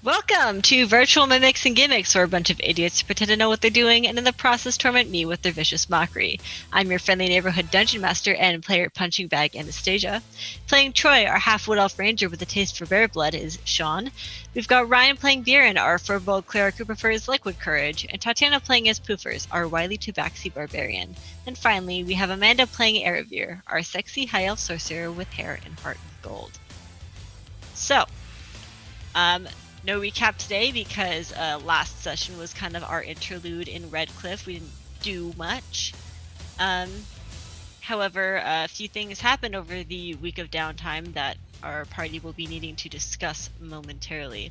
Welcome to Virtual Mimics and Gimmicks, where a bunch of idiots pretend to know what they're doing and in the process torment me with their vicious mockery. I'm your friendly neighborhood dungeon master and player punching bag Anastasia. Playing Troy, our half-wood elf ranger with a taste for bear blood, is Sean. We've got Ryan playing Viren, our fur-bold cleric who prefers liquid courage, and Tatiana playing as Poofers, our wily tabaxi barbarian. And finally, we have Amanda playing Erebir, our sexy high elf sorcerer with hair and heart of gold. So, no recap today because last session was kind of our interlude in Redcliffe. We didn't do much. However, a few things happened over the week of downtime that our party will be needing to discuss momentarily.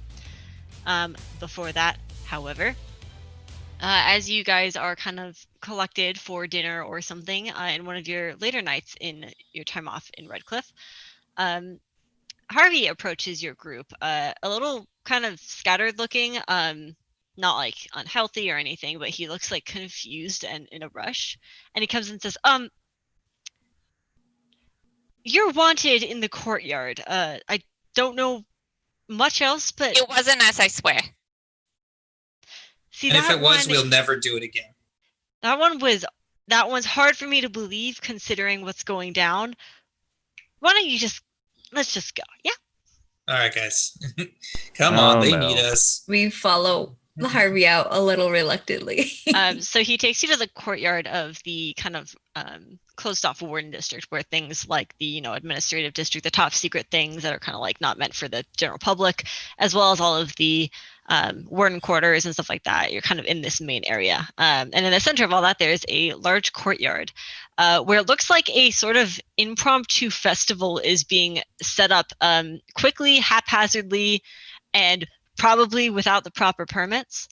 Before that, however, as you guys are kind of collected for dinner or something in one of your later nights in your time off in Redcliffe, Harvey approaches your group, a little kind of scattered looking, not like unhealthy or anything, but he looks like confused and in a rush. And he comes and says, you're wanted in the courtyard. I don't know much else, but it wasn't us, I swear. See, and if it was, we'll never do it again. That one's hard for me to believe considering what's going down. Why don't you let's just go, yeah? All right, guys. Come on, they need us. We follow Harvey out a little reluctantly. So he takes you to the courtyard of the kind of closed off warden district where things like the, administrative district, the top secret things that are kind of like not meant for the general public, as well as all of the warden quarters and stuff like that. You're kind of in this main area. And in the center of all that, there's a large courtyard where it looks like a sort of impromptu festival is being set up quickly, haphazardly, and probably without the proper permits.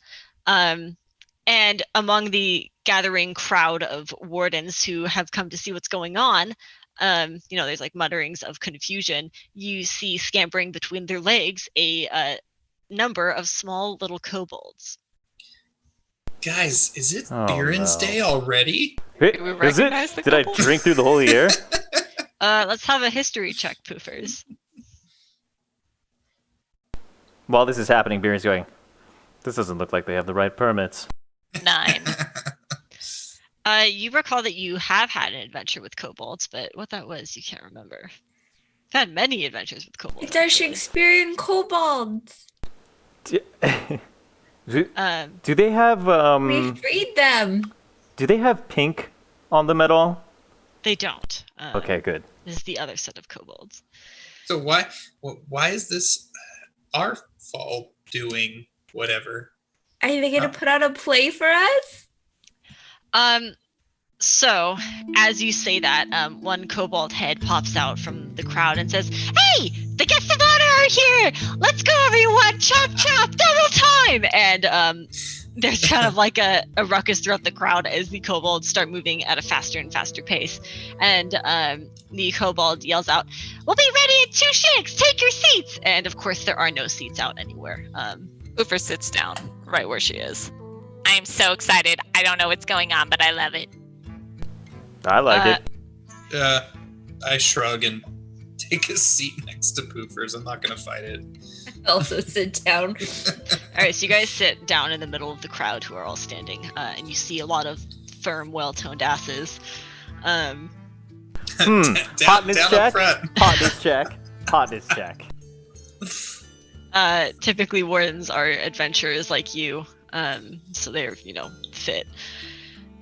And among the gathering crowd of wardens who have come to see what's going on, there's like mutterings of confusion. You see scampering between their legs a number of small little kobolds. Guys, is it Viren's Day already? Is it? Did I drink through the whole year? Let's have a history check, Poofers. While this is happening, Viren's going, this doesn't look like they have the right permits. 9. You recall that you have had an adventure with kobolds, but what that was, you can't remember. I've had many adventures with kobolds. It's our Shakespearean kobolds. Do they have We freed them. Do they have pink on them at all? They don't. Okay, good. This is the other set of kobolds. So why is this our fault doing whatever? Are they going to put out a play for us? So, as you say that, one kobold head pops out from the crowd and says, "Hey, the guests of honor are here! Let's go, everyone! Chop, chop, double time!" And there's kind of like a ruckus throughout the crowd as the kobolds start moving at a faster and faster pace. And the kobold yells out, "We'll be ready in 2 shakes! Take your seats!" And of course, there are no seats out anywhere. Oofer sits down right where she is. I am so excited. I don't know what's going on, but I love it. I like it. I shrug and take a seat next to Poofers. I'm not going to fight it. Also sit down. All right, so you guys sit down in the middle of the crowd who are all standing, and you see a lot of firm, well-toned asses. Hotness check. Hotness check. Hotness check. Typically, wardens are adventurers like you, so they're, fit.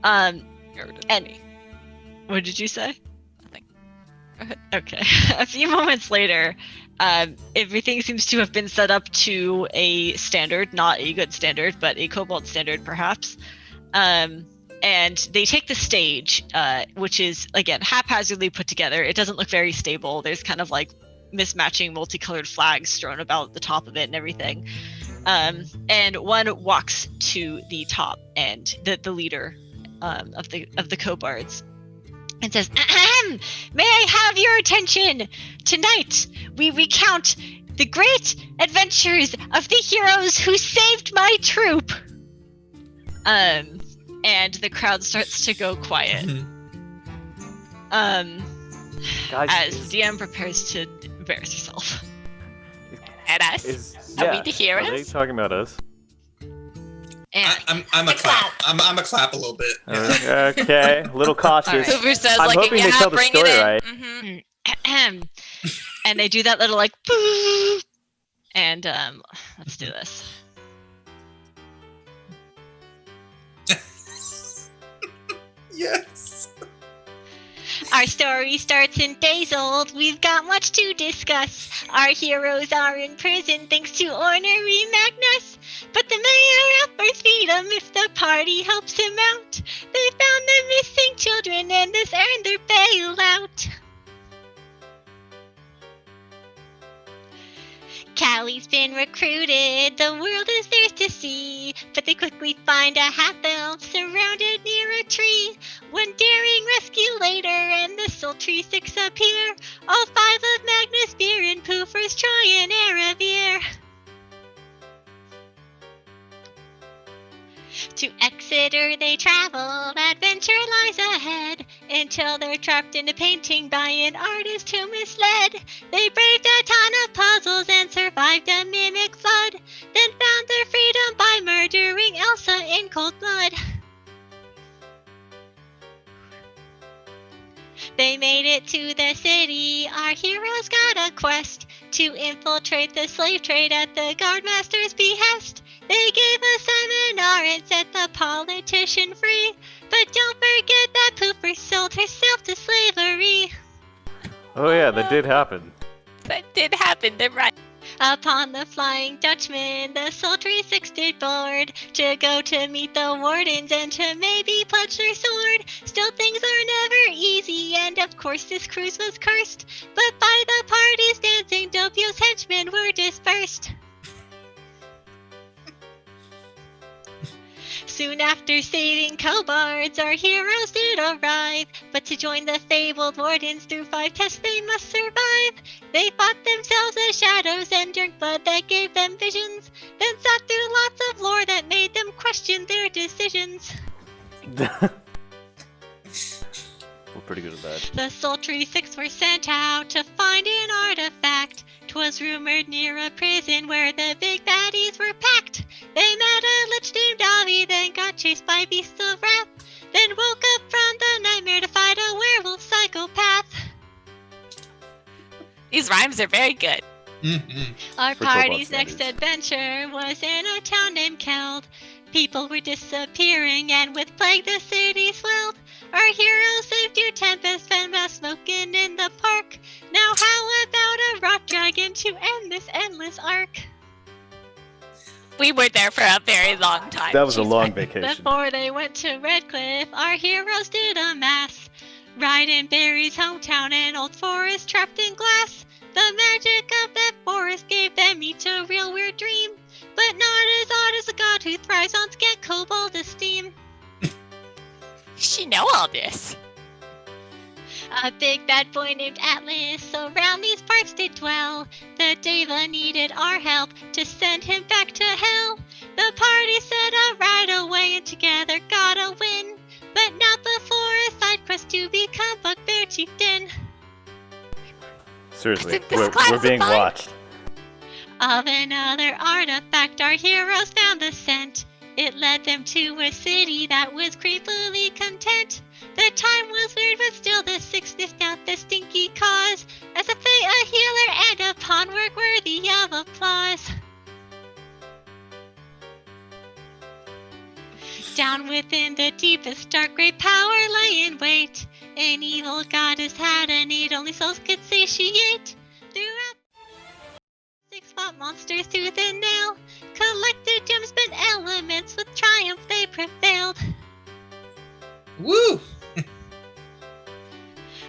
And what did you say? Nothing. Go ahead. Okay. A few moments later, everything seems to have been set up to a standard, not a good standard, but a kobold standard, perhaps. And they take the stage, which is, again, haphazardly put together. It doesn't look very stable. There's kind of like mismatching multicolored flags strewn about the top of it and everything. And one walks to the top, and the leader of the kobolds, and says, "Ahem! May I have your attention? Tonight, we recount the great adventures of the heroes who saved my troop." And the crowd starts to go quiet. Guys, as DM prepares to embarrass herself. At us? Are we the heroes? Are they talking about us? And I'm a A clap. clap. I'm a clap a little bit. Okay, a little cautious. Alright. Hoover says, I'm like, hoping yeah, they tell the bring story it in. right. Mm-hmm. and they do that little like boo, and let's do this. Yes. Our story starts in days old. We've got much to discuss. Our heroes are in prison thanks to ornery Magnus. But the mayor offers freedom if the party helps him out. They found the missing children and this earned their bailout. Callie's been recruited, the world is theirs to see, but they quickly find a half-elf surrounded near a tree. One daring rescue later and the sultry six appear, all five of Magnus Beer and Poofers try and Aravir. To Exeter they travel, adventure lies ahead, until they're trapped in a painting by an artist who misled. They braved a ton of puzzles and survived a mimic flood, then found their freedom by murdering Elsa in cold blood. They made it to the city, our heroes got a quest to infiltrate the slave trade at the guardmaster's behest. They gave a seminar and set the politician free, but don't forget that Pooper sold herself to slavery. Oh yeah, that did happen. That did happen. They're right. Upon the Flying Dutchman, the sultry six did board, to go to meet the wardens and to maybe pledge their sword. Still things are never easy, and of course this cruise was cursed, but by the party's dancing, Doppio's henchmen were dispersed. Soon after saving Cobards, our heroes did arrive, but to join the fabled wardens through 5 tests they must survive. They fought themselves as shadows and drank blood that gave them visions, then sat through lots of lore that made them question their decisions. We're pretty good at that. The sultry six were sent out to find an artifact. 'Twas rumored near a prison where the big baddies were packed. They met a lich named Avi, then got chased by beasts of wrath, then woke up from the nightmare to fight a werewolf psychopath. These rhymes are very good. Mm-hmm. Our For Cobalt party's next standards. adventure was in a town named Keld. People were disappearing, and with plague the city swelled. Our heroes saved your tempest and was smoking in the park. Now how about a rock dragon to end this endless arc? We were there for a very long time. That was a She's long right. vacation. Before they went to Redcliffe, our heroes did a mass. Right in Barry's hometown, an old forest trapped in glass. The magic of that forest gave them each a real weird dream, but not as odd as a god who thrives on scant kobold esteem. She know all this. A big bad boy named Atlas around these parts did dwell. The Deva needed our help to send him back to hell. The party set out right away and together got a win, but not before a side quest to become Bugbear Chieftain. Seriously, Isn't this we're being classified? watched. Of another artifact, our heroes found the scent. It led them to a city that was creepily content. The time was weird, but still the six sniffed out the stinky cause, as a fate, a healer, and a pawn work worthy of applause. Down within the deepest dark, great power lay in wait. An evil goddess had a need only souls could satiate. Throughout six fought monsters tooth and nail, collected gems, bent elements, with triumph they prevailed. Woo!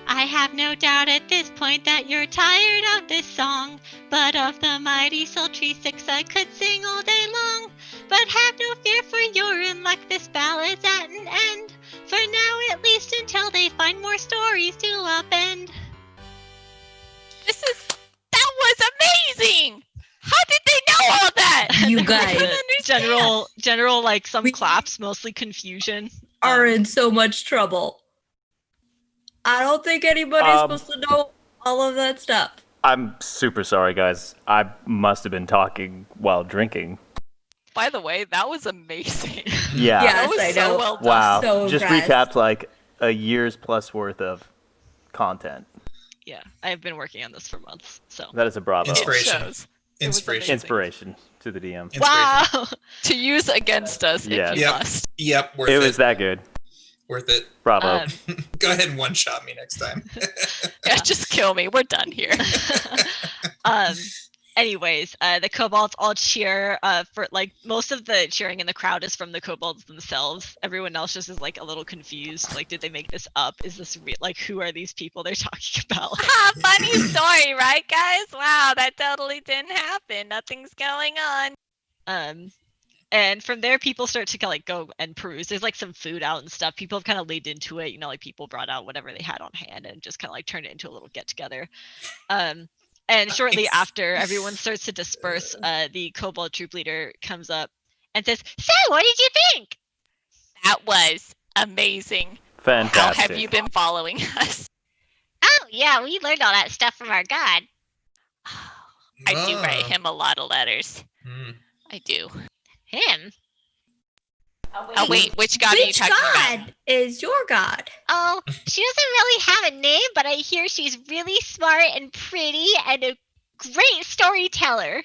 I have no doubt at this point that you're tired of this song, but of the mighty sultry six I could sing all day long. But have no fear, for you're in luck, this ballad's at an end, for now at least, until they find more stories to upend. That was amazing. How did they know all that? You guys General, like some We- claps, mostly confusion. are in so much trouble. I don't think anybody's supposed to know all of that stuff. I'm super sorry, guys. I must have been talking while drinking. By the way, that was amazing. Yeah. Yes, That was I so know. well done. Wow. So Just impressed. recapped like a year's plus worth of content. Yeah, I've been working on this for months. So That is a bravo. Inspiration. It shows. It was Inspiration. Inspiration to the DM. Inspiration. wow. To use against us Yes. if you Yep. must. Yep, worth It it. was that good. Worth it. Bravo. Go ahead and one-shot me next time. Yeah, just kill me. We're done here. um anyways, the kobolds all cheer for like most of the cheering in the crowd is from the kobolds themselves. Everyone else just is like a little confused, like, did they make this up? Is this real? Like, who are these people they're talking about? Funny story, right, guys? Wow, that totally didn't happen. Nothing's going on. And from there people start to like go and peruse. There's like some food out and stuff. People have kind of leaned into it, like people brought out whatever they had on hand and just kind of like turned it into a little get together. And shortly after everyone starts to disperse, the kobold troop leader comes up and says, "So, what did you think?" That was amazing. Fantastic. How have you been following us? Oh yeah, we learned all that stuff from our god. I do write him a lot of letters. Hmm. I do. Him? Oh wait, which god are you Which talking god about? is your god? Oh, she doesn't really have a name, but I hear she's really smart and pretty and a great storyteller.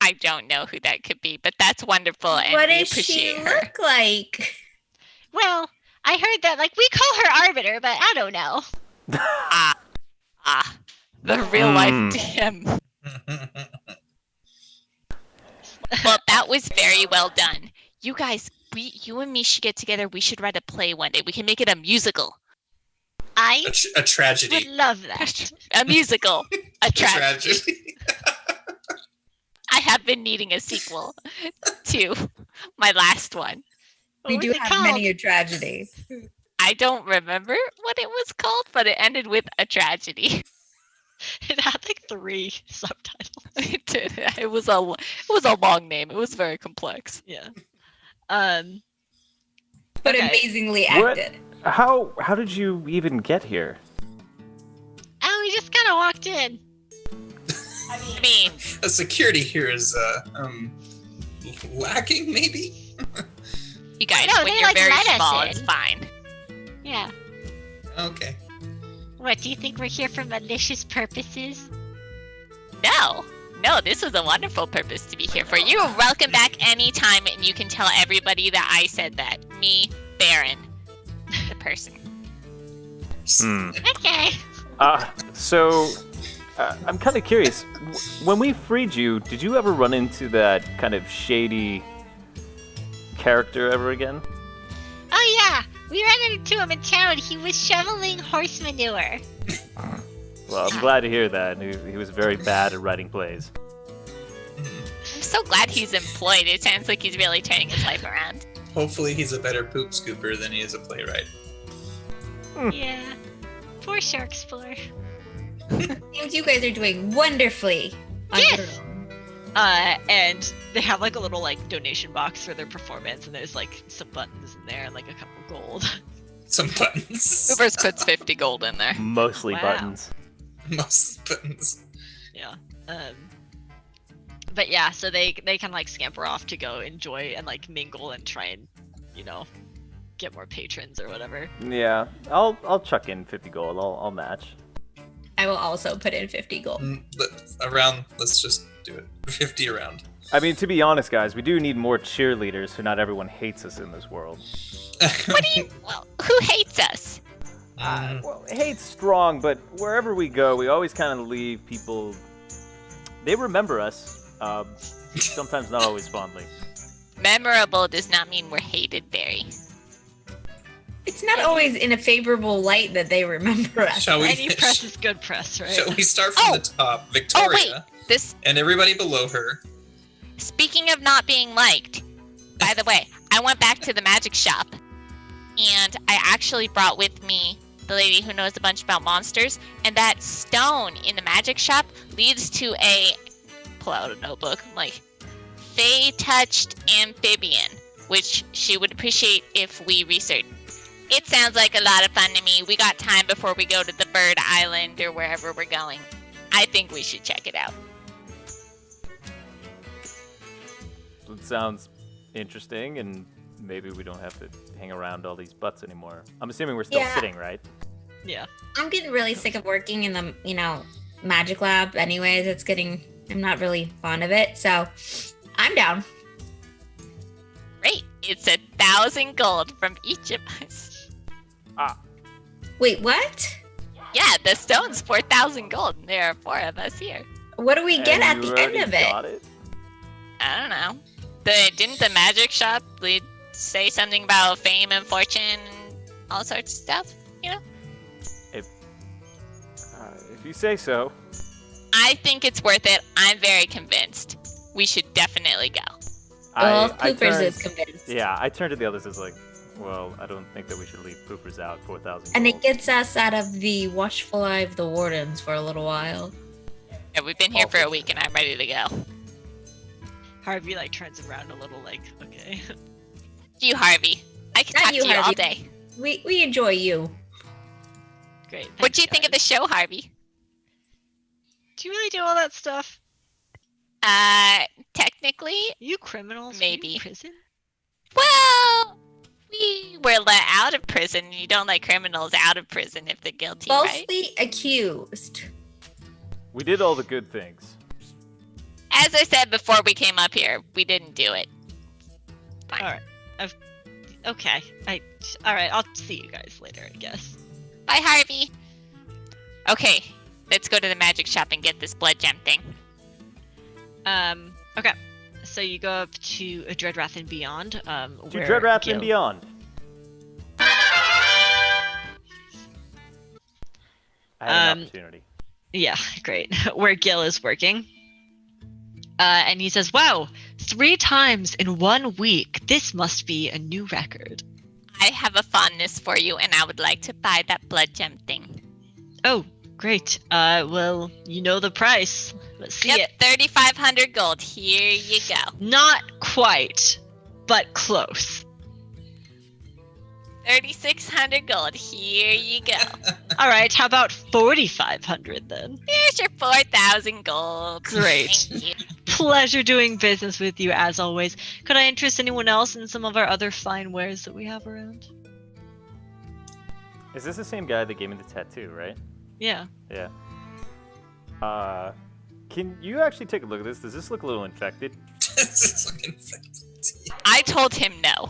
I don't know who that could be, but that's wonderful, and What we does she appreciate her. look like? Well, I heard that like we call her Arbiter, but I don't know. The real life Mm. DM. Well, that was very well done. You guys, you and me should get together. We should write a play one day. We can make it a musical. I A tragedy. would love that. A musical. A A tragedy. tragedy. I have been needing a sequel to my last one. What We was do it have called? many a tragedy. I don't remember what it was called, but it ended with a tragedy. It had like 3 subtitles. It did. It was a long name. It was very complex. Yeah. But Okay. amazingly What? acted. How did you even get here? Oh, we just kind of walked in. I mean, The security here is lacking, maybe. you guys, No, when they, you're like, very let us small, in. it's fine. Yeah. Okay. What, do you think we're here for malicious purposes? No, this is a wonderful purpose to be here for. You are welcome back anytime, and you can tell everybody that I said that. Me, Baron, the person. Hmm. Okay. So I'm kind of curious. When we freed you, did you ever run into that kind of shady character ever again? Oh yeah, we ran into him in town. He was shoveling horse manure. Well, I'm glad to hear that. He was very bad at writing plays. I'm so glad he's employed. It sounds like he's really turning his life around. Hopefully he's a better poop scooper than he is a playwright. Yeah. Poor Shark Explorer. Seems you guys are doing wonderfully on your Yes. own. And they have like a little like donation box for their performance, and there's like some buttons in there and like a couple gold. Some buttons. Ubers puts 50 gold in there. Mostly Wow. buttons. Most buttons. Yeah. But yeah, so they kind of like scamper off to go enjoy and like mingle and try and, get more patrons or whatever. Yeah, I'll chuck in 50 gold. I'll match. I will also put in 50 gold. Let's just do it. 50 around. I mean, to be honest, guys, we do need more cheerleaders, so not everyone hates us in this world. What do you? Well, who hates us? Well, hate's strong, but wherever we go, we always kind of leave people. They remember us. Sometimes not always fondly. Memorable does not mean we're hated, Barry. It's not always in a favorable light that they remember us. Shall we? Any press is good press, right? Shall we start from Oh. the top? Victoria This. and everybody below her. Speaking of not being liked, by the way, I went back to the magic shop, and I actually brought with me the lady who knows a bunch about monsters, and that stone in the magic shop leads to a, pull out a notebook, I'm like, Fey-touched amphibian, which she would appreciate if we researched. It sounds like a lot of fun to me. We got time before we go to the bird island or wherever we're going. I think we should check it out. It sounds interesting, and maybe we don't have to hang around all these butts anymore. I'm assuming we're still Yeah. sitting, right? Yeah. I'm getting really sick of working in the, magic lab anyways. I'm not really fond of it. So I'm down. Great. It's 1,000 gold from each of us. Wait, what? Yeah, the stone's 4,000 gold, and there are 4 of us here. What do we get at And you the end already of it? got it? I don't know. Didn't the magic shop say something about fame and fortune and all sorts of stuff? If you say so. I think it's worth it. I'm very convinced. We should definitely go. Well, I Poopers turned- is convinced. Yeah, I turned to the others as like, well, I don't think that we should leave Poopers out. 4,000. And it gold. gets us out of the watchful eye of the wardens for a little while. Yeah, we've been here for a week, and I'm ready to go. Harvey like turns around a little like, okay. You, Harvey. I can Not talk you, to you all Harvey. day. We enjoy you. Great. What do you thanks, think of the guys. show, Harvey? Do you really do all that stuff? Technically, You criminals? Were you in Maybe. prison? well, we were let out of prison, and you don't let criminals out of prison if they're guilty, right? Falsely accused. We did all the good things. As I said before we came up here, we didn't do it. Fine. All right. Okay. All right. I'll see you guys later, I guess. Bye, Harvey. Okay, let's go to the magic shop and get this blood gem thing. Okay. So you go up to Dread Wrath and Beyond. To Where Dreadwrath Gil- and beyond. I had an opportunity. Yeah, great. Where Gil is working. And he says, "Wow, 3 times in 1 week. This must be a new record." I have a fondness for you, and I would like to buy that blood gem thing. Oh, great. Well, you know the price. Let's see Yep, it. 3,500 gold. Here you go. Not quite, but close. 3,600 gold. Here you go. All right, how about 4,500 then? Here's your 4,000 gold. Great. Thank you. Pleasure doing business with you as always. Could I interest anyone else in some of our other fine wares that we have around? Is this the same guy that gave me the tattoo, right? Yeah. Yeah. Can you actually take a look at this? Does this look a little infected? This is fucking I told him no.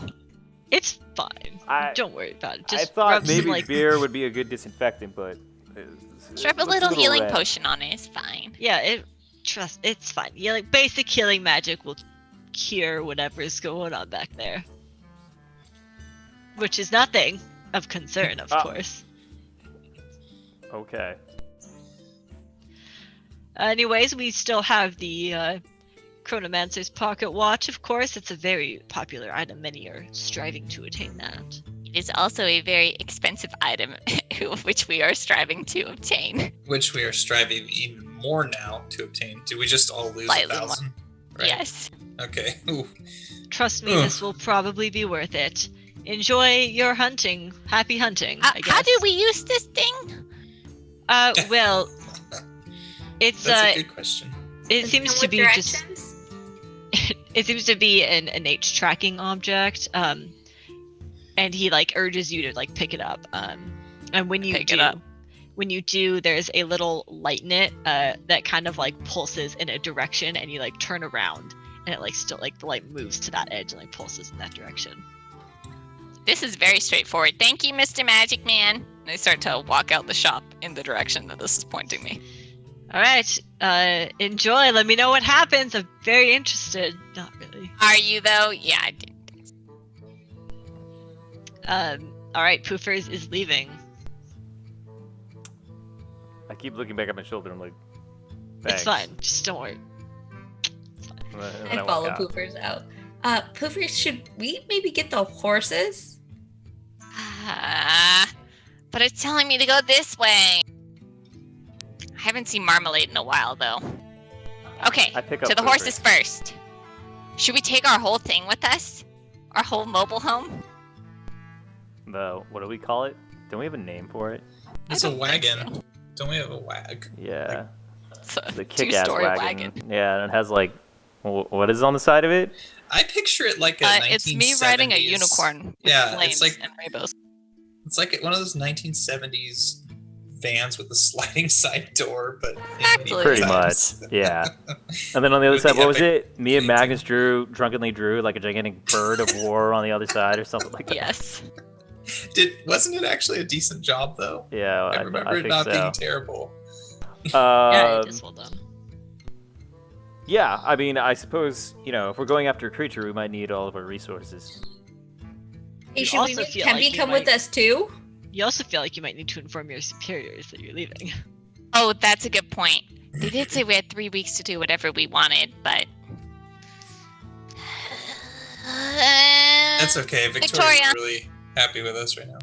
It's fine. I- Don't worry about it. I Just thought rub some, maybe like, beer would be a good disinfectant, but it Strap a looks little healing red. potion on it. It's fine. Yeah, it's fine. Yeah, like basic healing magic will cure whatever's going on back there. Which is nothing of concern, of Ah. course. Okay. Anyways, we still have the Chronomancer's Pocket Watch, of course. It's a very popular item. Many are striving to attain that. It is also a very expensive item, which we are striving to obtain. which we are striving even more now to obtain. Do we just all lose Slightly 1,000? Right? Yes. Okay. Ooh. Trust me, Ugh. this will probably be worth it. Enjoy your hunting. Happy hunting, I guess. How do we use this thing? Well, it's That's a good question. it seems And to what be directions? just it seems to be an innate tracking object. And he like urges you to like pick it up. And when you Pick it up. when you do, there's a little light in it that kind of like pulses in a direction, and you like turn around, and it like still like the light moves to that edge and like pulses in that direction. This is very straightforward. Thank you, Mr. Magic Man. And I start to walk out the shop in the direction that this is pointing me. All right, enjoy. Let me know what happens. I'm very interested. Not really. Are you, though? Yeah, I did. All right, Poofers is leaving. I keep looking back at my shoulder. I'm like, It's thanks. fine. Just don't worry. And then I walk follow out. Poopers out. Poopers, should we maybe get the horses? But it's telling me to go this way. I haven't seen Marmalade in a while, though. Okay, I pick up to the Pooper. horses first. Should we take our whole thing with us? Our whole mobile home? What do we call it? Don't we have a name for it? It's I a don't think wagon. Don't we have a wag? Yeah. It's a The kick-ass two-story wagon. Yeah, and it has like, what is on the side of it? I picture it like a 1970s. It's me riding a unicorn with Yeah, flames it's like and rainbows. It's like one of those 1970s vans with the sliding side door, but in Exactly. Pretty times. much, yeah. And then on the other With side, the what was epic it? Me and painting. Magnus drunkenly drew like a gigantic bird of war on the other side or something like that. Yes. Wasn't it actually a decent job though? Yeah, I remember it think not so. being terrible. Yeah, it Um, is well done. yeah, I mean, I suppose, if we're going after a creature, we might need all of our resources. Hey, You should we also make feel Tempe like you come with might- us too? You also feel like you might need to inform your superiors that you're leaving. Oh, that's a good point. They did say we had 3 weeks to do whatever we wanted, but. That's okay. Victoria's Victoria. really happy with us right now.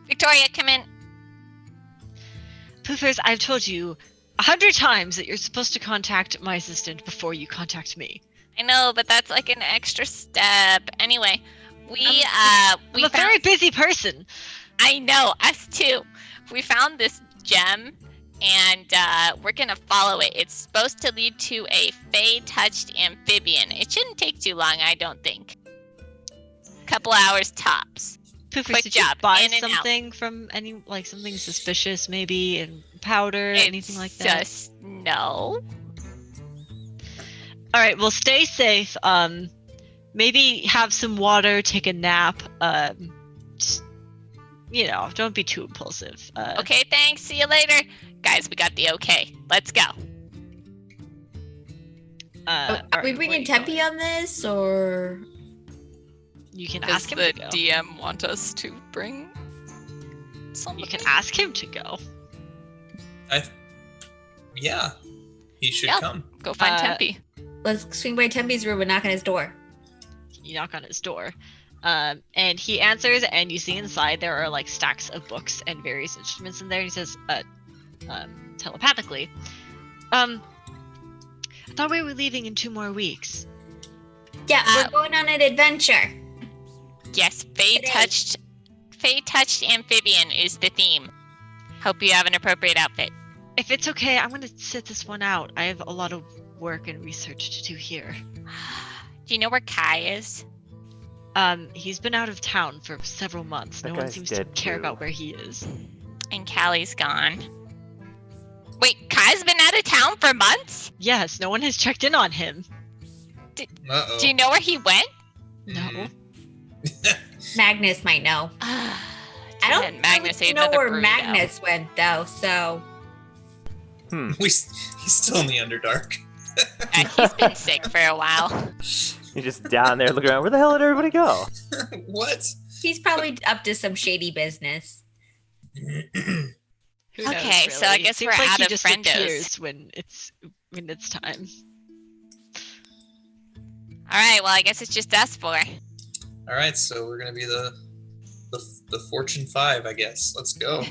Victoria, come in. Poofers, I've told you 100 times that you're supposed to contact my assistant before you contact me. I know, but that's like an extra step. Anyway, we I'm a found. very busy person. I know, us too. We found this gem, and we're gonna follow it. It's supposed to lead to a Fey-touched amphibian. It shouldn't take too long, I don't think. Couple hours tops. Poofers, Quick did job, you buy in and out. something from something suspicious maybe, and powder, anything like that? Just no. All right, well, stay safe. Maybe have some water, take a nap. Just, don't be too impulsive. Okay, thanks. See you later, guys. We got the okay. Let's go. Are all we right, bringing where are you Tempe going? on this, or You can Does ask him the to go. DM want us to bring somebody? You can ask him to go. Yeah, he should Yep. come. Go find Uh, Tempe. let's swing by Tempe's room and knock on his door? You knock on his door, and he answers, and you see inside there are like stacks of books and various instruments in there. And he says, telepathically, I thought we were leaving in 2 more weeks. Yeah, we're going on an adventure. Yes, Today. Fey-touched amphibian is the theme. Hope you have an appropriate outfit. If it's okay, I'm gonna sit this one out. I have a lot of work and research to do here. Do you know where Kai is? He's been out of town for several months. That No one guy's seems to dead, care too. about where he is. And Callie's gone. Wait, Kai's been out of town for months? Yes, no one has checked in on him. Uh-oh. Do you know where he went? No. Magnus might know. I don't And Magnus really ate know another where burrito. Magnus went though, so He's still in the Underdark. He's been sick for a while. You're just down there looking around. Where the hell did everybody go? What? he's probably up to some shady business. Who knows, Okay, so I really? It guess seems we're like out he of just friendos. appears when it's time. All right, well, I guess it's just us four. All right, so we're gonna be the Fortune 5, I guess. Let's go.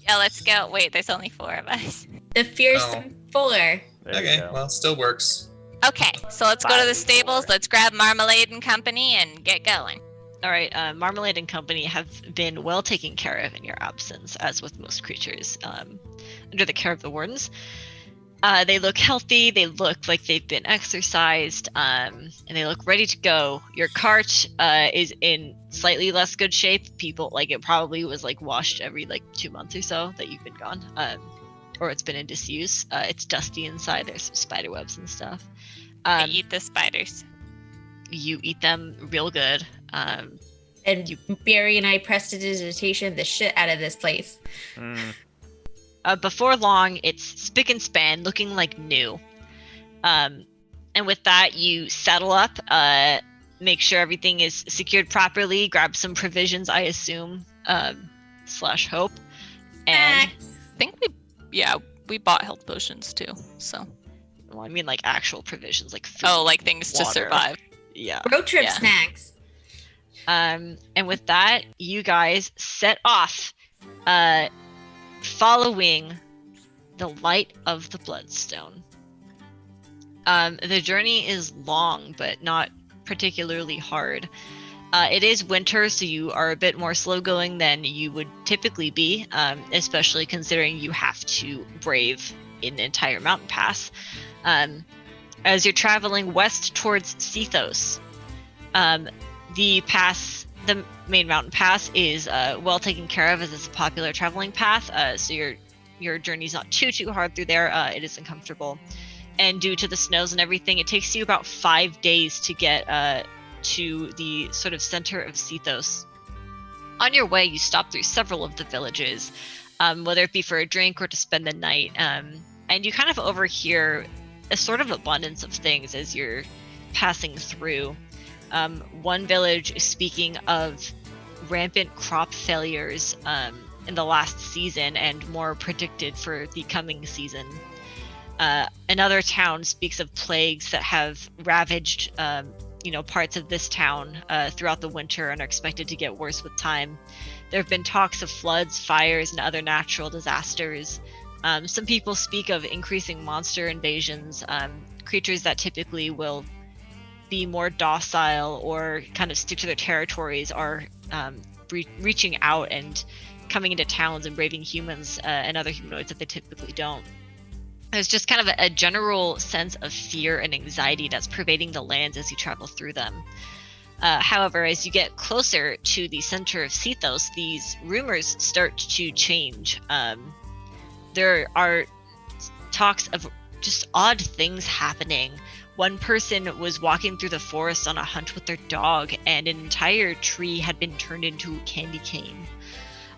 Yeah, let's go. Wait, there's only 4 of us. The fearsome Fuller. There you Okay, go. well, still works. Okay, so let's go to the 5v4. stables. Let's grab Marmalade and company and get going. All right, Marmalade and company have been well taken care of in your absence, as with most creatures, under the care of the wardens. They look healthy. They look like they've been exercised, and they look ready to go. Your cart is in slightly less good shape. It probably was washed every 2 months or so that you've been gone, or it's been in disuse. It's dusty inside. There's some spider webs and stuff. I eat the spiders. You eat them real good. And Barry and I prestidigitation the shit out of this place. Mm. Before long, it's spick and span, looking like new. And with that, you saddle up, make sure everything is secured properly, grab some provisions, I assume, / hope. And, I think we bought health potions too. So well, I mean actual provisions, like food. oh, like things to water. survive. Yeah. Road trip Yeah. snacks. And with that, you guys set off, following the light of the Bloodstone. The journey is long, but not particularly hard. It is winter, so you are a bit more slow going than you would typically be, especially considering you have to brave an entire mountain pass. As you're traveling west towards Sethos, the main mountain pass is well taken care of, as it's a popular traveling path. So your journey's not too hard through there. It isn't comfortable, and due to the snows and everything, it takes you about 5 days to get to the sort of center of Sethos. On your way, you stop through several of the villages, whether it be for a drink or to spend the night, and you kind of overhear a sort of abundance of things as you're passing through. One village is speaking of rampant crop failures in the last season and more predicted for the coming season. Another town speaks of plagues that have ravaged parts of this town throughout the winter and are expected to get worse with time. There have been talks of floods, fires, and other natural disasters. Some people speak of increasing monster invasions, creatures that typically will be more docile or kind of stick to their territories are reaching out and coming into towns and braving humans and other humanoids that they typically don't. There's just kind of a general sense of fear and anxiety that's pervading the lands as you travel through them. However, as you get closer to the center of Sethos, these rumors start to change. There are talks of just odd things happening. One person was walking through the forest on a hunt with their dog, and an entire tree had been turned into a candy cane.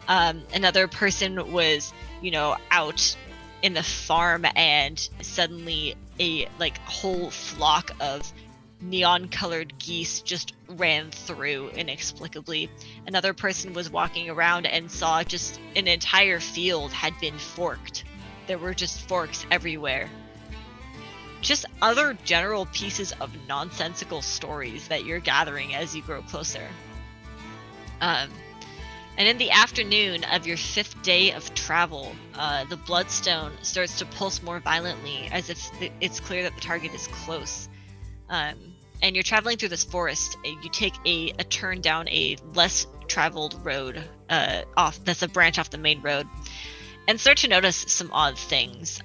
Another person was, out in the farm, and suddenly a whole flock of neon-colored geese just ran through inexplicably. Another person was walking around and saw just an entire field had been forked. There were just forks everywhere. Just other general pieces of nonsensical stories that you're gathering as you grow closer. And in the afternoon of your 5th day of travel, the bloodstone starts to pulse more violently, as if it's clear that the target is close. And you're traveling through this forest. You take a turn down a less traveled road that's a branch off the main road, and start to notice some odd things.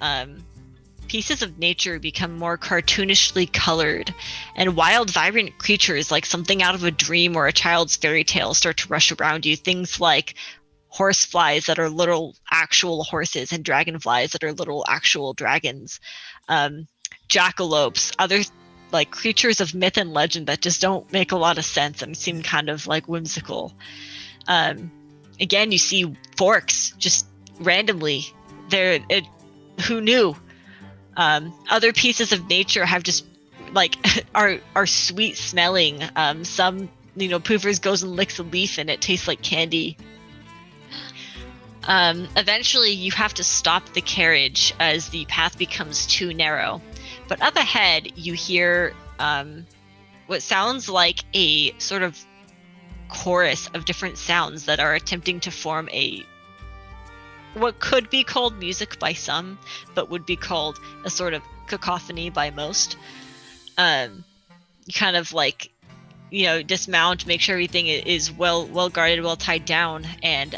Pieces of nature become more cartoonishly colored, and wild, vibrant creatures like something out of a dream or a child's fairy tale start to rush around you. Things like horseflies that are little actual horses, and dragonflies that are little actual dragons, jackalopes, other creatures of myth and legend that just don't make a lot of sense and seem kind of whimsical. Again, you see forks just randomly. Who knew? Other pieces of nature have just are sweet smelling. Some Poofers goes and licks a leaf and it tastes like candy. Eventually you have to stop the carriage as the path becomes too narrow. But up ahead you hear what sounds like a sort of chorus of different sounds that are attempting to form what could be called music by some, but would be called a sort of cacophony by most. You kind of dismount, make sure everything is well guarded, well tied down, and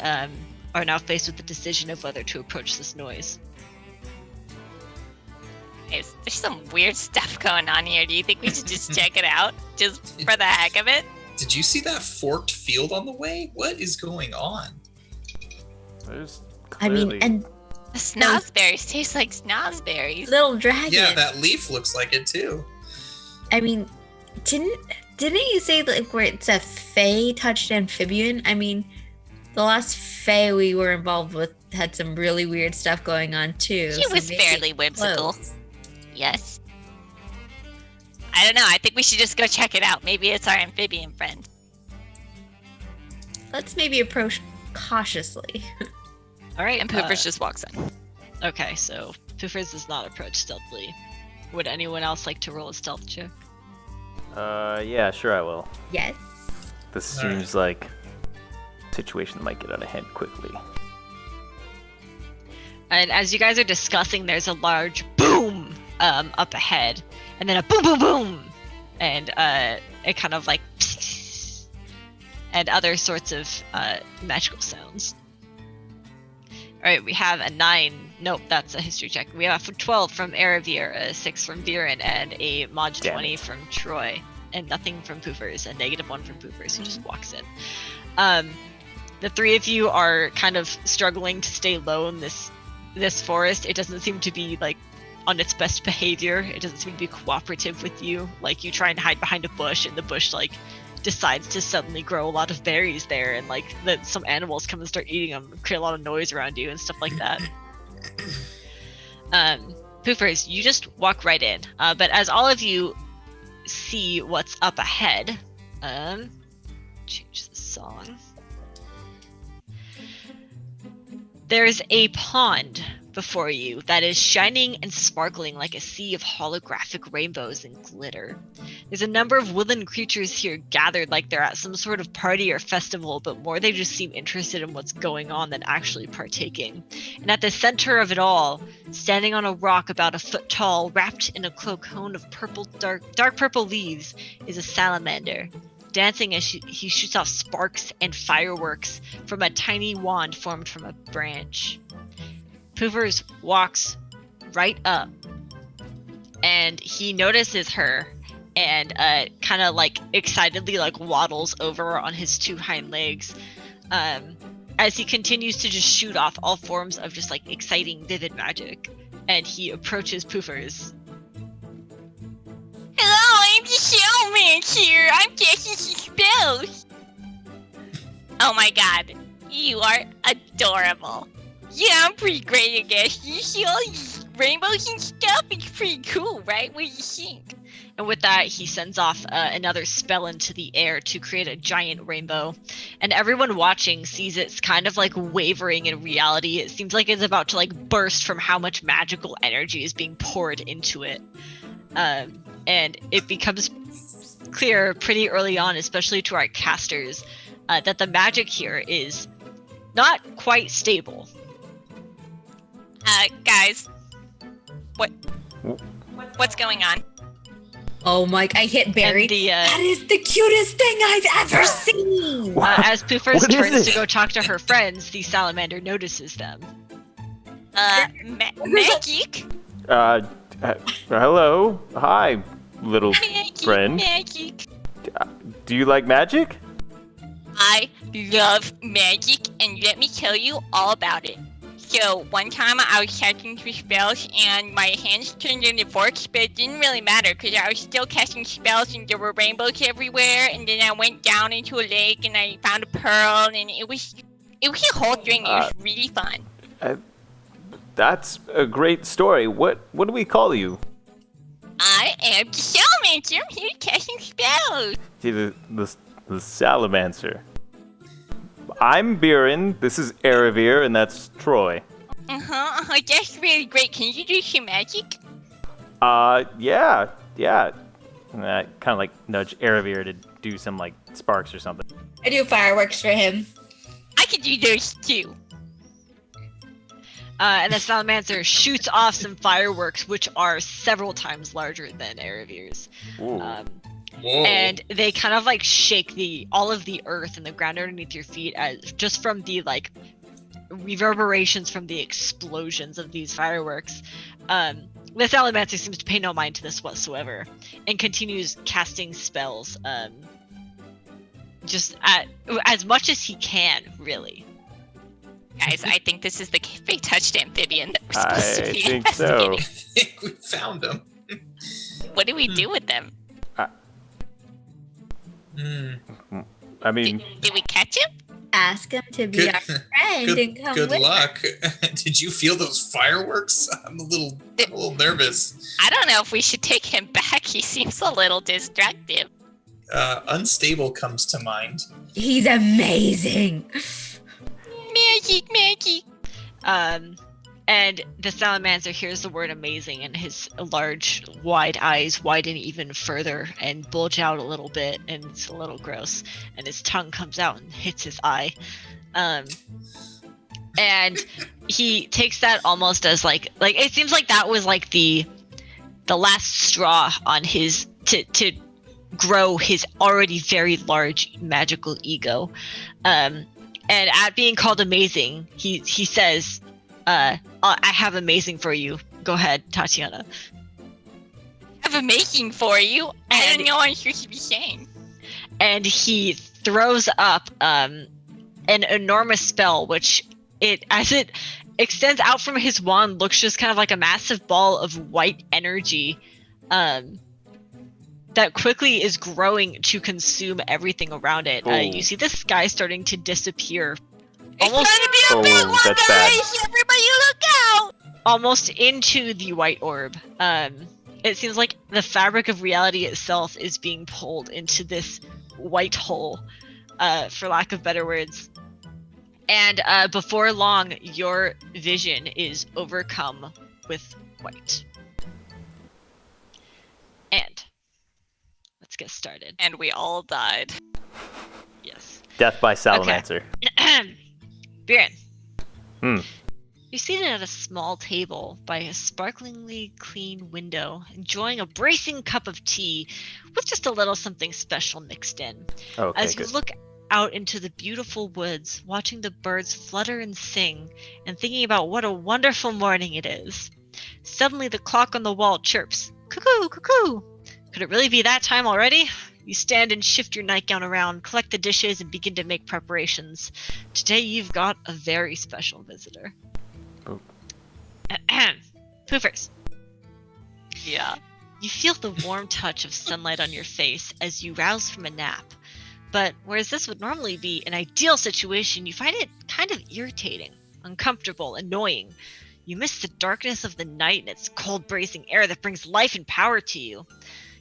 are now faced with the decision of whether to approach this noise. There's some weird stuff going on here. Do you think we should just check it out, just for the heck of it? Did you see that forked field on the way? What is going on? There's I mean, and the snozberries taste like snozberries. little dragon. Yeah, that leaf looks like it too. I mean, didn't you say where it's a Fae touched amphibian? I mean, the last Fae we were involved with had some really weird stuff going on too. She was maybe fairly it's whimsical. close. Yes. I don't know. I think we should just go check it out. Maybe it's our amphibian friend. Let's maybe approach cautiously. All right. And Poofers just walks in. Okay, so Poofers does not approach stealthily. Would anyone else like to roll a stealth check? Yeah, sure I will. Yes. This seems like a situation that might get out of hand quickly. And as you guys are discussing, there's a large boom up ahead, and then a boom, boom, boom, and it kind of and other sorts of magical sounds. All right, we have a 9 Nope, that's a history check. We have a 12 from Aravir, a 6 from Viren, and a mod Damn 20 it. from Troy, and nothing from Poofers, and -1 from Poofers, who just walks in. The three of you are kind of struggling to stay low in this forest. It doesn't seem to be like on its best behavior. It doesn't seem to be cooperative with you. Like, you try and hide behind a bush, and the bush like decides to suddenly grow a lot of berries there, and like some animals come and start eating them, create a lot of noise around you and stuff like that. Poofers, you just walk right in. But as all of you see what's up ahead, change the song. There's a pond before you that is shining and sparkling like a sea of holographic rainbows and glitter. There's a number of woodland creatures here gathered like they're at some sort of party or festival, but more they just seem interested in what's going on than actually partaking. And at the center of it all, standing on a rock about a foot tall, wrapped in a cone of dark purple leaves, is a salamander. Dancing as he shoots off sparks and fireworks from a tiny wand formed from a branch. Poofers walks right up, and he notices her, and kind of like excitedly like waddles over on his two hind legs, as he continues to just shoot off all forms of just like exciting, vivid magic. And he approaches Poofers. Hello, I'm the showman here. I'm casting some spells. Oh my god, you are adorable. Yeah, I'm pretty great at guess. You see all these rainbows and stuff? It's pretty cool, right? What do you think? And with that, he sends off another spell into the air to create a giant rainbow. And everyone watching sees it's kind of like wavering in reality. It seems like it's about to like burst from how much magical energy is being poured into it. And it becomes clear pretty early on, especially to our casters, that the magic here is not quite stable. Guys, what's going on? Oh my! I hit Barry. And the, that is the cutest thing I've ever seen. as Poofers What is turns it? to go talk to her friends, the salamander notices them. Magic? Hello. Hi, little Magic, friend. magic. Do you like magic? I love magic, and let me tell you all about it. So, one time I was casting some spells, and my hands turned into forks, but it didn't really matter, because I was still casting spells, and there were rainbows everywhere, and then I went down into a lake, and I found a pearl, and it was a whole thing. It was really fun. That's a great story. What do we call you? I am the salamander. I'm here casting spells. See, the salamander. I'm Biren. This is Aravir, and that's Troy. That's really great. Can you do some magic? Yeah. And I kind of like nudge Aravir to do some like sparks or something. I do fireworks for him. I can do those too. And the salamander shoots off some fireworks, which are several times larger than Aravir's. Ooh. Whoa. And they kind of like shake all of the earth and the ground underneath your feet just from the like reverberations from the explosions of these fireworks. The salamander seems to pay no mind to this whatsoever and continues casting spells just as much as he can, really. Guys, I think this is the big touched amphibian that we're I supposed to be think so. investigating. I think we found him. What do we do with them? I mean, Did we catch him? Ask him to be our friend and come Good with luck. Did you feel those fireworks? I'm a little nervous. I don't know if we should take him back. He seems a little destructive. Unstable comes to mind. He's amazing. Magic. And the salamander hears the word amazing, and his large, wide eyes widen even further and bulge out a little bit, and it's a little gross. And his tongue comes out and hits his eye. And he takes that almost as like it seems like that was like the last straw on his to grow his already very large magical ego. And at being called amazing, he says, I have amazing for you. Go ahead, Tatiana. I have a making for you. I don't know what I'm supposed to be saying. And he throws up an enormous spell, which as it extends out from his wand, looks just kind of like a massive ball of white energy that quickly is growing to consume everything around it. You see the sky starting to disappear. Almost, It's gonna be a big one, that's bad. Everybody look out! almost into the white orb. It seems like the fabric of reality itself is being pulled into this white hole, for lack of better words. And before long, your vision is overcome with white. And let's get started. And we all died. Yes. Death by Salamancer. Biren. Hmm. You're seated at a small table by a sparklingly clean window, enjoying a bracing cup of tea with just a little something special mixed in. Okay, As you good. look out into the beautiful woods, watching the birds flutter and sing, and thinking about what a wonderful morning it is. Suddenly the clock on the wall chirps, "Cuckoo, cuckoo!" Could it really be that time already? You stand and shift your nightgown around, collect the dishes, and begin to make preparations. Today you've got a very special visitor. Oh. Poofers. Yeah. You feel the warm touch of sunlight on your face as you rouse from a nap. But whereas this would normally be an ideal situation, you find it kind of irritating, uncomfortable, annoying. You miss the darkness of the night and its cold, bracing air that brings life and power to you.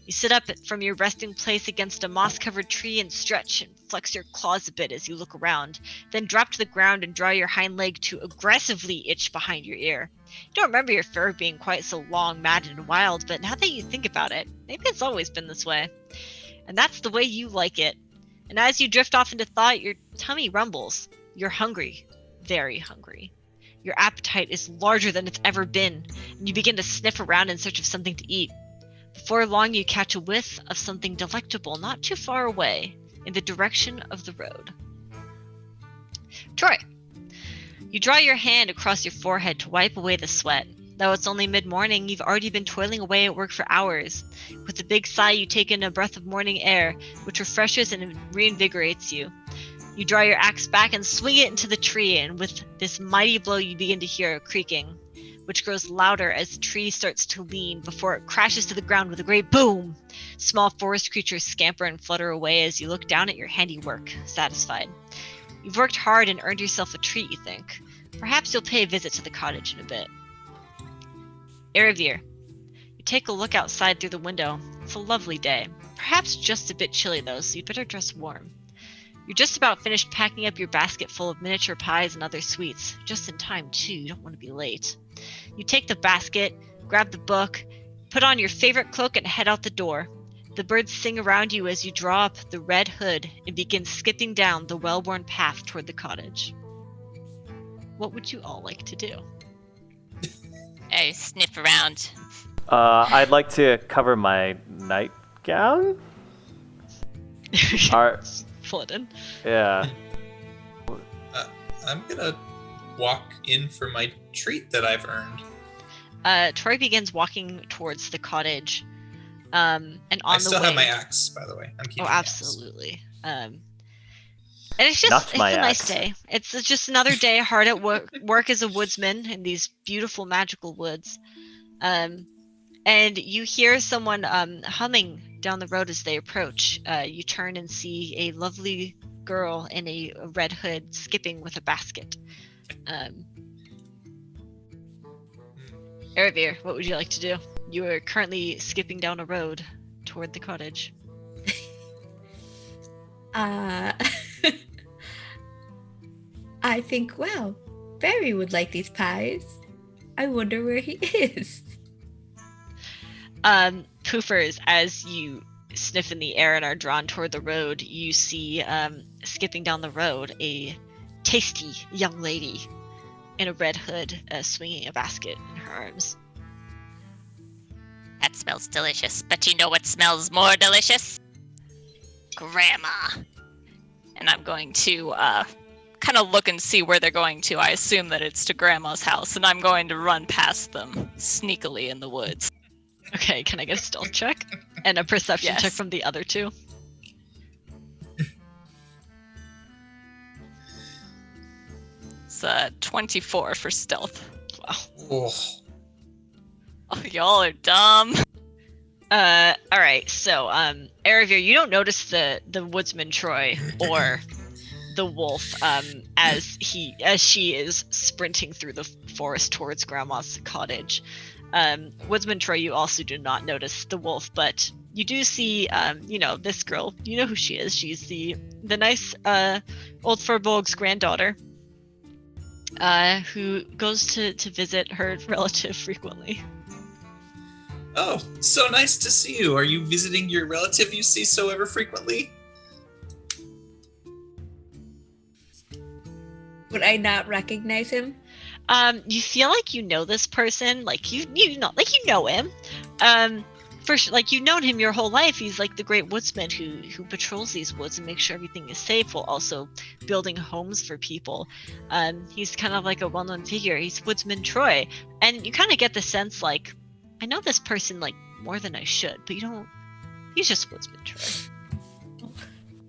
You sit up from your resting place against a moss-covered tree and stretch and flex your claws a bit as you look around, then drop to the ground and draw your hind leg to aggressively itch behind your ear. You don't remember your fur being quite so long, matted, and wild, but now that you think about it, maybe it's always been this way. And that's the way you like it. And as you drift off into thought, your tummy rumbles. You're hungry. Very hungry. Your appetite is larger than it's ever been, and you begin to sniff around in search of something to eat. Before long, you catch a whiff of something delectable not too far away, in the direction of the road. Troy, you draw your hand across your forehead to wipe away the sweat. Though it's only mid-morning, you've already been toiling away at work for hours. With a big sigh, you take in a breath of morning air, which refreshes and reinvigorates you. You draw your axe back and swing it into the tree, and with this mighty blow, you begin to hear a creaking, which grows louder as the tree starts to lean before it crashes to the ground with a great boom. Small forest creatures scamper and flutter away as you look down at your handiwork, satisfied. You've worked hard and earned yourself a treat, you think. Perhaps you'll pay a visit to the cottage in a bit. Erevier. You take a look outside through the window. It's a lovely day. Perhaps just a bit chilly though, so you'd better dress warm. You're just about finished packing up your basket full of miniature pies and other sweets. Just in time, too. You don't want to be late. You take the basket, grab the book, put on your favorite cloak, and head out the door. The birds sing around you as you draw up the red hood and begin skipping down the well-worn path toward the cottage. What would you all like to do? I sniff around. I'd like to cover my nightgown. Flooded. Yeah. I'm gonna walk in for my treat that I've earned. Troy begins walking towards the cottage. And on I the still way, have my axe, by the way. I'm keeping the axe. absolutely. And it's Not just my a nice axe. day. It's just another day hard at work as a woodsman in these beautiful magical woods. And you hear someone humming down the road as they approach. You turn and see a lovely girl in a red hood skipping with a basket. Erevier, what would you like to do? You are currently skipping down a road toward the cottage. I think, well, Barry would like these pies. I wonder where he is. Poofers, as you sniff in the air and are drawn toward the road, you see skipping down the road a tasty young lady in a red hood swinging a basket in her arms. That smells delicious. But you know what smells more delicious? Grandma. And I'm going to kind of look and see where they're going to. I assume that it's to Grandma's house, and I'm going to run past them sneakily in the woods. Okay, can I get a stealth check? And a perception Yes. check from the other two? It's 24 for stealth. Wow. Oh, Oh, y'all are dumb. Alright, so, Eravir, you don't notice the woodsman Troy or the wolf, as she is sprinting through the forest towards Grandma's cottage. Woodsman Troy, you also do not notice the wolf, but you do see, this girl. You know who she is. She's the nice, old Furbolg's granddaughter, who goes to visit her relative frequently. oh, so nice to see you. Are you visiting your relative you see so ever frequently? Would I not recognize him? You feel like you know this person, like you know him. You've known him your whole life. He's like the great woodsman who patrols these woods and makes sure everything is safe while also building homes for people. He's kind of like a well-known figure. He's Woodsman Troy, and you kind of get the sense like, I know this person like more than I should, but you don't. He's just Woodsman Troy.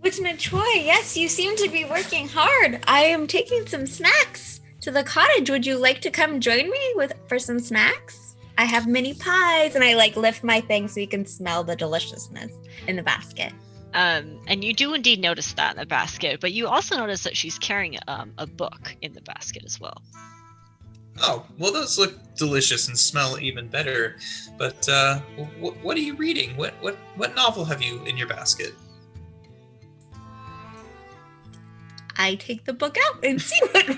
Woodsman Troy, yes, you seem to be working hard. I am taking some snacks to the cottage. Would you like to come join me for some snacks? I have mini pies, and I lift my thing so you can smell the deliciousness in the basket. And you do indeed notice that in the basket, but you also notice that she's carrying a book in the basket as well. Oh, well, those look delicious and smell even better. But what are you reading? What novel have you in your basket? I take the book out and see what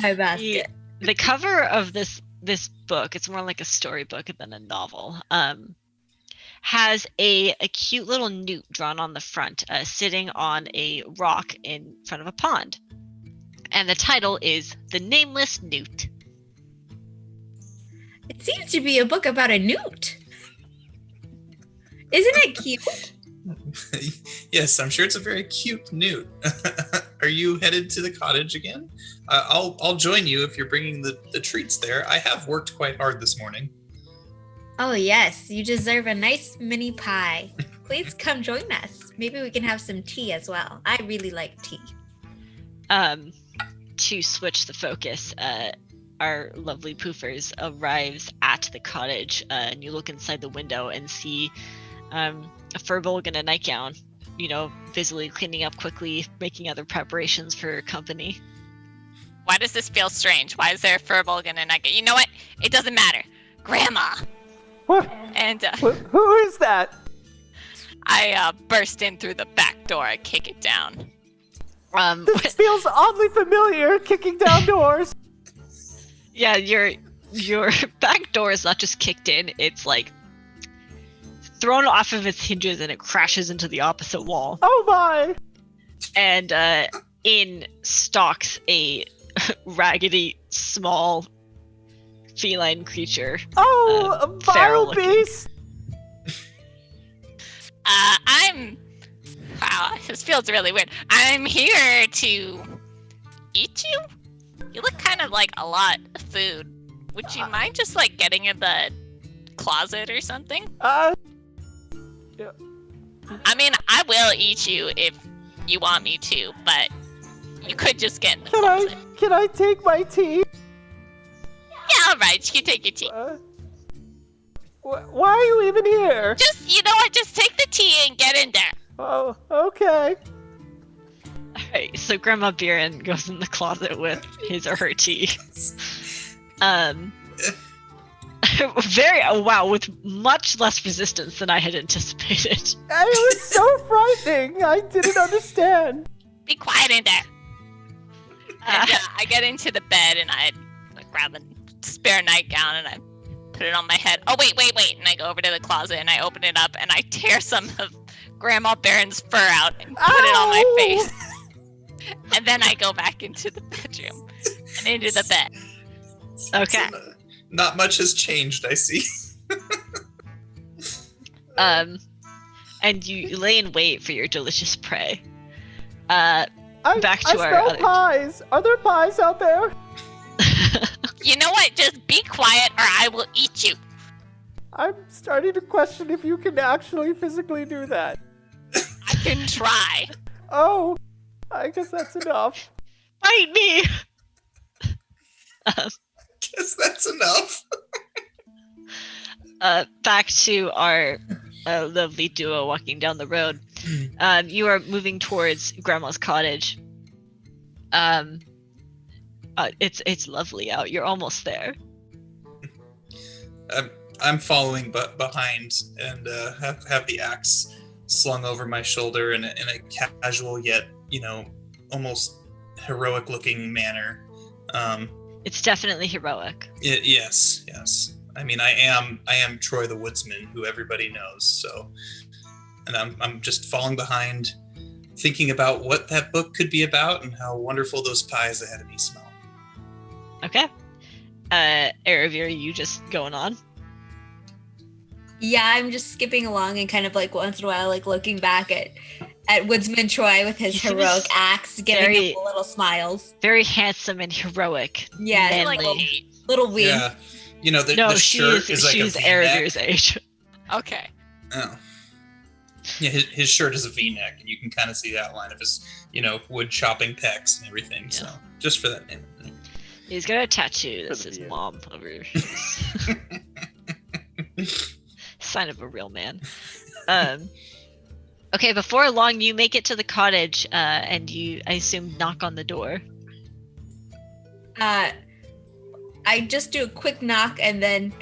my basket. The cover of this book, it's more like a storybook than a novel, has a cute little newt drawn on the front, sitting on a rock in front of a pond. And the title is The Nameless Newt. It seems to be a book about a newt. Isn't it cute? Yes, I'm sure it's a very cute newt. Are you headed to the cottage again? I'll join you if you're bringing the treats there. I have worked quite hard this morning. Oh, yes. You deserve a nice mini pie. Please come join us. Maybe we can have some tea as well. I really like tea. To switch the focus, our lovely Poofers arrives at the cottage, and you look inside the window and see a Furbolg in a nightgown, busily cleaning up quickly, making other preparations for her company. Why does this feel strange? Why is there a Furbolg and a nugget? You know what? It doesn't matter. Grandma! What? And Who is that? I burst in through the back door. I kick it down. This feels oddly familiar, kicking down doors. Yeah, your back door is not just kicked in, it's like thrown off of its hinges and it crashes into the opposite wall. Oh my! And in stalks a raggedy, small feline creature. Oh, a vile feral-looking. beast! Wow, this feels really weird. I'm here to eat you? You look kind of like a lot of food. Would you mind just getting in the closet or something? Yeah. I mean, I will eat you if you want me to, but you could just get in the closet. Can I take my tea? Yeah, alright, you can take your tea. Why are you even here? Just take the tea and get in there. Oh, okay. Alright, so Grandma Biren goes in the closet with his or her tea. With much less resistance than I had anticipated. It was so frightening. I didn't understand. Be quiet in there. And I get into the bed and I grab a spare nightgown and I put it on my head. Oh, wait. And I go over to the closet and I open it up and I tear some of Grandma Baron's fur out and put it on my face. And then I go back into the bedroom and into the bed. Okay. So not much has changed, I see. And you lay in wait for your delicious prey. back I to our smell other. pies. Are there pies out there? You know what? Just be quiet or I will eat you. I'm starting to question if you can actually physically do that. I can try. Oh, I guess that's enough. Bite me! Guess that's enough. Back to our lovely duo walking down the road. You are moving towards Grandma's cottage. It's lovely out. You're almost there. I'm following behind and have the axe slung over my shoulder in a casual yet, almost heroic-looking manner. It's definitely heroic. Yes. I mean, I am Troy the Woodsman, who everybody knows. So, and I'm just falling behind, thinking about what that book could be about and how wonderful those pies ahead of me smell. Okay. Eravir, you just going on? Yeah, I'm just skipping along and kind of like once in a while, like looking back at Woodsman Troy with his He seems heroic axe, giving very- him little smiles. Very handsome and heroic. Yeah, manly. Like, Little wee. Yeah, the No, shirt is like she's a V-neck. Eravir's age. okay. Oh. Yeah, his shirt is a V-neck, and you can kind of see the outline of his, wood chopping pecs and everything. So, just for that name. He's got a tattoo that For the says view. "Mom" over his sign of a real man. Okay, before long, you make it to the cottage, and you, I assume, knock on the door. I just do a quick knock and then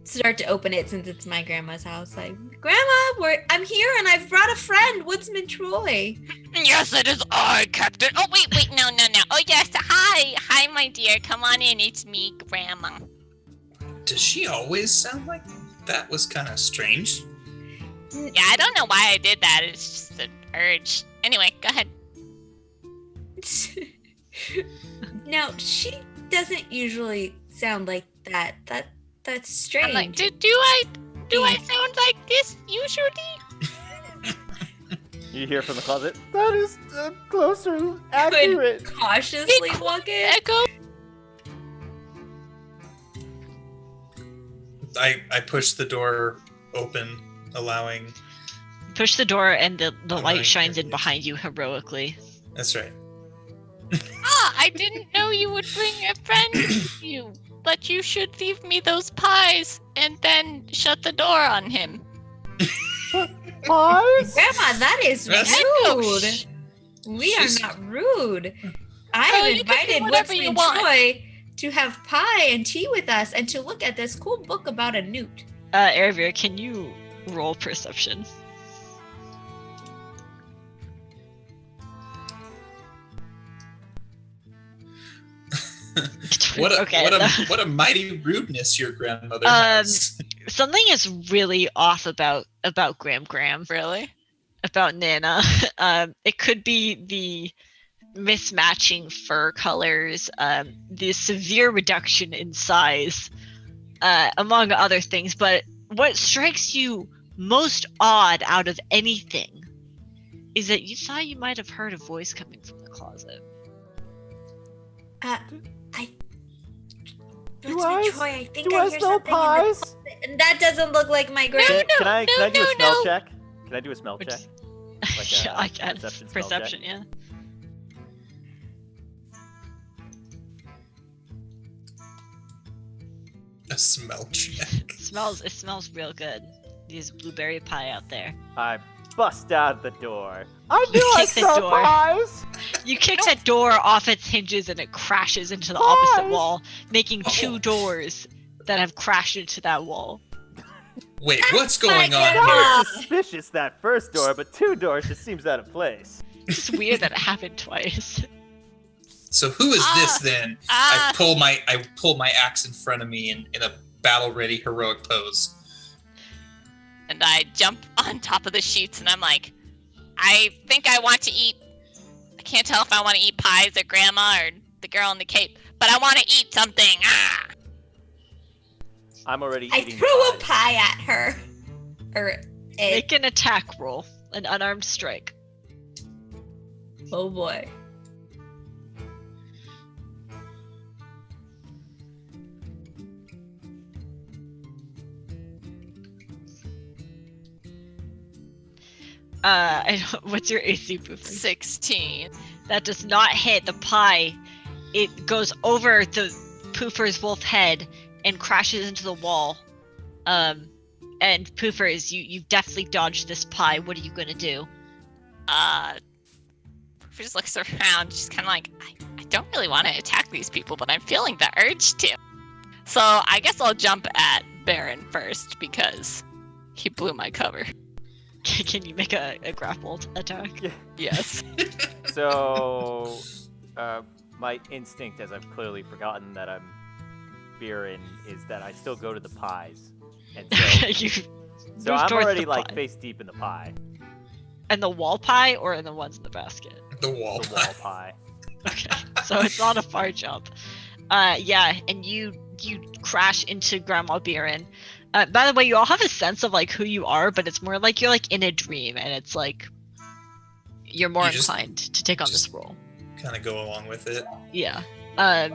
start to open it since it's my grandma's house. Like, Grandma, I'm here and I've brought a friend, Woodsman Troy. Yes, it is I, Captain. Oh, wait, no. Oh, yes, hi, my dear. Come on in. It's me, Grandma. Does she always sound like that? Was kind of strange. Yeah, I don't know why I did that. It's just an urge. Anyway, go ahead. Now, she doesn't usually sound like that. That's strange. I'm like, do I sound like this usually? You hear from the closet? That is closer, accurate. Cautiously look in. Echo. I push the door open, allowing. Push the door, and the Allowing light shines in everything. behind you heroically. That's right. I didn't know you would bring a friend with you, but you should leave me those pies and then shut the door on him. Pies? Grandma, that is That's- rude. We are She's- not rude. I Oh, have you can do invited whatever you Woodsman want. Troy to have pie and tea with us and to look at this cool book about a newt. Eravir, can you roll perception? What a mighty rudeness your grandmother Um, has. Something is really off about Graham, Really? about Nana. It could be the mismatching fur colors, the severe reduction in size, among other things. But what strikes you most odd out of anything is that you thought you might have heard a voice coming from the closet. Woodsman Troy, I think Do I I hear smell something pies? and that doesn't look like my grandma. Can I do a smell no. check? Can I do a smell Which- check? Like Yeah, a I can. perception spell check? Perception, yeah. A smell check. It smells real good. There's blueberry pie out there. I bust out the door. I knew I Kick the saw door. pies. You kick that door off its hinges and it crashes into the opposite Pies! wall, making two Oh. doors that have crashed into that wall. Wait, what's going on my here? grandma. Suspicious that first door, but two doors just seems out of place. It's weird that it happened twice. So who is this then? I Ah, pull my axe in front of me in a battle ready heroic pose. and I jump on top of the sheets and I'm like, I think I want to eat. I can't tell if I want to eat pies or grandma or the girl in the cape, but I want to eat something. Ah! I'm already I eating threw a pies. pie at her. Or it. Make an attack roll, an unarmed strike. Oh boy. What's your AC, Poofer? 16. That does not hit the pie. It goes over the Poofer's wolf head and crashes into the wall. And Poofers, you've definitely dodged this pie. What are you gonna do? He just looks around, just kind of like, I don't really want to attack these people, but I'm feeling the urge to. So I guess I'll jump at Baron first because he blew my cover. Can you make a grappled attack? Yes. So, my instinct, as I've clearly forgotten that I'm Biren, is that I still go to the pies. And so, You so move I'm towards already the like pie. face deep in the pie. And the wall pie or in the ones in the basket? The wall. The wall pie. Okay, so it's not a far jump. Yeah, and you crash into Grandma Biren. By the way, you all have a sense of like who you are, but it's more like you're like in a dream, and it's like you're more You just- inclined to take on this role. Kind of go along with it. Yeah. I'm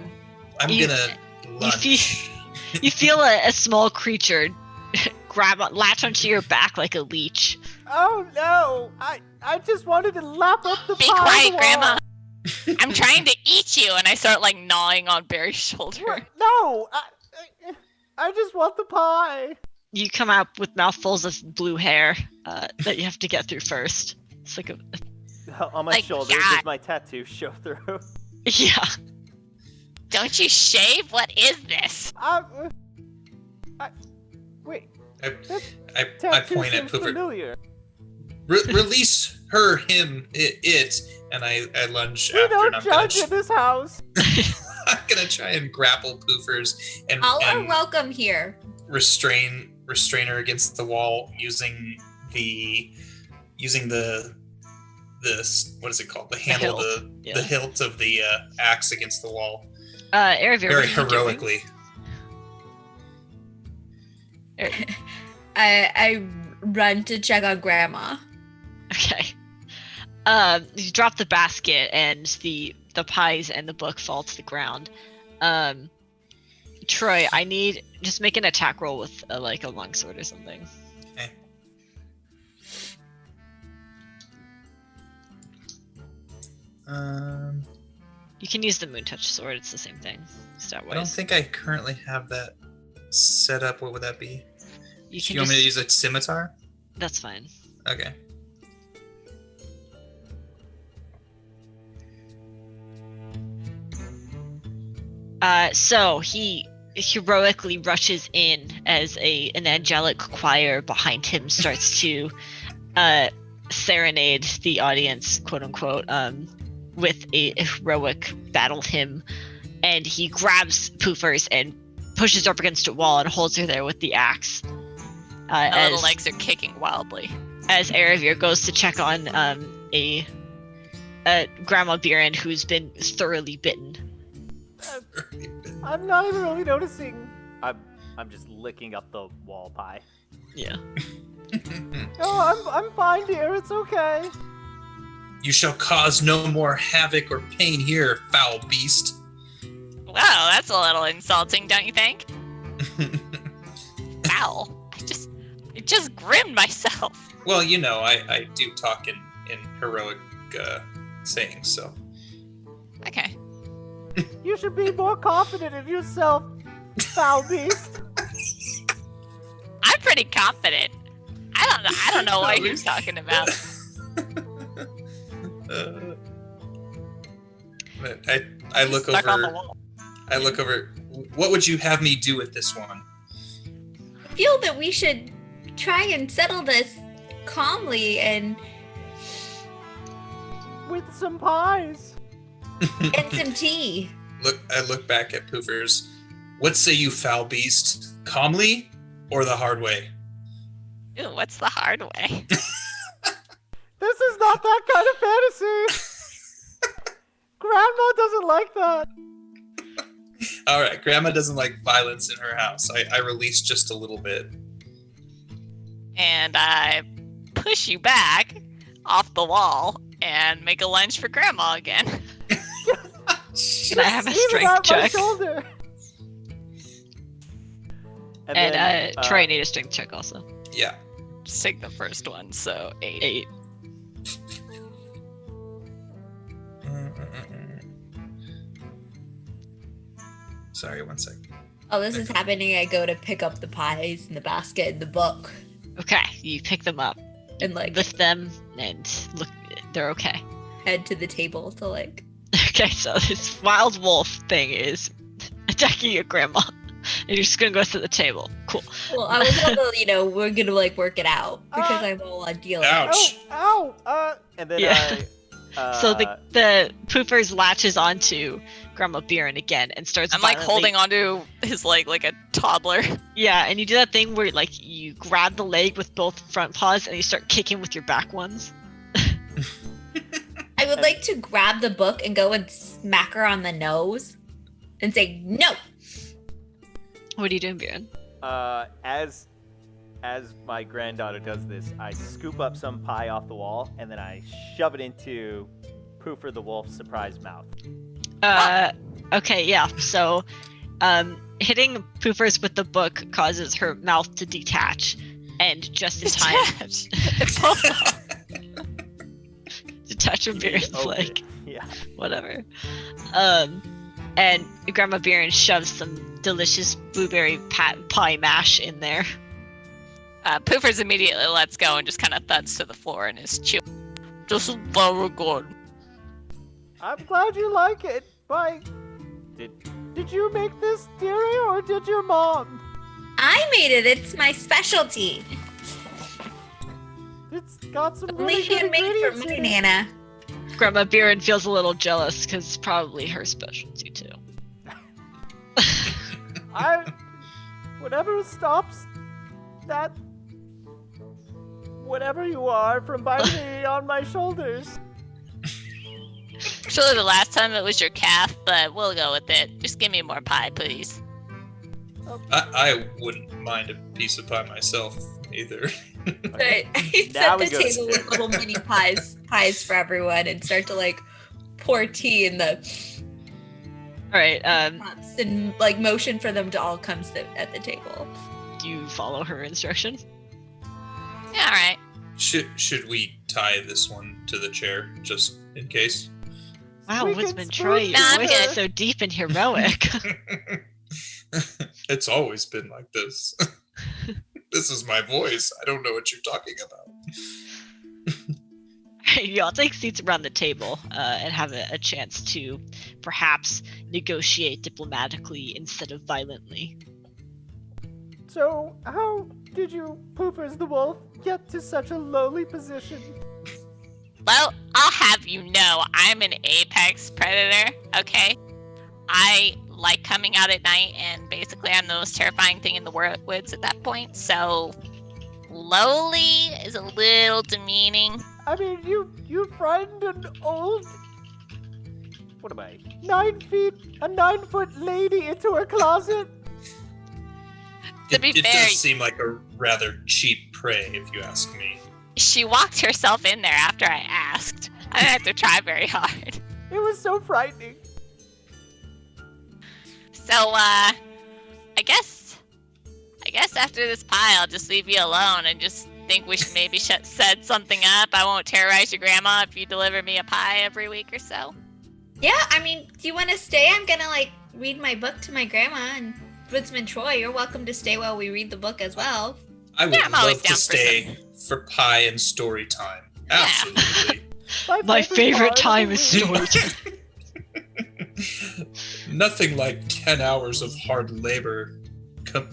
You- gonna lunge. You feel a small creature latch onto your back like a leech. Oh no! I just wanted to lap up the Be pie quiet, wall. Grandma. I'm trying to eat you, and I start like gnawing on Barry's shoulder. What? No! I just want the pie. You come out with mouthfuls of blue hair that you have to get through first. It's like On my Like, shoulder, God. does my tattoo show through? yeah. Don't you shave? What is this? Wait, I tattoo point at seems Poofer. familiar. Release her, him, it, and I lunge We after, and don't I'm gonna, judge in this house. I'm gonna try and grapple Poofers and, All are and welcome here. restrain her against the wall using the what is it called? The handle, hilt, yeah. the hilt of the axe against the wall. Eravir, Very what are you doing? heroically. I run to check on Grandma. Okay. You drop the basket and the pies and the book fall to the ground. Troy, I need just make an attack roll with a longsword or something. Okay. You can use the moon touch sword. It's the same thing. Stat I don't wise. think I currently have that set up. What would that be? You Do can you want me to just. use a scimitar? That's fine. Okay. So he heroically rushes in as an angelic choir behind him starts to serenade the audience, quote unquote, with a heroic battle hymn, and he grabs Poofers and pushes her up against a wall and holds her there with the axe. My little legs are kicking wildly. As Eravir goes to check on a Grandma Biren who's been thoroughly bitten. I'm not even really noticing. I'm just licking up the wall pie. Yeah. No, I'm fine, dear. It's okay. You shall cause no more havoc or pain here, foul beast. Wow, that's a little insulting, don't you think? Foul. I just grimmed myself. Well, you know, I do talk in heroic sayings, so. Okay. You should be more confident in yourself, foul beast. I'm pretty confident. I don't know what you're talking about. But I look Stuck on the over. wall. I look over. What would you have me do with this one? I feel that we should try and settle this calmly and With some pies. some tea. I look back at Poofers. What say you, foul beast? Calmly or the hard way? Ew, what's the hard way? This is not that kind of fantasy. Grandma doesn't like that. All right, Grandma doesn't like violence in her house. I release just a little bit. And I push you back off the wall and make a lunge for Grandma again. Can I have a Even strength out my check? shoulder. And And then, Troy, need a strength check also. Yeah. Just take the first one, so 8. 8. Sorry, one sec. Oh, this is happening. I go to pick up the pies in the basket in the book Okay, you pick them up, and like lift them, and look. They're okay. head to the table to like. Okay, so this wild wolf thing is attacking your grandma, and you're just gonna go to the table. Cool. Well, I was able to, we're gonna like work it out because I'm all on deal. Ouch. Ow! And then Yeah. I. So the poopers latches onto Grandma Biren again and starts. I'm like violently- holding onto his leg like a toddler. Yeah, and you do that thing where like you grab the leg with both front paws and you start kicking with your back ones. I would like to grab the book and go and smack her on the nose and say no. What are you doing, Biren? As my granddaughter does this, I scoop up some pie off the wall and then I shove it into Poofer the wolf's surprised mouth. Okay, yeah. So, hitting Poofers with the book causes her mouth to detach, and just in time, detach from Biren's Open leg. it. Yeah. Whatever. And Grandma Biren shoves some delicious blueberry pie mash in there. Poofers immediately lets go and just kind of thuds to the floor and is chewing. Just very good. I'm glad you like it. But did you make this, dearie, or did your mom? I made it. It's my specialty. It's got some Only really good handmade for ingredients me, in it. Nana. Grandma Biren feels a little jealous because it's probably her specialty too. Whatever stops that, whatever you are, from biting me on my shoulders. Actually, the last time it was your calf, but we'll go with it. Just give me more pie, please. I wouldn't mind a piece of pie myself either. I Now set we the go table with little mini pies for everyone, and start to like pour tea in the All right. cups and like motion for them to all come sit at the table. Do you follow her instruction? Yeah, all right. Should we tie this one to the chair just in case? Wow, We can Woodsman Troy, your Nah, I'm voice good. is so deep and heroic. It's always been like this. This is my voice. I don't know what you're talking about. You all take seats around the table and have a chance to perhaps negotiate diplomatically instead of violently. So, how did you, Poofers the wolf, get to such a lowly position? Well, I'll have you know, I'm an apex predator, okay? I like coming out at night, and basically I'm the most terrifying thing in the woods at that point, so lowly is a little demeaning. I mean, you frightened an old What am I? 9-foot lady into her closet? To be It fair, does seem like a rather cheap prey, if you ask me. she walked herself in there after I asked. I didn't have to try very hard. It was so frightening. So, I guess after this pie, I'll just leave you alone and just think we should maybe set something up. I won't terrorize your grandma if you deliver me a pie every week or so. Yeah, I mean, do you want to stay? I'm gonna like read my book to my grandma, and Woodsman Troy, you're welcome to stay while we read the book as well. I would Yeah, I'm always love down to for stay for pie and story time. Yeah. Absolutely. My favorite part time of is the story week. time. Nothing like 10 hours of hard labor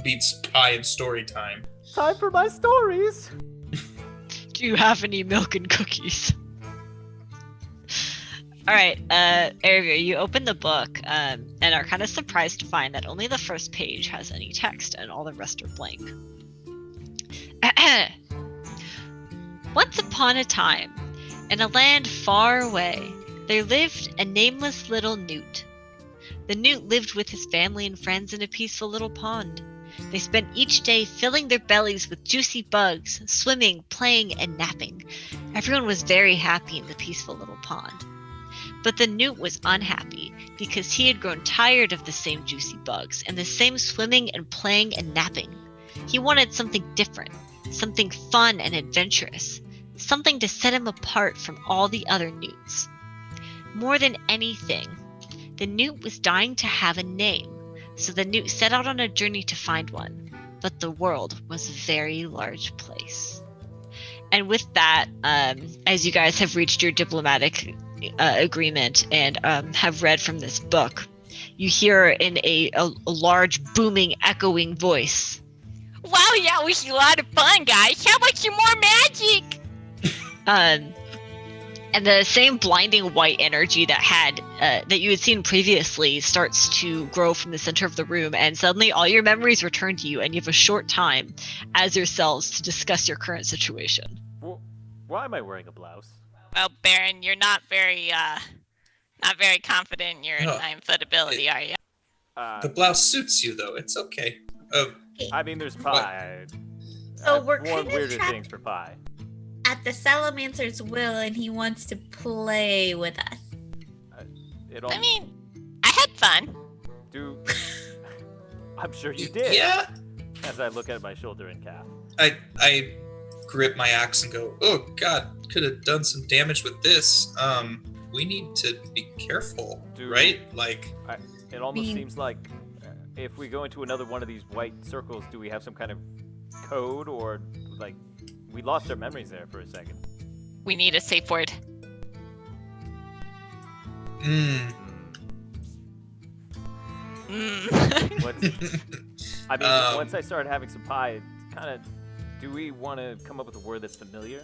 beats pie and story time. Time for my stories. Do you have any milk and cookies? All right, Arivir, you open the book and are kind of surprised to find that only the first page has any text and all the rest are blank. Once upon a time, in a land far away, there lived a nameless little newt. The newt lived with his family and friends in a peaceful little pond. They spent each day filling their bellies with juicy bugs, swimming, playing, and napping. Everyone was very happy in the peaceful little pond. But the newt was unhappy because he had grown tired of the same juicy bugs and the same swimming and playing and napping. He wanted something different, something fun and adventurous, something to set him apart from all the other newts. More than anything, the newt was dying to have a name, So the newt set out on a journey to find one, but the world was a very large place. And with that, as you guys have reached your diplomatic agreement and have read from this book, you hear in a large, booming, echoing voice. Wow, yeah, we had a lot of fun, guys. How about some more magic? And the same blinding white energy that you had seen previously starts to grow from the center of the room, and suddenly all your memories return to you, and you have a short time as yourselves to discuss your current situation. Why am I wearing a blouse? Well, Baron, you're not very confident in your No. 9-foot ability, are you? The blouse suits you, though. It's okay. I mean, there's pie. So I've we're worn kind of weirder trapped things for pie. at the Salamancer's will, and he wants to play with us. I mean, I had fun. I'm sure you did. Yeah. As I look at my shoulder and calf. I grip my axe and go, oh god, could have done some damage with this. We need to be careful, right? Like, it almost seems like if we go into another one of these white circles, do we have some kind of code, or like we lost our memories there for a second? We need a safe word. I mean, once I started having some pie, kind of, do we want to come up with a word that's familiar?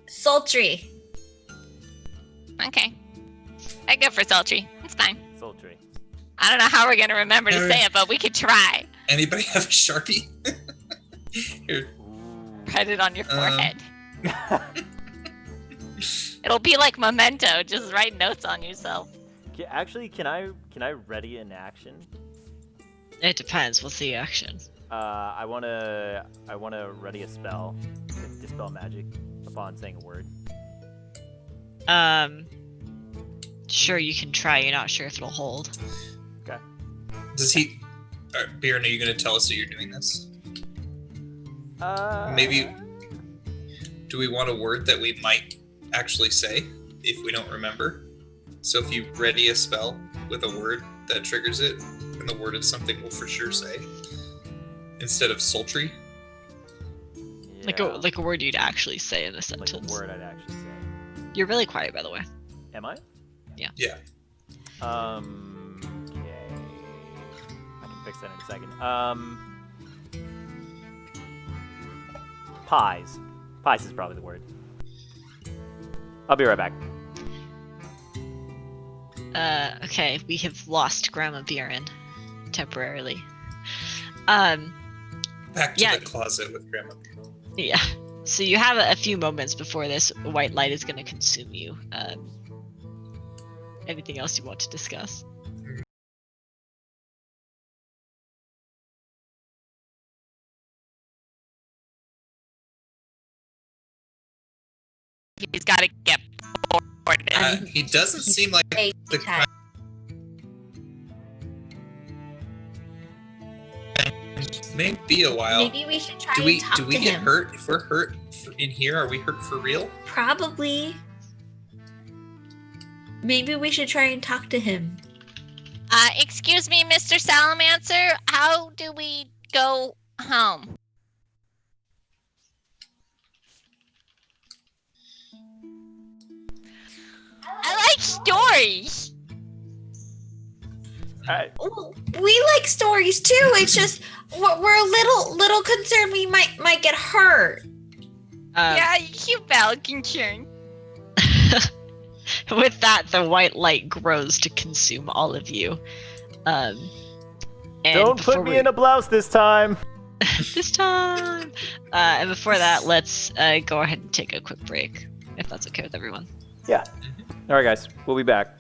Sultry. Okay. I go for sultry. It's fine. Sultry. I don't know how we're gonna remember to say it, but we could try. Anybody have a Sharpie? Here. Write it on your forehead. It'll be like Memento. Just write notes on yourself. Actually, can I ready an action? It depends. What's the action? I wanna ready a spell to dispel magic upon saying a word. Sure, you can try. You're not sure if it'll hold. Okay. Does he... Bjorn, are you going to tell us that you're doing this? Maybe... Do we want a word that we might actually say if we don't remember? So if you ready a spell with a word that triggers it, and the word is something we'll for sure say, instead of sultry. Yeah. Like a word you'd actually say in a sentence. Like a word I'd actually say. You're really quiet, by the way. Am I? Yeah. Yeah. Okay. I can fix that in a second. Pies. Pies is probably the word. I'll be right back. Okay, we have lost Grandma Buren temporarily. Back to the closet with Grandma. Yeah. So you have a few moments before this white light is going to consume you. Anything else you want to discuss? He's got to get bored. He doesn't seem like the kind. Maybe a while. Maybe we should try do and talk do we to get him. hurt? If we're hurt in here, are we hurt for real? Probably. Maybe we should try and talk to him. Excuse me, Mr. Salamancer. How do we go home? I like stories. We like stories too. It's just we're a little concerned we might get hurt. Yeah, you valid concern. With that, the white light grows to consume all of you. And Don't put me in a blouse this time. This time. And before that, let's go ahead and take a quick break, if that's okay with everyone. Yeah. All right, guys. We'll be back.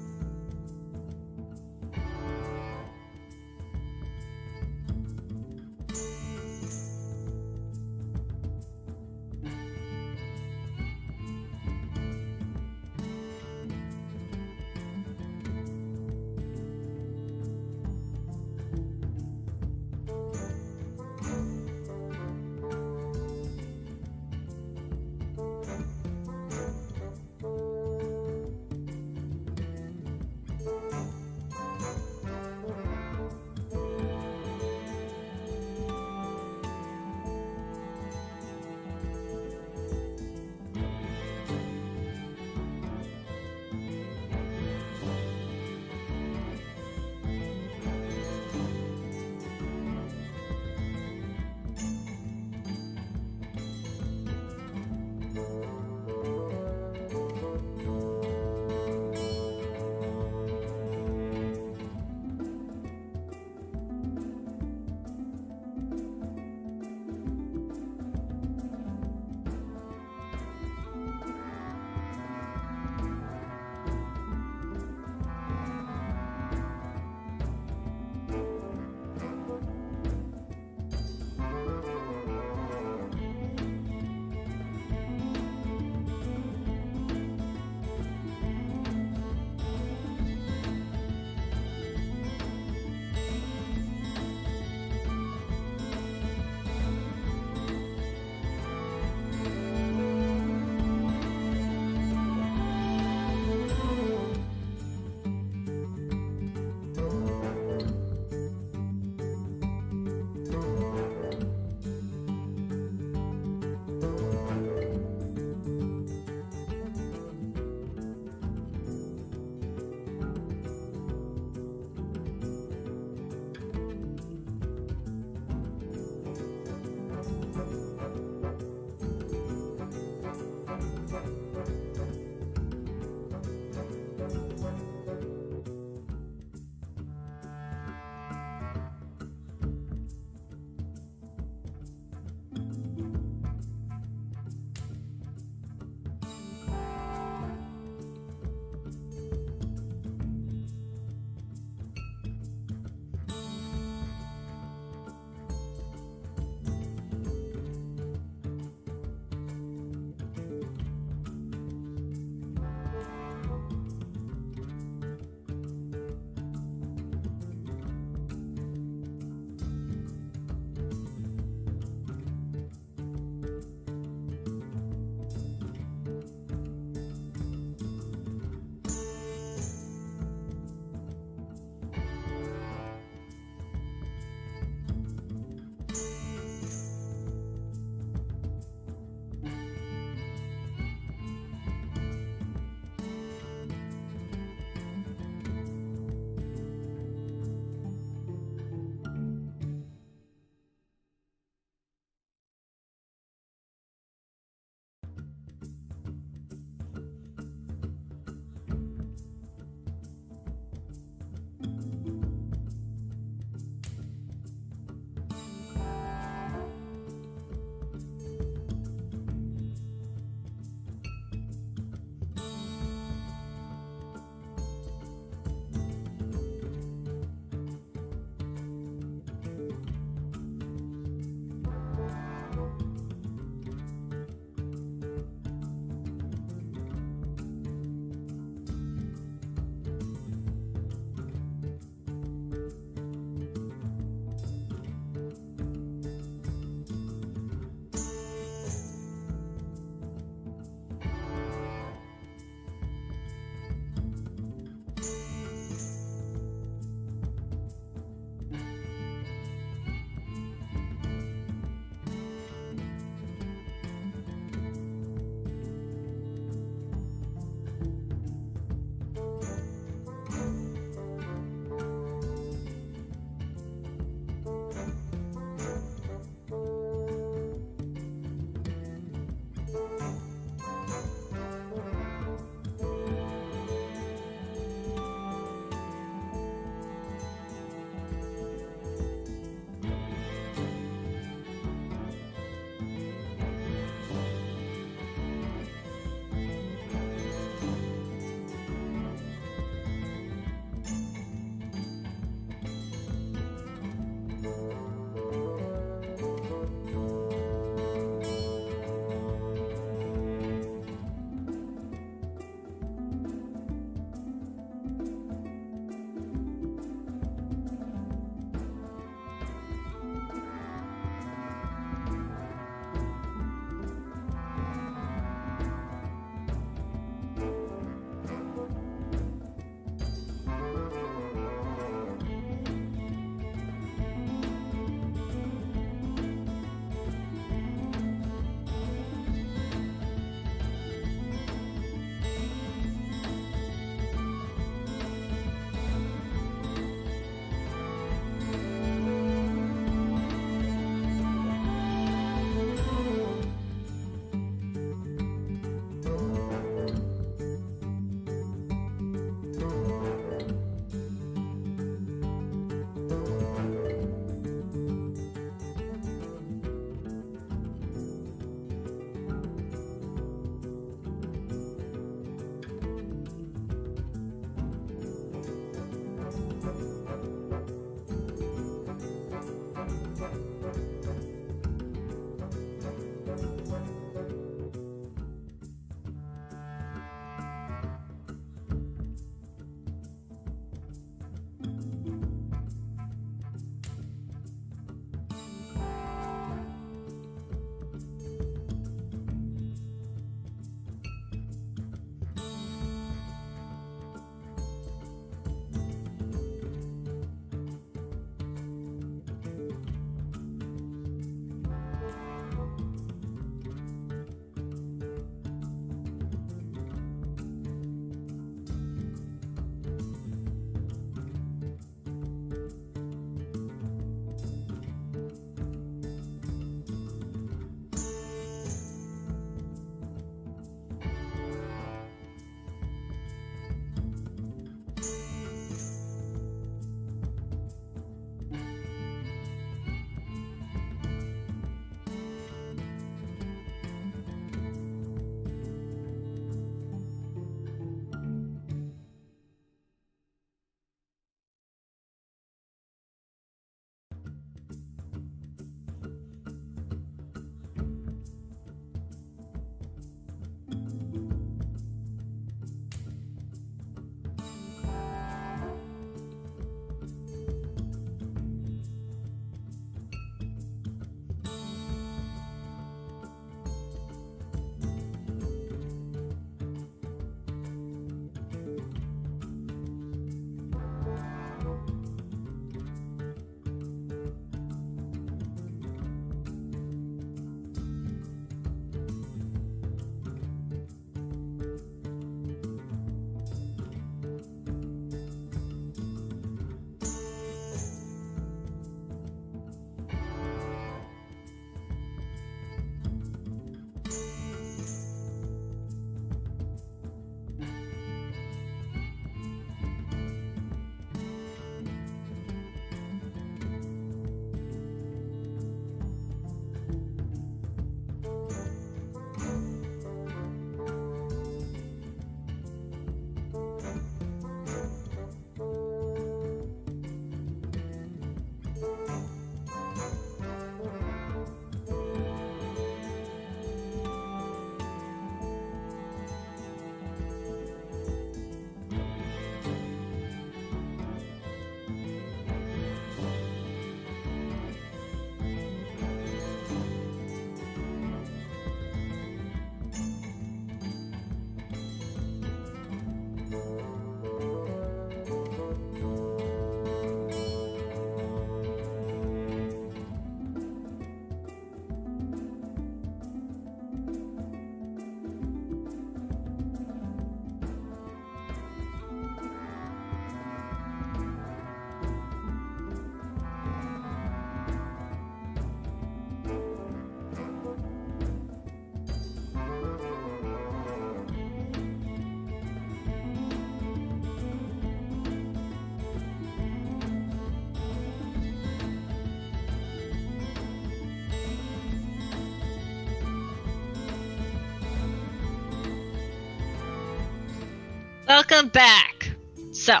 Welcome back. So,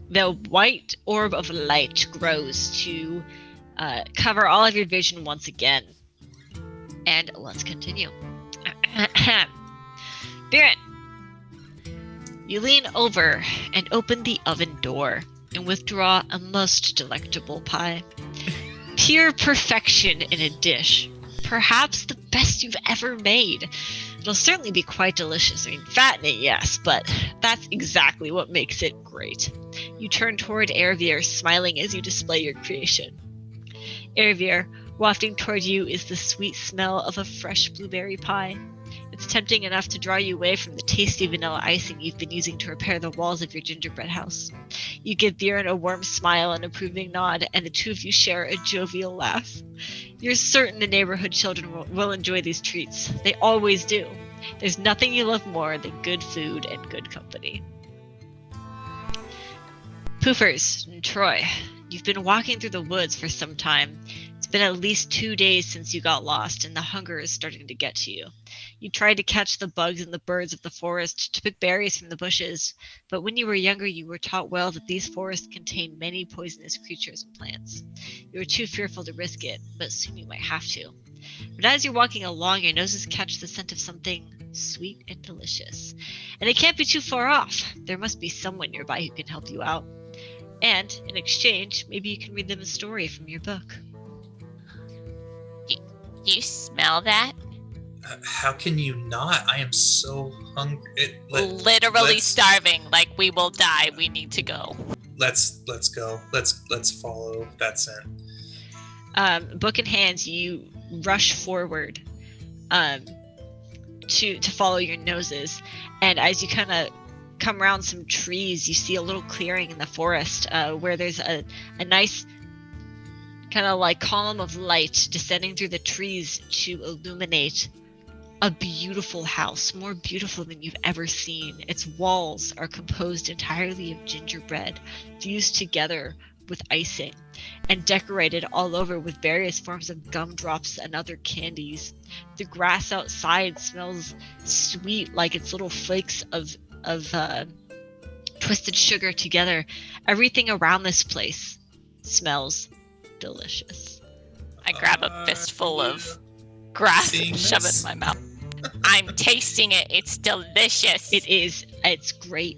the white orb of light grows to cover all of your vision once again. And let's continue. Biren, you lean over and open the oven door and withdraw a most delectable pie. Pure perfection in a dish. Perhaps the best you've ever made. It'll certainly be quite delicious. I mean, fattening, yes, but that's exactly what makes it great. You turn toward Ervier, smiling as you display your creation. Ervier, wafting toward you is the sweet smell of a fresh blueberry pie. It's tempting enough to draw you away from the tasty vanilla icing you've been using to repair the walls of your gingerbread house. You give Biren a warm smile and approving nod, and the two of you share a jovial laugh. You're certain the neighborhood children will enjoy these treats. They always do. There's nothing you love more than good food and good company. Poofers and Troy, you've been walking through the woods for some time. It's been at least 2 days since you got lost, and the hunger is starting to get to you. You tried to catch the bugs and the birds of the forest, to pick berries from the bushes, but when you were younger you were taught well that these forests contain many poisonous creatures and plants. You were too fearful to risk it, but soon you might have to. But as you're walking along, your noses catch the scent of something sweet and delicious. And it can't be too far off. There must be someone nearby who can help you out. And, in exchange, maybe you can read them a story from your book. You smell that? How can you not? I am so hungry. Literally starving. Like, we will die. We need to go. Let's go. Let's follow that scent. Book in hands, you rush forward to follow your noses, and as you kind of come around some trees, you see a little clearing in the forest where there's a nice kind of like column of light descending through the trees to illuminate a beautiful house, more beautiful than you've ever seen. Its walls are composed entirely of gingerbread, fused together with icing, and decorated all over with various forms of gumdrops and other candies. The grass outside smells sweet, like it's little flakes of twisted sugar together. Everything around this place smells delicious. I grab a fistful of grass and shove it in my mouth. I'm tasting it. It's delicious. It is. It's great.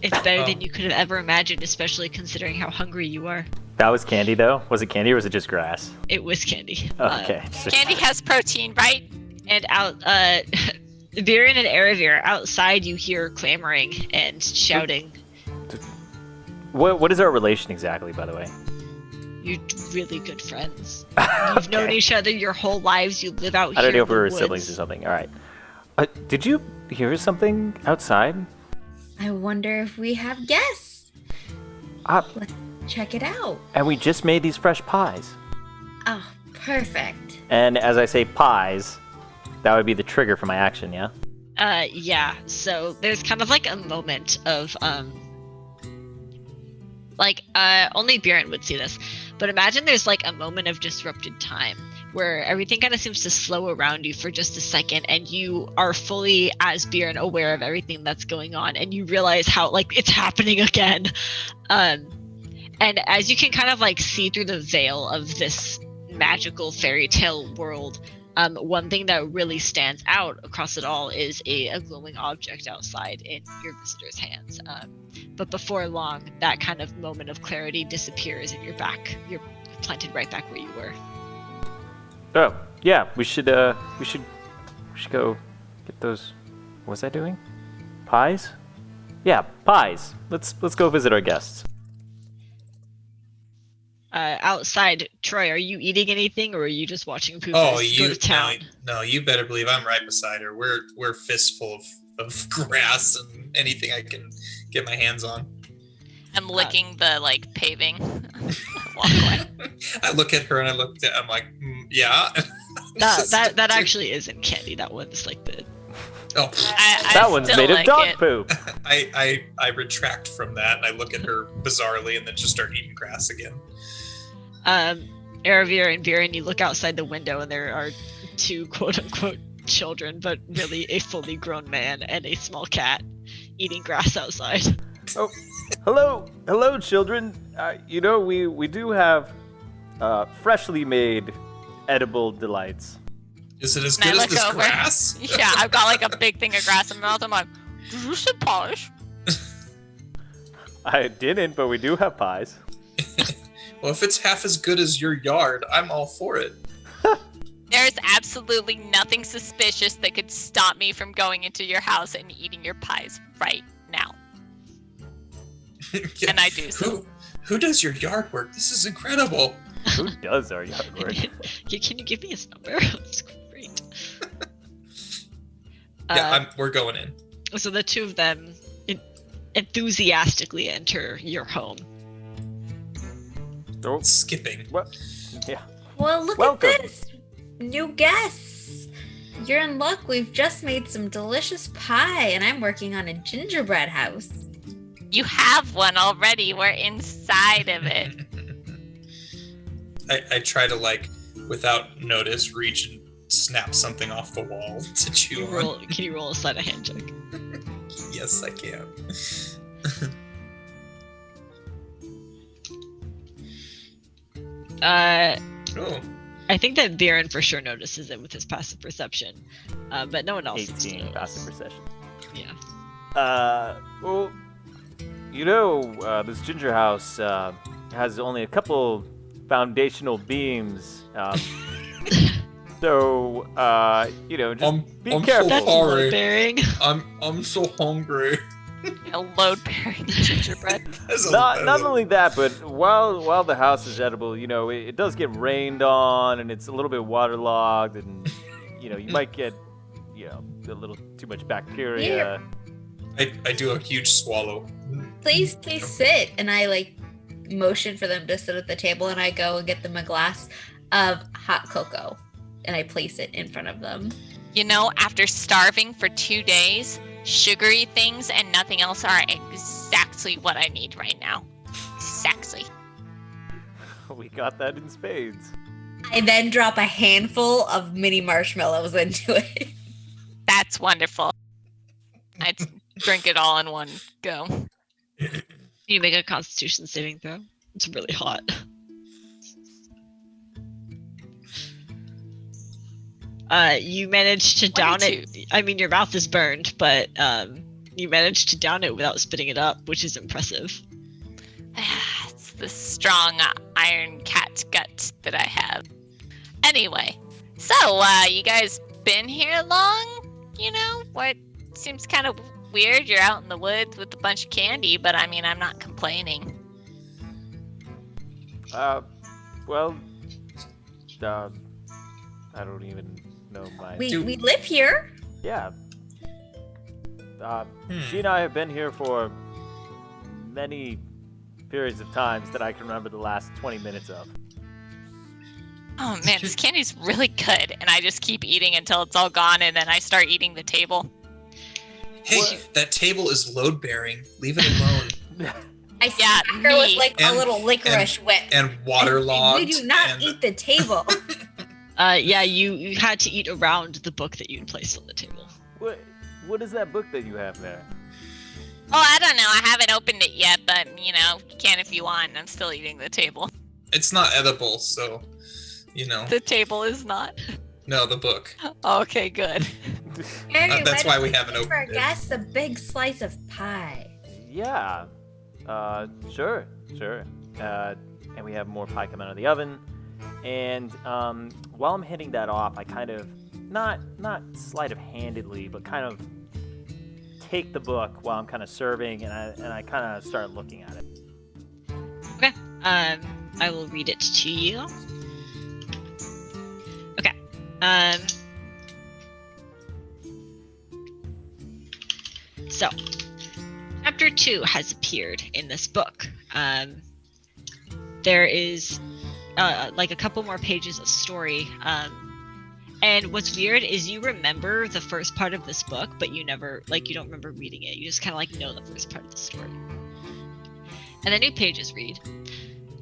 It's better than you could have ever imagined, especially considering how hungry you are. That was candy, though? Was it candy or was it just grass? It was candy. Okay. Candy has protein, right? And Biren and Erevir, outside you hear clamoring and shouting. What is our relation exactly, by the way? You're really good friends. You've known each other your whole lives. You live out here. I don't know if in the we're woods. siblings or something. All right. Did you hear something outside? I wonder if we have guests. Let's check it out. And we just made these fresh pies. Oh, perfect. And as I say pies, that would be the trigger for my action, yeah? Yeah. So there's kind of like a moment of only Biren would see this, but imagine there's like a moment of disrupted time where everything kind of seems to slow around you for just a second, and you are fully, as Biren, aware of everything that's going on, and you realize how like it's happening again. And as you can kind of like see through the veil of this magical fairy tale world, one thing that really stands out across it all is a glowing object outside in your visitor's hands. But before long, that kind of moment of clarity disappears and you're back. You're planted right back where you were. Oh, yeah, we should go get those. What was I doing? Pies? Yeah, pies. Let's go visit our guests. Outside, Troy, are you eating anything, or are you just watching Poopers go to town? No, you better believe I'm right beside her. We're fistful of grass and anything I can get my hands on. I'm licking the like paving walkway. I look at her and I'm like, yeah. That actually isn't candy. That one's like the. Oh, that one's made of dog poop. I retract from that and I look at her bizarrely and then just start eating grass again. Erevir and Biren, you look outside the window and there are two quote-unquote children, but really a fully grown man and a small cat. eating grass outside. Oh, hello, children. We do have freshly made edible delights. Is it as And I good as look this over. grass? Yeah, I've got like a big thing of grass in my mouth. I'm like, did you say polish? I didn't, but we do have pies. Well, if it's half as good as your yard, I'm all for it. There's absolutely nothing suspicious that could stop me from going into your house and eating your pies right now. Yeah. And I do so. Who does your yard work? This is incredible. Who does our yard work? Can you give me his number? That's great. We're going in. So the two of them enthusiastically enter your home. Oh, Skipping. what? Yeah. Well, look Welcome. at this. New guests. You're in luck. We've just made some delicious pie, and I'm working on a gingerbread house. You have one already. We're inside of it. I try to, like, without notice, reach and snap something off the wall to chew on. Can you roll a sleight of hand check? Yes, I can. Oh, I think that Viren for sure notices it with his passive perception, but no one else seems to 18 notice. passive perception. Yeah. Well, this ginger house has only a couple foundational beams. So, just be I'm careful. That's Sorry. load bearing. I'm so hungry. A load bearing gingerbread. As a- Not only that, but while the house is edible, it does get rained on, and it's a little bit waterlogged, and you might get a little too much bacteria. I do a huge swallow. Please sit. And I motion for them to sit at the table, and I go and get them a glass of hot cocoa, and I place it in front of them. After starving for 2 days, sugary things and nothing else are exactly what I need right now. Exactly. We got that in spades. I then drop a handful of mini marshmallows into it. That's wonderful. I'd drink it all in one go. You make a Constitution saving throw. It's really hot. You managed to down it. 22. I mean, your mouth is burned, but you managed to down it without spitting it up, which is impressive. It's the strong iron cat gut that I have. Anyway, so you guys been here long? What seems kind of weird? You're out in the woods with a bunch of candy, but I mean, I'm not complaining. Well, I don't even know my. We live here. Yeah. She and I have been here for many periods of times that I can remember the last 20 minutes of. Oh man, this candy's really good, and I just keep eating until it's all gone, and then I start eating the table. Hey, that table is load bearing. Leave it alone. I smack her me. with a little licorice whip. And waterlogged. We do not eat the table. Yeah, you had to eat around the book that you'd placed on the table. What is that book that you have there? Oh, I don't know. I haven't opened it yet, but you can if you want. I'm still eating the table. It's not edible, so The table is not. No, the book. Okay, good. Mary, That's why we don't haven't give our opened it. guests a big slice of pie. Yeah. Sure. And we have more pie coming out of the oven. And while I'm hitting that off, I kind of not sleight of handedly, but kind of take the book while I'm kind of serving, and I kind of start looking at it. Okay. I will read it to you. Okay. So, chapter 2 has appeared in this book. There is a couple more pages of story. And what's weird is you remember the first part of this book, but you never, you don't remember reading it. You just kind of know the first part of the story. And the new pages read,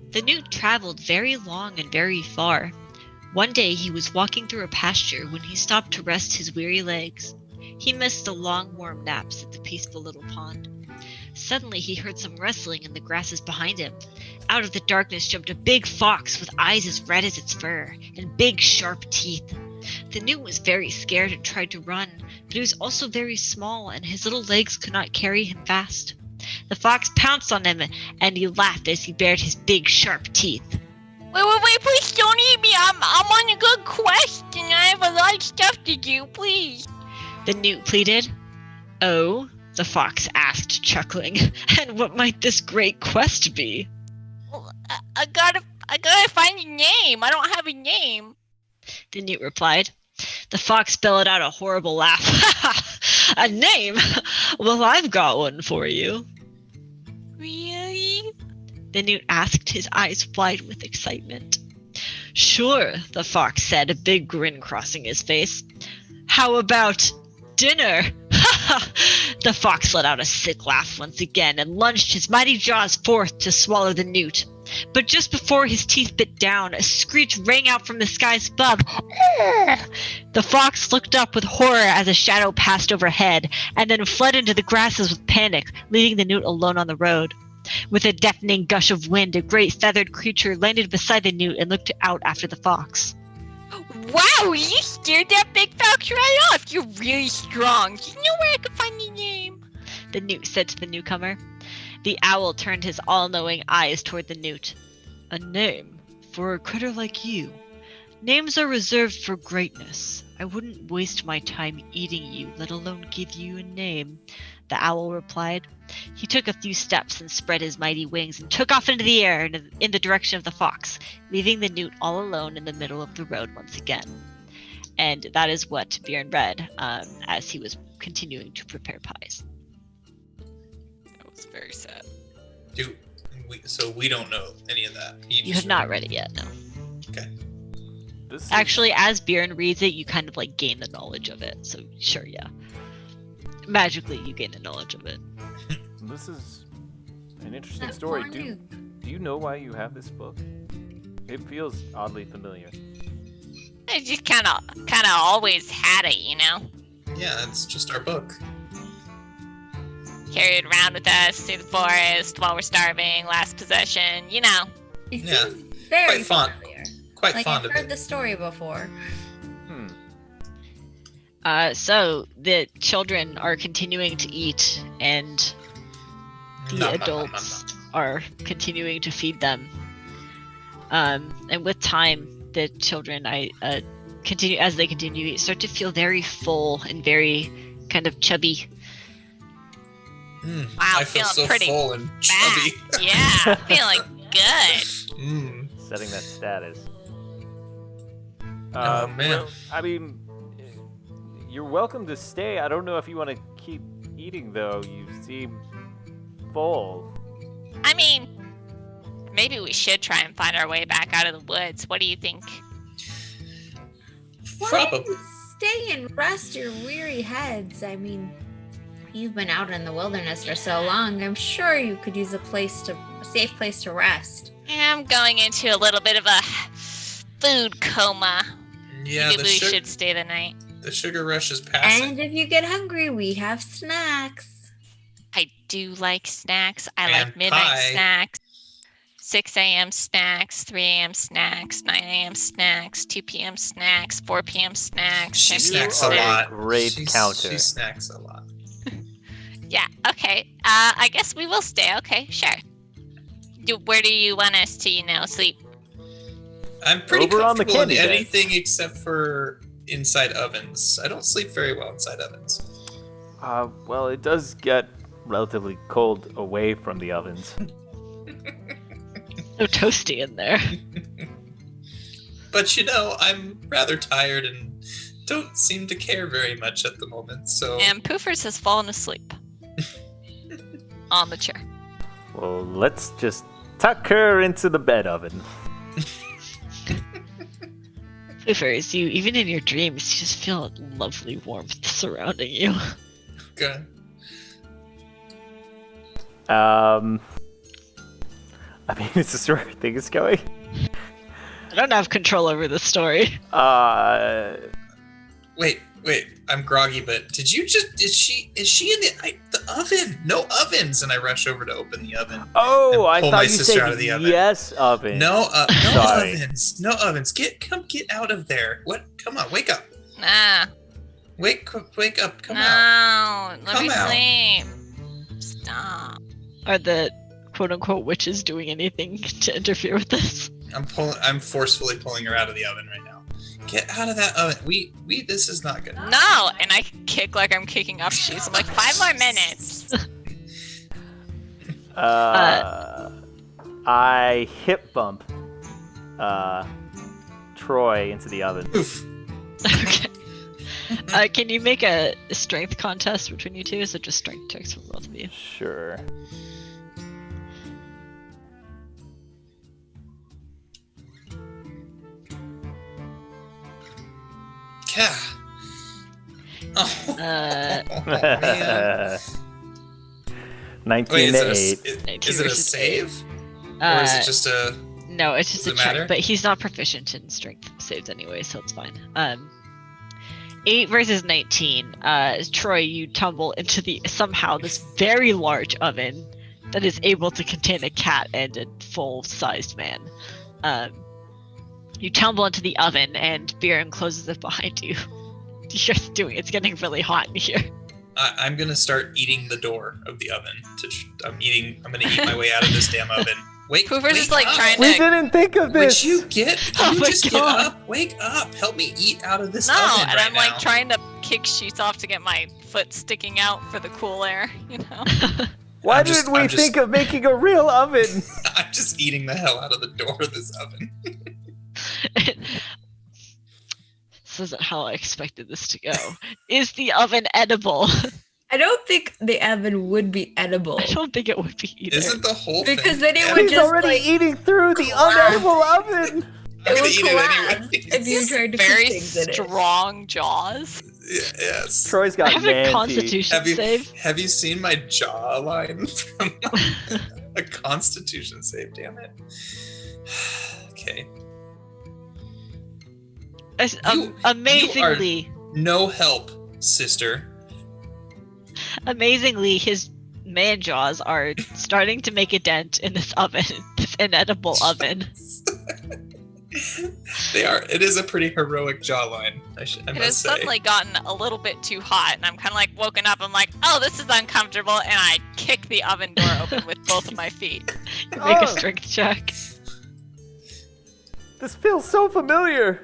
"The newt traveled very long and very far. One day he was walking through a pasture when he stopped to rest his weary legs. He missed the long, warm naps at the peaceful little pond. Suddenly, he heard some rustling in the grasses behind him. Out of the darkness jumped a big fox with eyes as red as its fur and big, sharp teeth. The newt was very scared and tried to run, but he was also very small and his little legs could not carry him fast. The fox pounced on him and he laughed as he bared his big, sharp teeth. Wait, please don't eat me. I'm on a good quest and I have a lot of stuff to do, please. The newt pleaded. Oh, the fox asked, chuckling, and what might this great quest be? Well, I gotta find a name. I don't have a name. The newt replied. The fox bellowed out a horrible laugh. A name? Well, I've got one for you. Really? The newt asked, his eyes wide with excitement. Sure, the fox said, a big grin crossing his face. How about dinner? The fox let out a sick laugh once again and lunged his mighty jaws forth to swallow the newt. But just before his teeth bit down, a screech rang out from the skies above. The fox looked up with horror as a shadow passed overhead, and then fled into the grasses with panic, leaving the newt alone on the road. With a deafening gush of wind, a great feathered creature landed beside the newt and looked out after the fox. Wow, you scared that big fox right off. You're really strong. Do you know where I can find your name? The newt said to the newcomer. The owl turned his all-knowing eyes toward the newt. A name? For a critter like you? Names are reserved for greatness. I wouldn't waste my time eating you, let alone give you a name, the owl replied. He took a few steps and spread his mighty wings and took off into the air in the direction of the fox, leaving the newt all alone in the middle of the road once again. And that is what Bjorn read as he was continuing to prepare pies. That was very sad. So we don't know any of that. You have not read it yet, no. Okay. Actually, as Bjorn reads it, you kind of like gain the knowledge of it. So sure, yeah. Magically, you gain the knowledge of it. This is an interesting story. Do you know why you have this book? It feels oddly familiar. I just kind of always had it, you know? Yeah, it's just our book. Carry it around with us through the forest while we're starving, last possession, you know. It Yeah, seems very quite fond. familiar. Quite Like fond I've of heard it. the story before. So the children are continuing to eat, and the adults are continuing to feed them. And with time, the children, continue as they continue to eat, start to feel very full and very kind of chubby. Wow, I feel feeling so pretty full and bad. chubby. Yeah, feeling good. Setting that status. Oh, man. Well, I mean, you're welcome to stay. I don't know if you want to keep eating, though. You seem full. I mean, maybe we should try and find our way back out of the woods. What do you think? Why don't you stay and rest your weary heads? I mean, you've been out in the wilderness for so long. I'm sure you could use a safe place to rest. I'm going into a little bit of a food coma. Yeah, Maybe we should stay the night. The sugar rush is passing. And if you get hungry, we have snacks. I do like snacks. I And like midnight pie. snacks. 6 a.m. snacks, 3 a.m. snacks, 9 a.m. snacks, 2 p.m. snacks, 4 p.m. snacks. She 10 snacks p.m. a are lot. great She's- counter. She snacks a lot. Yeah, okay. I guess we will stay. Okay, sure. Where do you want us to, sleep? I'm pretty Over on the comfortable in candy bed. anything except for inside ovens. I don't sleep very well inside ovens. Well, it does get relatively cold away from the ovens. So toasty in there. But I'm rather tired and don't seem to care very much at the moment. So And Poofers has fallen asleep on the chair. Well, let's just tuck her into the bed oven. Poofers, even in your dreams, you just feel a lovely warmth surrounding you. okay. I mean, is this where things going? I don't have control over this story. Wait, Wait, I'm groggy, but is she in the oven? No ovens, and I rush over to open the oven. Oh, I pull thought my you sister said out of the oven. yes oven. No Sorry. ovens. No ovens. Get out of there. What? Come on, wake up. Nah. Wake up. Come out. No. Let me sleep. Stop. Are the quote-unquote witches doing anything to interfere with this? I'm forcefully pulling her out of the oven right now. Get out of that oven. This is not good. No. And I kick like I'm kicking up shoes. I'm like, 5 more minutes. I hip bump Troy into the oven. Oof. Okay. Can you make a strength contest between you two? Is it just strength checks for both of you? Sure. Yeah. Oh, man. 19 Wait, to 8. is it a save? Or is it just a... No, it's just Does a it check, matter? but he's not proficient in strength saves anyway, so it's fine. 8 versus 19. Troy, you tumble into somehow this very large oven that is able to contain a cat and a full-sized man. You tumble into the oven, and Biren closes it behind you. It's getting really hot in here. I'm gonna start eating the door of the oven. I'm gonna eat my way out of this damn oven. Pooper's is like up. trying We to. didn't think of this. Would you get? Oh Can you my just get God. up? Wake up! Help me eat out of this No, oven and right I'm like now. trying to kick sheets off to get my foot sticking out for the cool air, you know? Why I'm just- didn't we I'm just- think of making a real oven? I'm just eating the hell out of the door of this oven. This isn't how I expected this to go. Is the oven edible? I don't think the oven would be edible I don't think it would be either. Isn't the whole because thing? then it edible? would He's just already like eating through the collapse. unedible oven. I'm it gonna would eat collapse it if you anyways. tried to cook Very things in it. strong jaws. Yes. Troy's I got have a man teeth. constitution Have you save. have you seen my jawline from a constitution save? Damn it. Okay. You Amazingly, No help, sister. amazingly, his man jaws are starting to make a dent in this oven, this inedible oven. They are. It is a pretty heroic jawline. I It has must say. suddenly gotten a little bit too hot, and I'm kind of like woken up. I'm like, oh, this is uncomfortable, and I kick the oven door open with both of my feet. You make a Oh. strength check. This feels so familiar.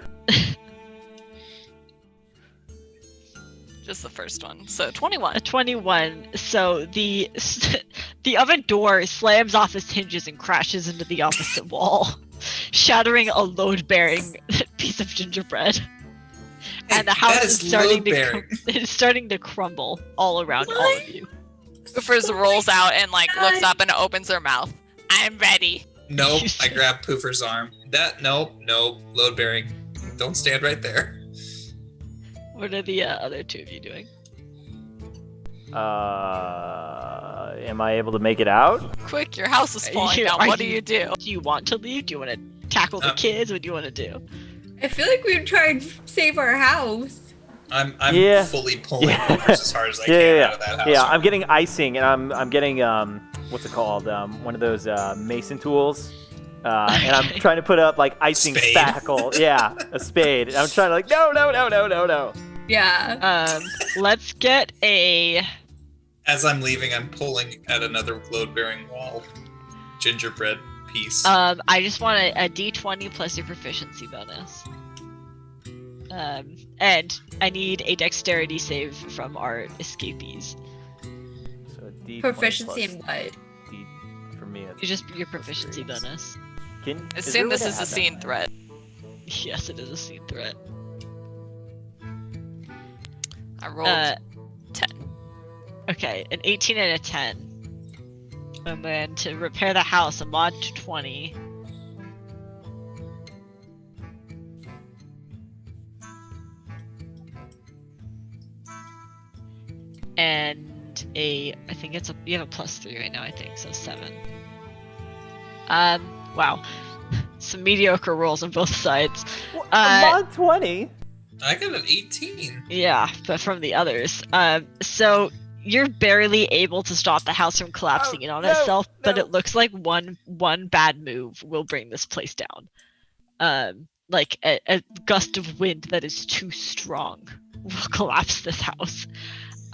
Just the first one. So 21. A 21. So the oven door slams off its hinges and crashes into the opposite wall, shattering a load-bearing piece of gingerbread. Hey, And the house that is is starting to load-bearing. it's starting to crumble all around all of you. Poofers rolls out and like looks up and opens her mouth. I'm ready. Nope. I grab Poofer's arm. Nope. Load bearing. Don't stand right there. What are the other two of you doing? Am I able to make it out? Quick, your house is falling You- down. are What do you- you do? Do you want to leave? Do you want to tackle the kids? What do you want to do? I feel like we'd try and save our house. I'm Yeah. fully pulling Yeah. Poofers as hard as I Yeah, can yeah, out of that house. Yeah, I'm getting icing, and I'm getting what's it called? One of those mason tools. And I'm Okay. trying to put up like icing Spade? spackle. Yeah, a spade. And I'm trying to like no. Yeah. Let's get a. As I'm leaving, I'm pulling at another load bearing wall gingerbread piece. I just want a D20 plus your proficiency bonus. And I need a dexterity save from our escapees. So a D20 Proficiency plus in what? D for me. It's It's just your proficiency degrees. bonus. Is there Assume way this to is a add that? scene threat. Yes, it is a scene threat. I rolled Uh, 10. okay, an 18 and a 10. And then to repair the house, a mod to 20. And I think you have a +3 right now, I think, so 7. Wow. Some mediocre rolls on both sides. A mod 20? I got an 18. Yeah, but from the others. So you're barely able to stop the house from collapsing in on itself, but it looks like one bad move will bring this place down. Like a gust of wind that is too strong will collapse this house.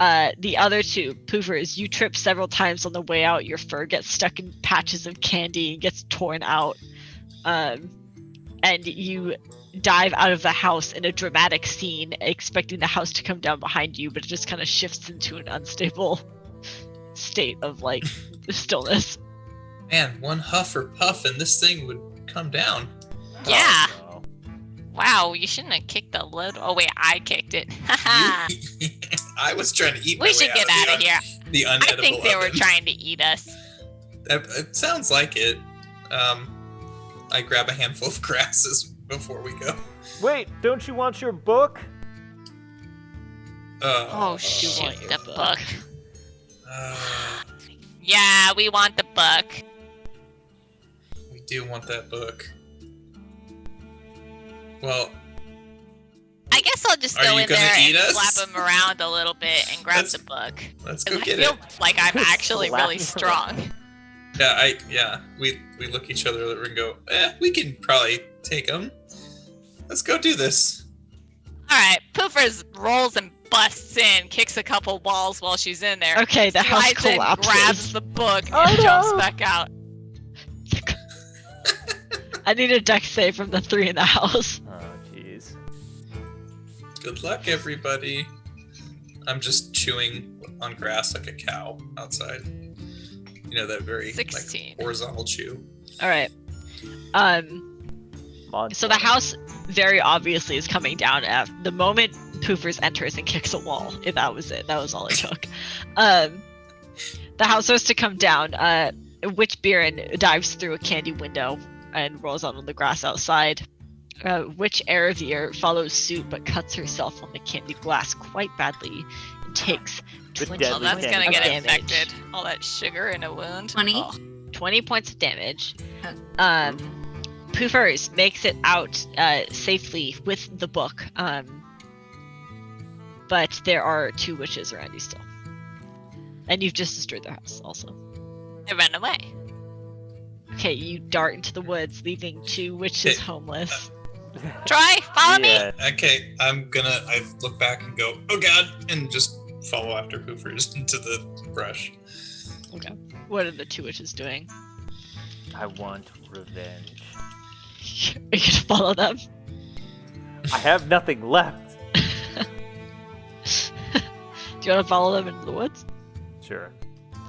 The other two, Poofers, you trip several times on the way out. Your fur gets stuck in patches of candy and gets torn out. And you dive out of the house in a dramatic scene, expecting the house to come down behind you, but it just kind of shifts into an unstable state of like stillness. Man, one huff or puff and this thing would come down. Yeah. Oh, no. Wow, you shouldn't have kicked the lid. Oh wait, I kicked it. Haha. I was trying to eat my We way should get out of here. The I unedible think they were oven. trying to eat us. It sounds like it. I grab a handful of grasses before we go. Wait, don't you want your book? Oh shoot, want your the book. book. Uh, Yeah, we want the book. we do want that book. Well, I guess I'll just Are go you in gonna there eat and us? slap him around a little bit and grab Let's the book. let's go 'Cause I get feel it. like I'm actually Slap really him strong. Yeah, we look each other over and go, we can probably take them. Let's go do this. Alright, Poofers rolls and busts in, kicks a couple walls while she's in there. Okay, the house Slides in, grabs collapses. the book, Oh, and jumps no. back out. I need a dex save from the three in the house. Oh, jeez. Good luck, everybody. I'm just chewing on grass like a cow outside. You know, that very 16. like horizontal chew. All right. So the house very obviously is coming down at the moment Poofers enters and kicks a wall. If that was it. That was all it took. The house starts to come down. Witch Biren dives through a candy window and rolls out on the grass outside. Witch Erevier follows suit but cuts herself on the candy glass quite badly and takes The 20 Oh, that's deadly gonna of get damage. infected. All that sugar in a wound. 20? Oh. 20 points of damage. Oh. Poofers makes it out safely with the book. But there are two witches around you still. And you've just destroyed their house also. I ran away. Okay, you dart into the woods, leaving two witches Okay. homeless. Troy, follow me. Yeah. Okay, I look back and go, oh god, and just follow after Poofers into the brush. Okay. What are the two witches doing? I want revenge. Are you gonna follow them? I have nothing left. Do you want to follow them into the woods? Sure.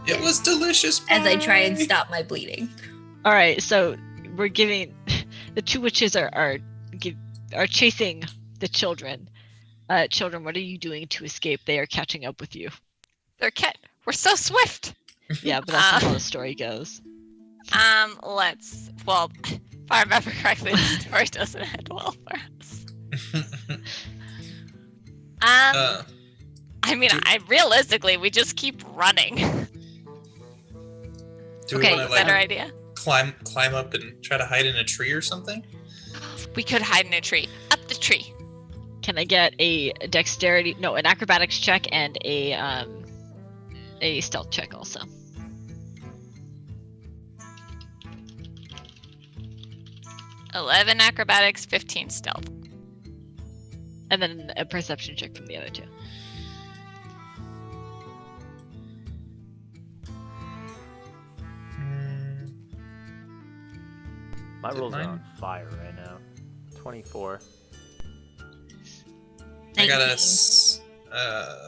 It was delicious. As I try and pie. stop my bleeding. All right, so we're giving the two witches are chasing the children. Children, what are you doing to escape? They are catching up with you. We're so swift. Yeah, but that's not how the story goes. Well, if I remember correctly, the story doesn't end well for us. I mean, realistically, we just keep running. Do Okay, we want to Better like idea. climb up and try to hide in a tree or something? We could hide in a tree. Up the tree. Can I get an acrobatics check and a stealth check also? $11 acrobatics, 15 stealth. And then a perception check from the other two. My Is it rolls are mine? on fire right now. 24. I got 19.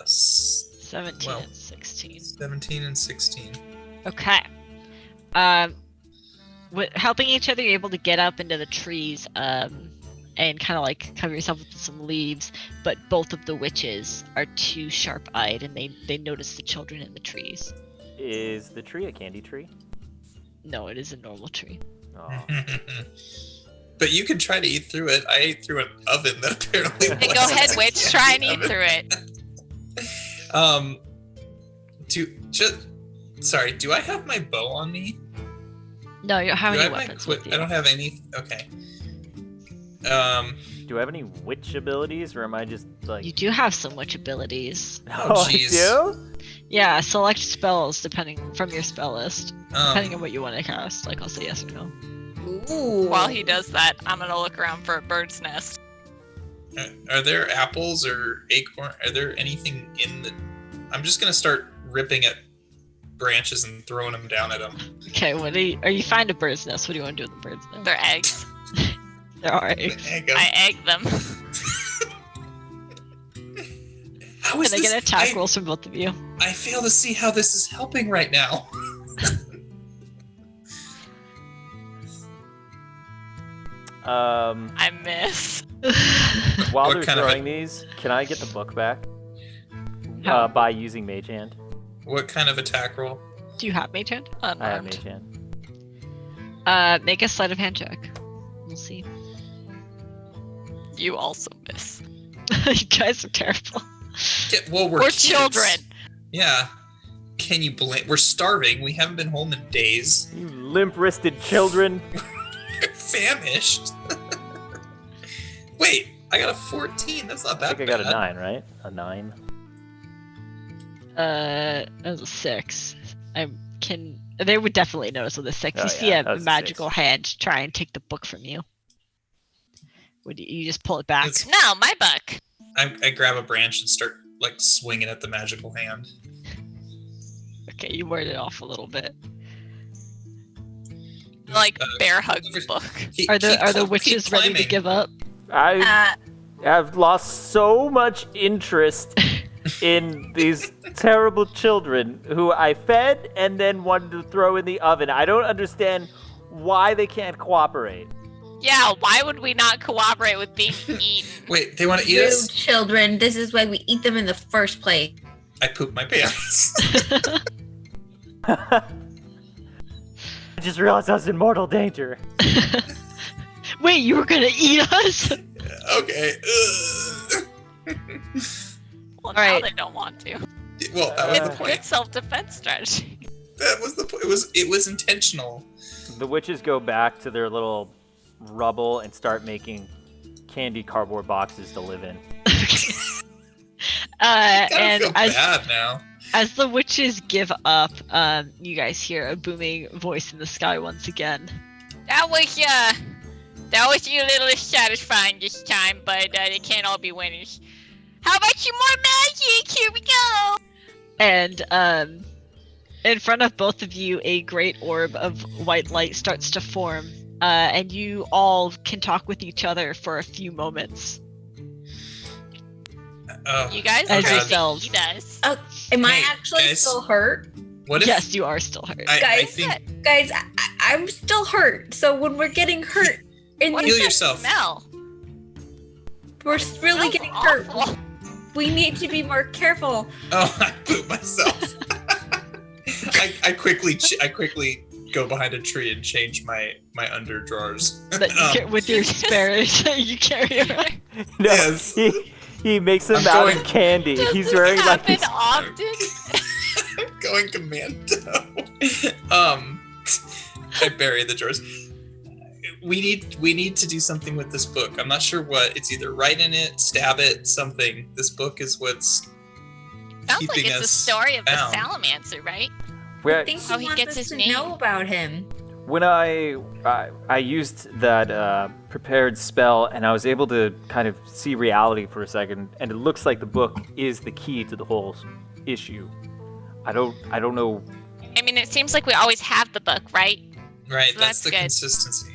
17 Well. and 16. 17 and 16. Okay. With helping each other, you're able to get up into the trees and kind of like cover yourself with some leaves. But both of the witches are too sharp-eyed, and they notice the children in the trees. Is the tree a candy tree? No, it is a normal tree. Oh. But you can try to eat through it. I ate through an oven that apparently Hey, was go ahead, a witch. Try and eat oven. through it. Do I have my bow on me? No, you don't have Do I any have my weapons quick? with you. I don't have any. Okay. Do I have any witch abilities, or am I just like? You do have some witch abilities. Oh, I jeez. do. Yeah, select spells depending from your spell list, depending on Um, what you want to cast. Like I'll say yes or no. Ooh. While he does that, I'm gonna look around for a bird's nest. are there apples or acorn? Are there anything in the? I'm just gonna start ripping at branches and throwing them down at them. Okay, what are you find a bird's nest? What do you want to do with the bird's nest? They're eggs. There are eggs. I egg them. How is Can I this? get attack rolls from both of you? I fail to see how this is helping right now. I miss. While What they're kind of throwing these, can I get the book back? How? By using Mage Hand. What kind of attack roll? Do you have mage hand? I have Unarmed. Mage Hand. Make a sleight of hand check. We'll see. You also miss. You guys are terrible. Well, we're We're kids. children. Yeah. Can you blame? We're starving. We haven't been home in days. You limp-wristed children. We're famished. Wait, I got a 14. That's not I that think I got a bad. 9, right? A 9. That was a 6. They would definitely notice with a 6. Oh, You see yeah, a that was a magical 6. hand try and take the book from you. Would you just pull it back? It's- No, my book. I grab a branch and start like swinging at the magical hand. Okay, you ward it off a little bit. Like bear hug over- book. Are the keep witches ready to climbing. give up? I have lost so much interest in these terrible children who I fed and then wanted to throw in the oven. I don't understand why they can't cooperate. Yeah, why would we not cooperate with being eaten? Wait, they want to eat Rude us? children. This is why we eat them in the first place. I poop my pants. I just realized I was in mortal danger. Wait, you were gonna eat us? Okay. Well, All now right. they don't want to. Well, that was the It's point. good self-defense strategy. That was the point. It was intentional. The witches go back to their little rubble and start making candy cardboard boxes to live in. I And feel bad now. as the witches give up, you guys hear a booming voice in the sky once again. That was a little satisfying this time, but they can't all be winners. How about you more magic? Here we go. And in front of both of you, a great orb of white light starts to form, and you all can talk with each other for a few moments. Oh, You guys As are trying yourselves. to eat us. Am I Hey, actually guys. still hurt? what if Yes, you are still hurt. I Guys, think Guys, I'm still hurt. So when we're getting hurt, and What Heal is that yourself. smell? we're really Smells getting hurt, awful. we need to be more careful. Oh, I poop myself. I quickly go behind a tree and change my underdrawers. That you with your spares you carry around. No, Yes. he makes them I'm out going- of candy. Does He's this wearing like happen these. often? I'm going commando. I bury the drawers. We need to do something with this book. I'm not sure what. It's either write in it, stab it, something. This book is what's Sounds like keeping it's the us story of bound. the Salamancer, right? Where, I think How he wants gets us his to name. know about him. when I used that prepared spell and I was able to kind of see reality for a second, and it looks like the book is the key to the whole issue. I don't know. I mean, it seems like we always have the book, right? right. So That's that's the good. consistency.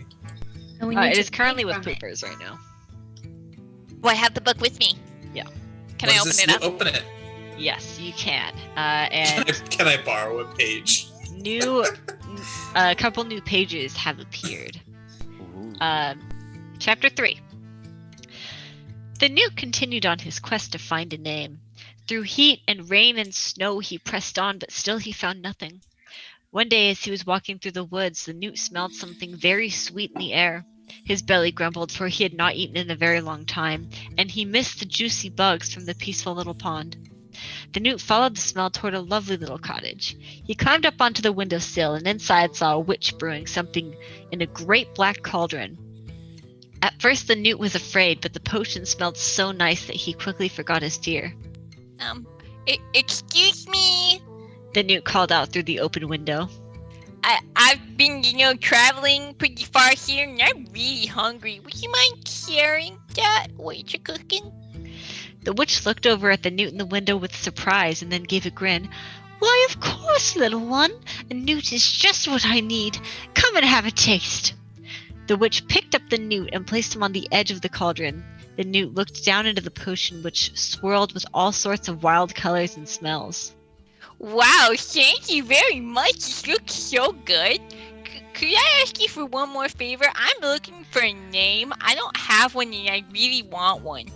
And we It need is to currently read with from it. poopers right now. Well, I have the book with me. Yeah. Can What I is open this? it up? Open it. Yes, you can. And Can I borrow a page? a couple new pages have appeared. Chapter 3. The Newt continued on his quest to find a name. Through heat and rain and snow he pressed on, but still he found nothing. One day as he was walking through the woods, the Newt smelled something very sweet in the air. His belly grumbled, for he had not eaten in a very long time, and he missed the juicy bugs from the peaceful little pond. The Newt followed the smell toward a lovely little cottage. He climbed up onto the windowsill and inside saw a witch brewing something in a great black cauldron. At first the newt was afraid, but the potion smelled so nice that he quickly forgot his fear. Excuse me. The newt called out through the open window. I've been, traveling pretty far here, and I'm really hungry. Would you mind sharing that? What you're cooking? The witch looked over at the newt in the window with surprise and then gave a grin. Why, of course, little one. A newt is just what I need. Come and have a taste. The witch picked up the newt and placed him on the edge of the cauldron. The newt looked down into the potion, which swirled with all sorts of wild colors and smells. Wow, thank you very much. This looks so good. Could I ask you for one more favor? I'm looking for a name. I don't have one and I really want one.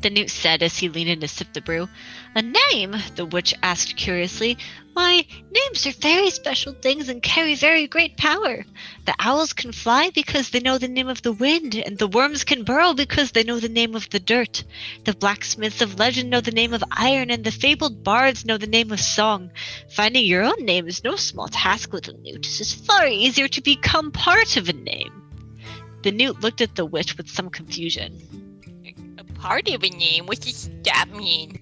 The newt said as he leaned in to sip the brew. A name? The witch asked curiously. Why, names are very special things and carry very great power. The owls can fly because they know the name of the wind, and the worms can burrow because they know the name of the dirt. The blacksmiths of legend know the name of iron, and the fabled bards know the name of song. Finding your own name is no small task, little newt. It is far easier to become part of a name. The newt looked at the witch with some confusion. A part of a name? What does that mean?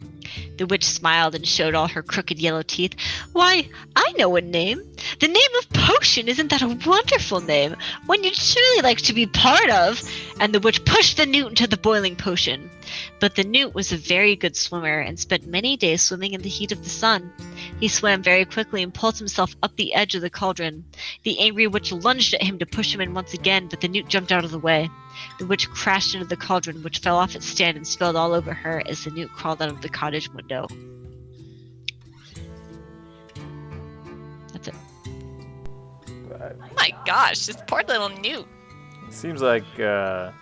The witch smiled and showed all her crooked yellow teeth. Why, I know a name. The name of Potion. Isn't that a wonderful name? One you'd surely like to be part of. And the witch pushed the newt into the boiling potion. But the newt was a very good swimmer and spent many days swimming in the heat of the sun. He swam very quickly and pulled himself up the edge of the cauldron. The angry witch lunged at him to push him in once again, but the newt jumped out of the way. The witch crashed into the cauldron, which fell off its stand and spilled all over her as the newt crawled out of the cottage window. That's it. Oh my gosh, this poor little newt. Seems like the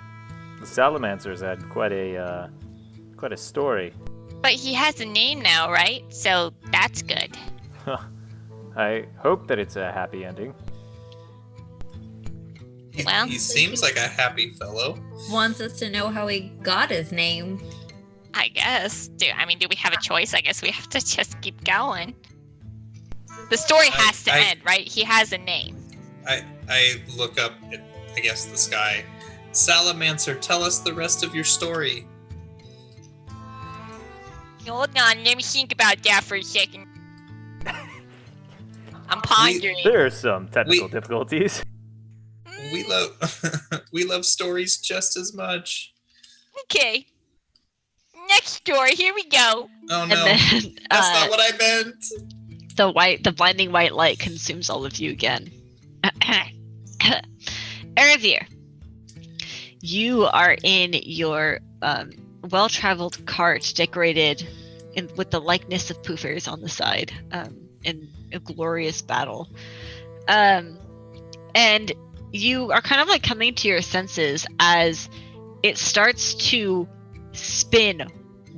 Salamancers had quite a story. But he has a name now, right? So that's good. I hope that it's a happy ending. Well, He seems like a happy fellow. Wants us to know how he got his name. I guess. Do we have a choice? I guess we have to just keep going. The story has to end, right? He has a name. I look up at, I guess, the sky. Salamancer, tell us the rest of your story. Hold on, let me think about that for a second. I'm pondering. There are some technical difficulties. We love stories just as much. Okay. Next story, here we go. Oh And no, then that's not what I meant. the blinding white light consumes all of you again. Erevier, you are in your well-traveled cart decorated with the likeness of poofers on the side in a glorious battle. And you are kind of like coming to your senses as it starts to spin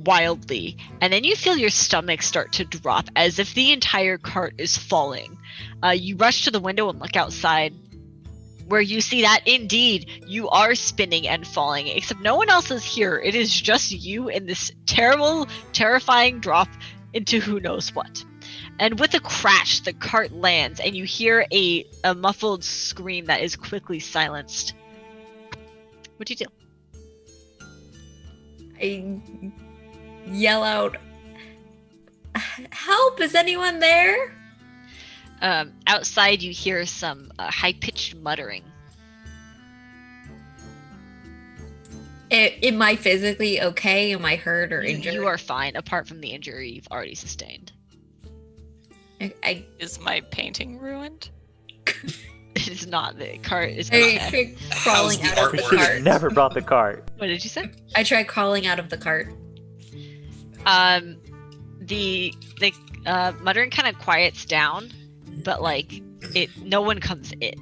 wildly, and then you feel your stomach start to drop as if the entire cart is falling. You rush to the window and look outside, where you see that indeed you are spinning and falling, except no one else is here. It is just you in this terrible, terrifying drop into who knows what. And with a crash, the cart lands, and you hear a muffled scream that is quickly silenced. What do you do? I yell out, "Help! Is anyone there?" Outside, you hear some high-pitched muttering. Am I physically okay? Am I hurt or injured? You are fine, apart from the injury you've already sustained. Is my painting ruined? It is not. The cart is I not. tried crawling How's the out of the artwork? Should have cart. never brought the cart. What did you say? I tried crawling out of the cart. The muttering kind of quiets down, but like no one comes in.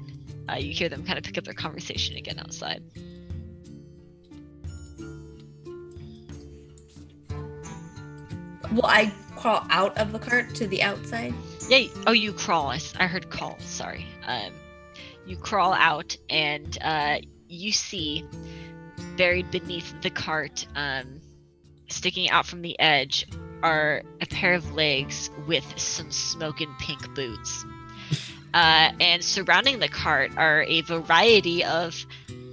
You hear them kind of pick up their conversation again outside. Will I crawl out of the cart to the outside? Yeah. Oh, you crawl. I heard call. Sorry. You crawl out and you see buried beneath the cart, sticking out from the edge, are a pair of legs with some smoking pink boots. And surrounding the cart are a variety of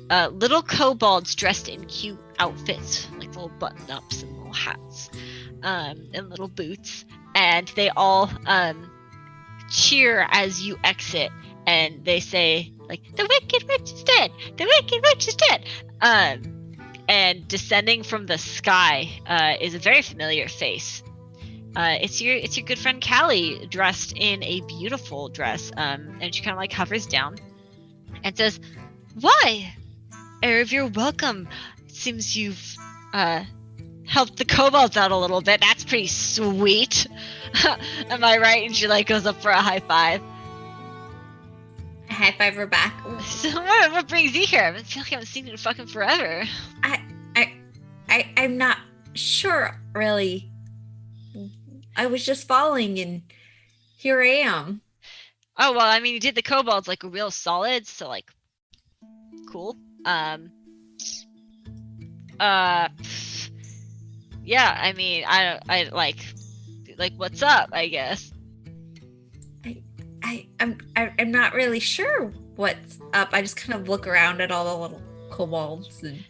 little kobolds dressed in cute outfits, like little button-ups and little hats, and little boots, and they all cheer as you exit, and they say like, "The Wicked Witch is dead! The Wicked Witch is dead!" And descending from the sky is a very familiar face. It's your good friend Callie, dressed in a beautiful dress, and she kind of like hovers down and says, "Why, Erev, you're welcome. It seems you've helped the kobolds out a little bit. That's pretty sweet. Am I right?" And she like goes up for a high five. I high five her back. So what brings you here? I feel like I haven't seen you in fucking forever. I'm not sure, really. I was just falling, and here I am. Oh, well, I mean, you did the kobolds like real solid, so like, cool. Yeah, I mean, I like, what's up, I guess. I'm not really sure what's up. I just kind of look around at all the little kobolds and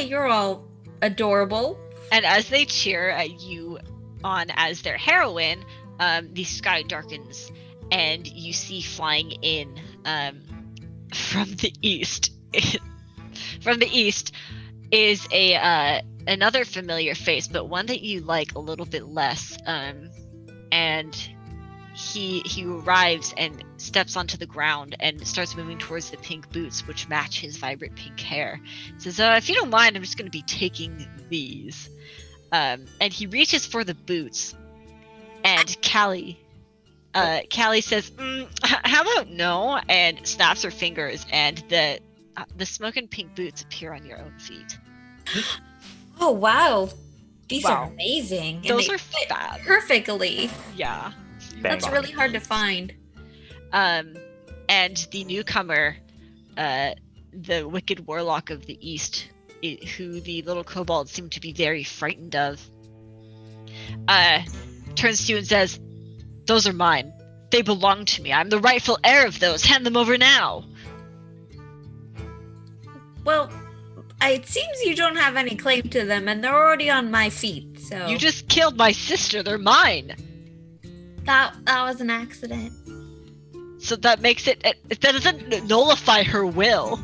you're all adorable. And as they cheer you on as their heroine, the sky darkens and you see flying in from the east. From the east is another familiar face, but one that you like a little bit less. And he arrives and steps onto the ground and starts moving towards the pink boots, which match his vibrant pink hair. Says, "If you don't mind, I'm just going to be taking these." And he reaches for the boots, and Callie says, "How about no?" and snaps her fingers, and the smoking pink boots appear on your own feet. Oh wow, these Wow. are amazing. And Those they are fit fab. perfectly. Yeah. That's really hard to find. And the newcomer, the wicked warlock of the east, who the little kobolds seem to be very frightened of, turns to you and says, "Those are mine. They belong to me. I'm the rightful heir of those. Hand them over now." Well, it seems you don't have any claim to them, and they're already on my feet. So You just killed my sister. They're mine. that was an accident. So that makes it that doesn't nullify her will.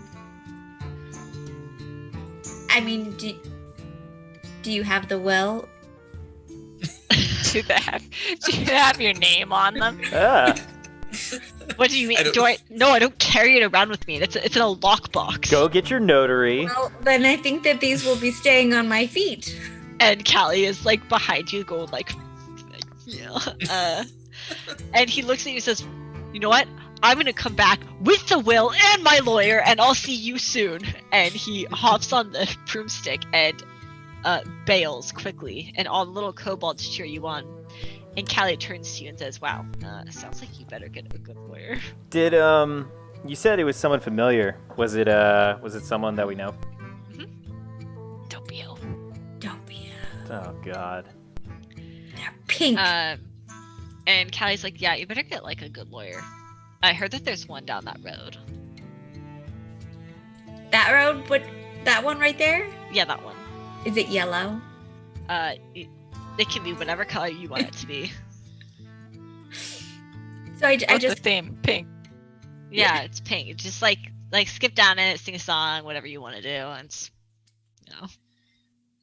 I mean, do you have the will? Do you have your name on them? Ah, What do you mean? I don't- Do I? No, I don't carry it around with me. It's in a lockbox. go get your notary. Well, then I think that these will be staying on my feet. And Callie is like behind you, going like yeah. And he looks at you and says, "You know what? I'm gonna come back with the will and my lawyer, and I'll see you soon." And he hops on the broomstick and bails quickly, and all the little kobolds cheer you on. And Callie turns to you and says, "Wow, sounds like you better get a good lawyer." Did you said it was someone familiar? Was it someone that we know? Don't be ill. Don't be. Oh God. They're pink. And Callie's like, "Yeah, you better get like a good lawyer. I heard that there's one down that road." That road? What? That one right there? Yeah, that one. Is it yellow? It can be whatever color you want it to be. So I What's just the theme? Pink. Yeah, it's pink. Just like skip down it, sing a song, whatever you want to do. And it's,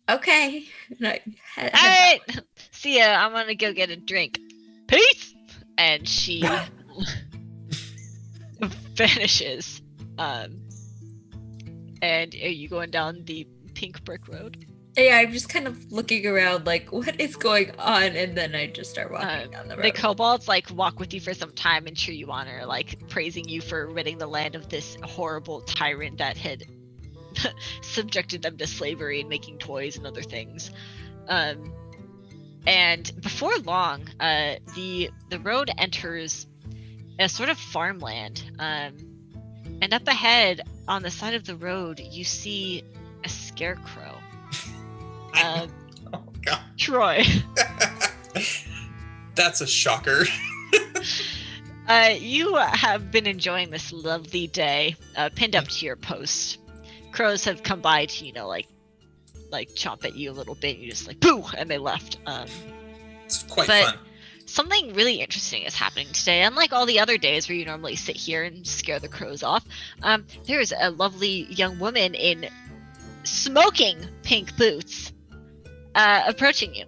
okay. No, all right, see ya. I'm gonna go get a drink. Peace. And she vanishes. And are you going down the pink brick road? Yeah, I'm just kind of looking around, like, what is going on? And then I just start walking down the road. The kobolds like walk with you for some time and cheer you on, or like praising you for ridding the land of this horrible tyrant that had subjected them to slavery and making toys and other things. And before long, the road enters a sort of farmland. And up ahead, on the side of the road, you see a scarecrow. Oh God. Troy. That's a shocker. You have been enjoying this lovely day, pinned up to your post. Crows have come by to, like chomp at you a little bit. You just like boo, and they left. It's quite But fun. something really interesting is happening today. Unlike all the other days where you normally sit here and scare the crows off, there is a lovely young woman in smoking pink boots approaching you.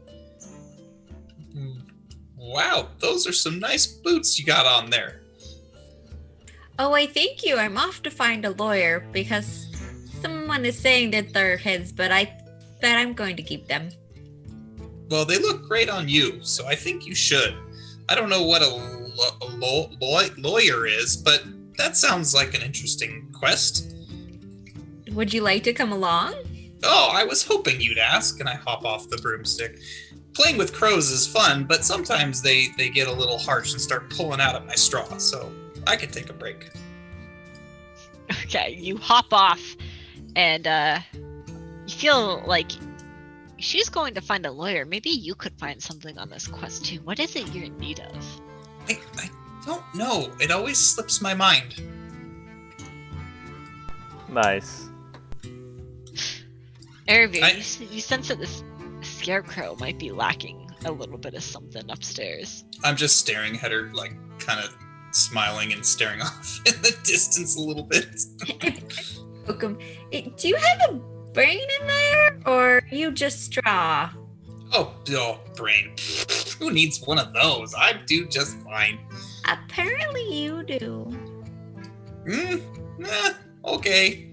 Wow, those are some nice boots you got on there. Oh, why, thank you. I'm off to find a lawyer because someone is saying that they're his, but I bet I'm going to keep them. Well, they look great on you, so I think you should. I don't know what a lawyer is, but that sounds like an interesting quest. Would you like to come along? Oh, I was hoping you'd ask, and I hop off the broomstick. Playing with crows is fun, but sometimes they get a little harsh and start pulling out at my straw, so I could take a break. Okay, you hop off, and you feel like she's going to find a lawyer. Maybe you could find something on this quest too. What is it you're in need of? I don't know. It always slips my mind. Nice. Erebir, you sense that this scarecrow might be lacking a little bit of something upstairs. I'm just staring at her, like, kind of smiling and staring off in the distance a little bit. Welcome. Do you have a brain in there, or are you just straw? Oh, brain. Who needs one of those? I do just fine. Apparently you do. Okay.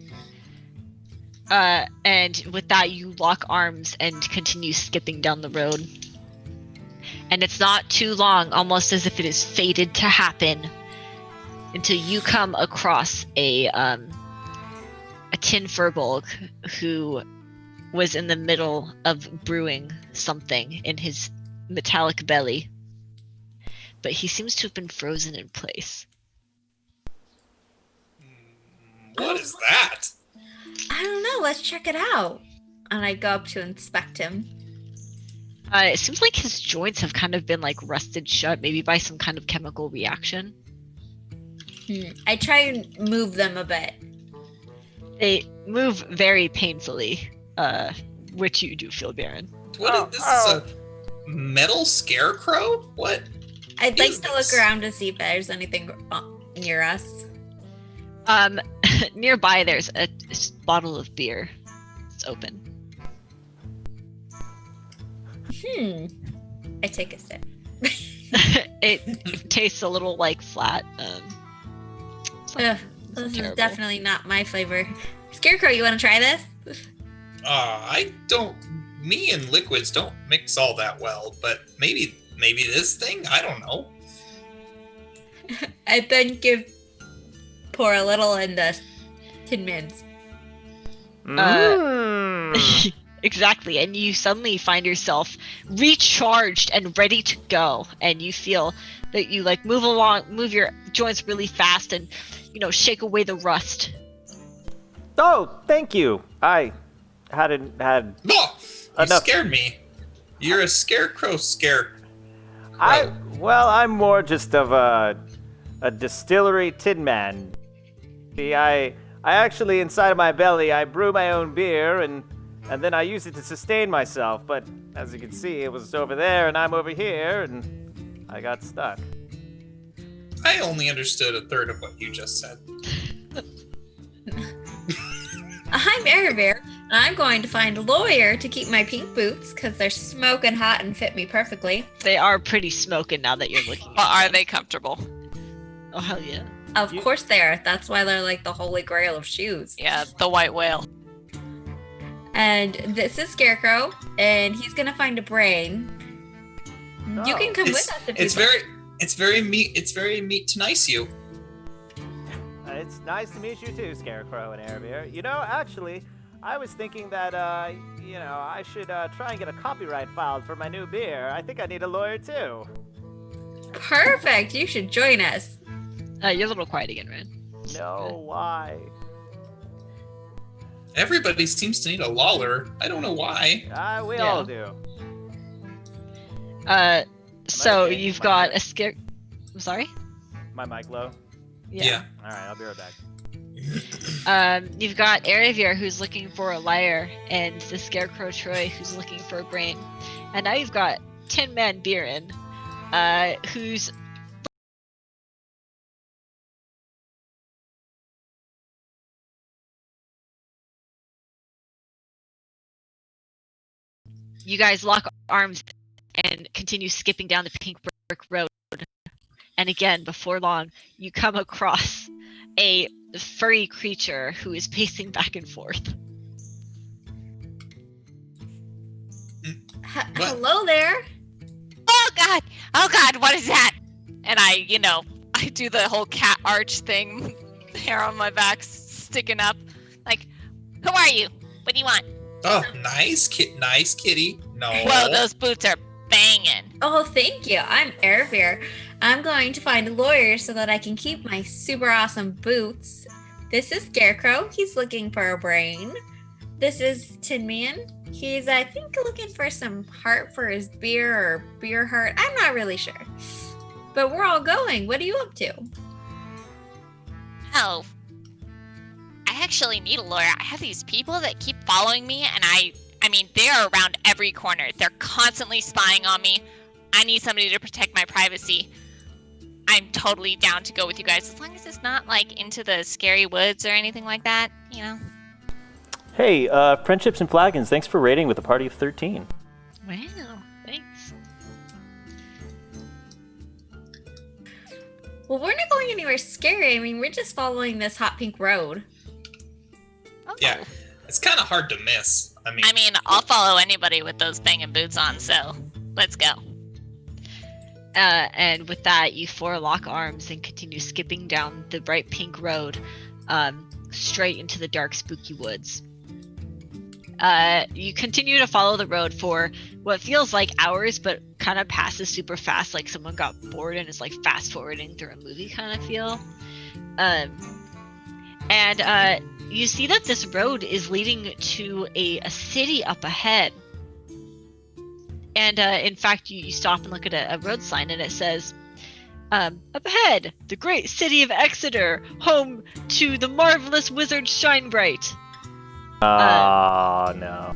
And with that, you lock arms and continue skipping down the road. And it's not too long, almost as if it is fated to happen, until you come across a tin furbolg who was in the middle of brewing something in his metallic belly. But he seems to have been frozen in place. What is that? I don't know. Let's check it out. And I go up to inspect him. It seems like his joints have kind of been like rusted shut, maybe by some kind of chemical reaction. I try and move them a bit. They move very painfully, which you do feel, Baron. This is a metal scarecrow? What? I'd like is to this? look around to see if there's anything near us. Nearby, there's a bottle of beer. It's open. I take a sip. It tastes a little like flat. Ugh, this is terrible. definitely not my flavor. Scarecrow, you want to try this? I don't. Me and liquids don't mix all that well, but maybe this thing? I don't know. I then pour a little in the Tin Mins. Exactly, and you suddenly find yourself recharged and ready to go, and you feel that you like move your joints really fast, and shake away the rust. Oh, thank you. I hadn't had Oh, you enough. scared me. You're a scarecrow scare. I'm more just of a distillery tin man. See, I actually, inside of my belly, I brew my own beer, and then I use it to sustain myself. But as you can see, it was over there, and I'm over here, and I got stuck. I only understood a third of what you just said. I'm Erebir, and I'm going to find a lawyer to keep my pink boots because they're smoking hot and fit me perfectly. They are pretty smoking now that you're looking But at are them. they comfortable? Oh, hell yeah. Of course they are. That's why they're like the holy grail of shoes. Yeah, the white whale. And this is Scarecrow, and he's gonna find a brain. You can come with us if It's you'd like. it's very meat to nice you. It's nice to meet you too, Scarecrow and Erebir. Actually, I was thinking that, I should try and get a copyright filed for my new beer. I think I need a lawyer too. Perfect. You should join us. You're a little quiet again, Ren. No, why? Everybody seems to need a lawyer. I don't know why. We Yeah. all do. So okay? you've Am I got good? a scare. I'm sorry. my mic low? Yeah. All right, I'll be right back. You've got Aravier who's looking for a lyre, and the Scarecrow Troy who's looking for a brain, and now you've got Tin Man Biren, who's you guys lock arms and continue skipping down the pink brick road. And again, before long, you come across a furry creature who is pacing back and forth. Hello there. Oh God, what is that? And I do the whole cat arch thing, hair on my back sticking up. Like, who are you? What do you want? Oh, nice kitty. No. Whoa, those boots are banging. Oh, thank you. I'm Airbear. I'm going to find a lawyer so that I can keep my super awesome boots. This is Scarecrow. He's looking for a brain. This is Tin Man. He's, I think, looking for some heart for his beer or beer heart. I'm not really sure. But we're all going. What are you up to? Oh, I actually need a lawyer. I have these people that keep following me, and I mean, they're around every corner. They're constantly spying on me. I need somebody to protect my privacy. I'm totally down to go with you guys, as long as it's not, like, into the scary woods or anything like that, you know? Hey, Friendships and Flagons, thanks for raiding with a party of 13. Wow, thanks. Well, we're not going anywhere scary. I mean, we're just following this hot pink road. Oh. Yeah, it's kind of hard to miss. I mean, I'll follow anybody with those banging boots on, so let's go. And with that, you four lock arms and continue skipping down the bright pink road, straight into the dark, spooky woods. You continue to follow the road for what feels like hours, but kind of passes super fast, like someone got bored and is like fast forwarding through a movie kind of feel. And you see that this road is leading to a city up ahead. And in fact, you stop and look at a road sign, and it says, up ahead, the great city of Exeter, home to the marvelous wizard Shinebright. Oh, no.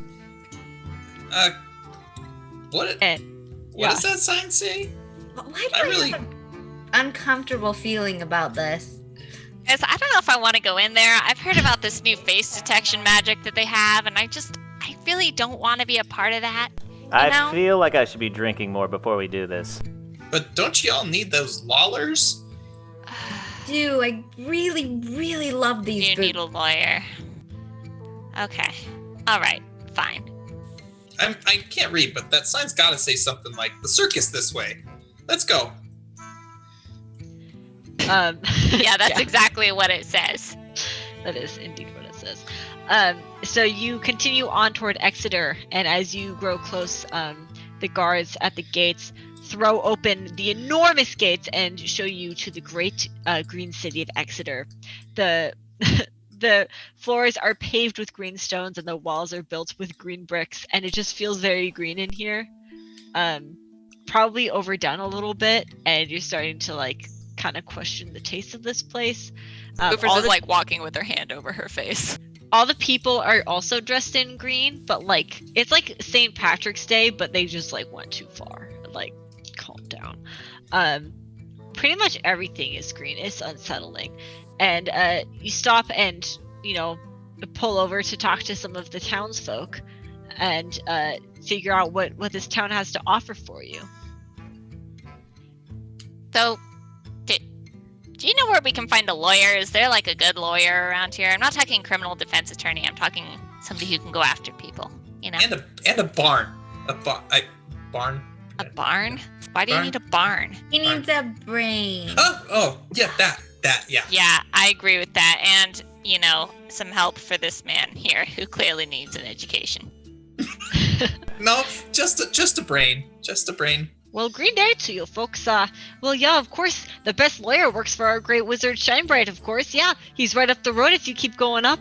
What yeah. does that sign say? Why do I I really- have an uncomfortable feeling about this? Guys, I don't know if I want to go in there. I've heard about this new face detection magic that they have, and I really don't want to be a part of that. I feel like I should be drinking more before we do this. But don't you all need those lollers? Dude, I really, really love these You boots. need a lawyer. Okay. All right. Fine. I can't read, but that sign's got to say something like "the circus this way." Let's go. Yeah, that's exactly what it says. That is indeed what it says. So you continue on toward Exeter, and as you grow close, the guards at the gates throw open the enormous gates and show you to the great green city of Exeter. The the floors are paved with green stones, and the walls are built with green bricks, and it just feels very green in here. Probably overdone a little bit, and you're starting to like kind of question the taste of this place. Hoopers is like walking with her hand over her face. All the people are also dressed in green, but like it's like St. Patrick's Day, but they just like went too far. Like, calm down. Pretty much everything is green. It's unsettling. And you stop and, pull over to talk to some of the townsfolk and figure out what this town has to offer for you. So, do you know where we can find a lawyer? Is there like a good lawyer around here? I'm not talking criminal defense attorney. I'm talking somebody who can go after people. You know. And a barn. Barn. A barn? Why do you Barn? need a barn? He needs a brain. Oh, yeah, that, yeah. Yeah, I agree with that. And, some help for this man here who clearly needs an education. No, just a brain. Just a brain. Well, green day to you folks. Well, yeah, of course, the best lawyer works for our great wizard Shinebright, of course. Yeah, he's right up the road if you keep going up.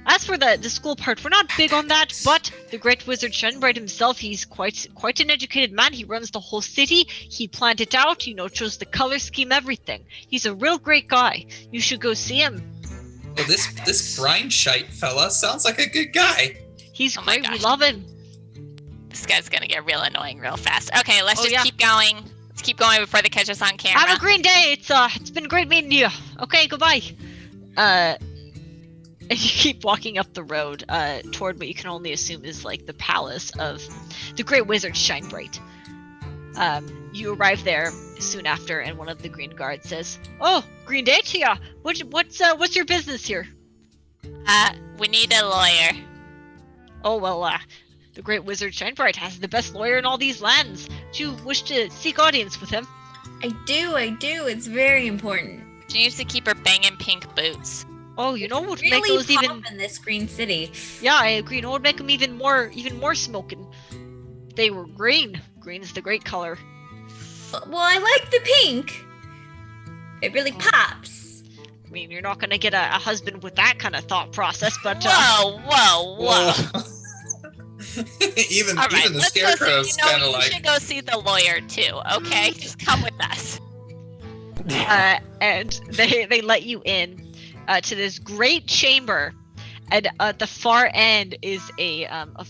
As for the school part, we're not big on that, but the great wizard Shenbright himself, he's quite an educated man. He runs the whole city. He planned it out, chose the color scheme, everything. He's a real great guy. You should go see him. Well, this grindshite fella sounds like a good guy. He's Oh my great. We gosh. love him. This guy's gonna get real annoying real fast. Okay, let's Oh, just yeah. keep going. Let's keep going before they catch us on camera. Have a green day. It's been great meeting you. Okay, goodbye. And you keep walking up the road toward what you can only assume is like the palace of the great wizard Shinebright. You arrive there soon after, and one of the green guards says, "Oh, green day to ya. What's your business here?" We need a lawyer. "Oh well, the great wizard Shinebright has the best lawyer in all these lands. Do you wish to seek audience with him?" I do. It's very important. She needs to keep her banging pink boots. "Oh, what would make Really those pop even?" in this green city. Yeah, I agree. It would make them even more smoking. They were green. Green's the great color. Well, I like the pink. It really pops. I mean, you're not gonna get a husband with that kind of thought process, but Whoa. even All right, even the let's go see. scarecrow's kind of You like. should go see the lawyer too. Okay, just come with us. and they let you in to this great chamber, and at the far end is a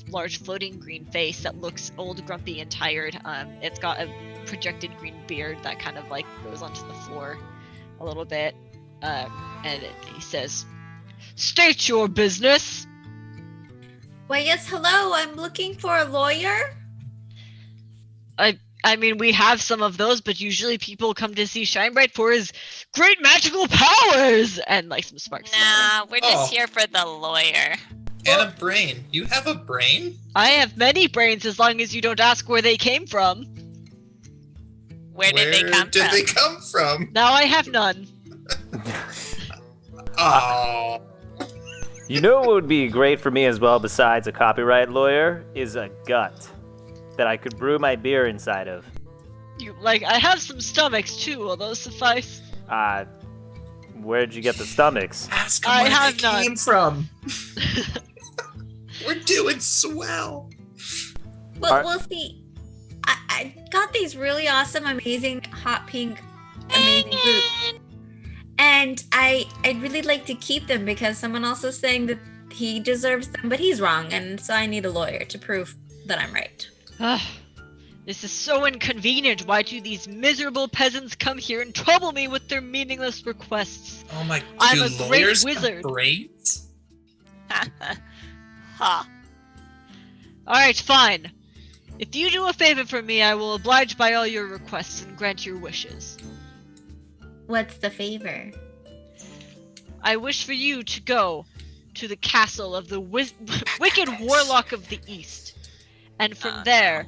large floating green face that looks old, grumpy, and tired. It's got a projected green beard that kind of like goes onto the floor a little bit, and he says, "State your business." Why, yes, hello. I'm looking for a lawyer. I mean, we have some of those, but usually people come to see Shinebright for his great magical powers and like some sparks. Nah, we're Oh. just here for the lawyer. And a brain. You have a brain? I have many brains as long as you don't ask where they came from. Where did they come did from? they come from? Now I have none. Oh. You know what would be great for me as well, besides a copyright lawyer, is a gut that I could brew my beer inside of. I have some stomachs too. Will those suffice? Where'd you get the stomachs? Ask them I where have they none. came from. We're doing swell. Well, Are- we'll see. I got these really awesome, amazing, hot pink, amazing boots. And I'd really like to keep them because someone else is saying that he deserves them, but he's wrong. And so I need a lawyer to prove that I'm right. Ugh, this is so inconvenient. Why do these miserable peasants come here and trouble me with their meaningless requests? Oh my! I'm do a great lawyers wizard. have brains? Huh. Alright, fine. If you do a favor for me, I will oblige by all your requests and grant your wishes. What's the favor? I wish for you to go to the castle of the wicked warlock of the east, and from there,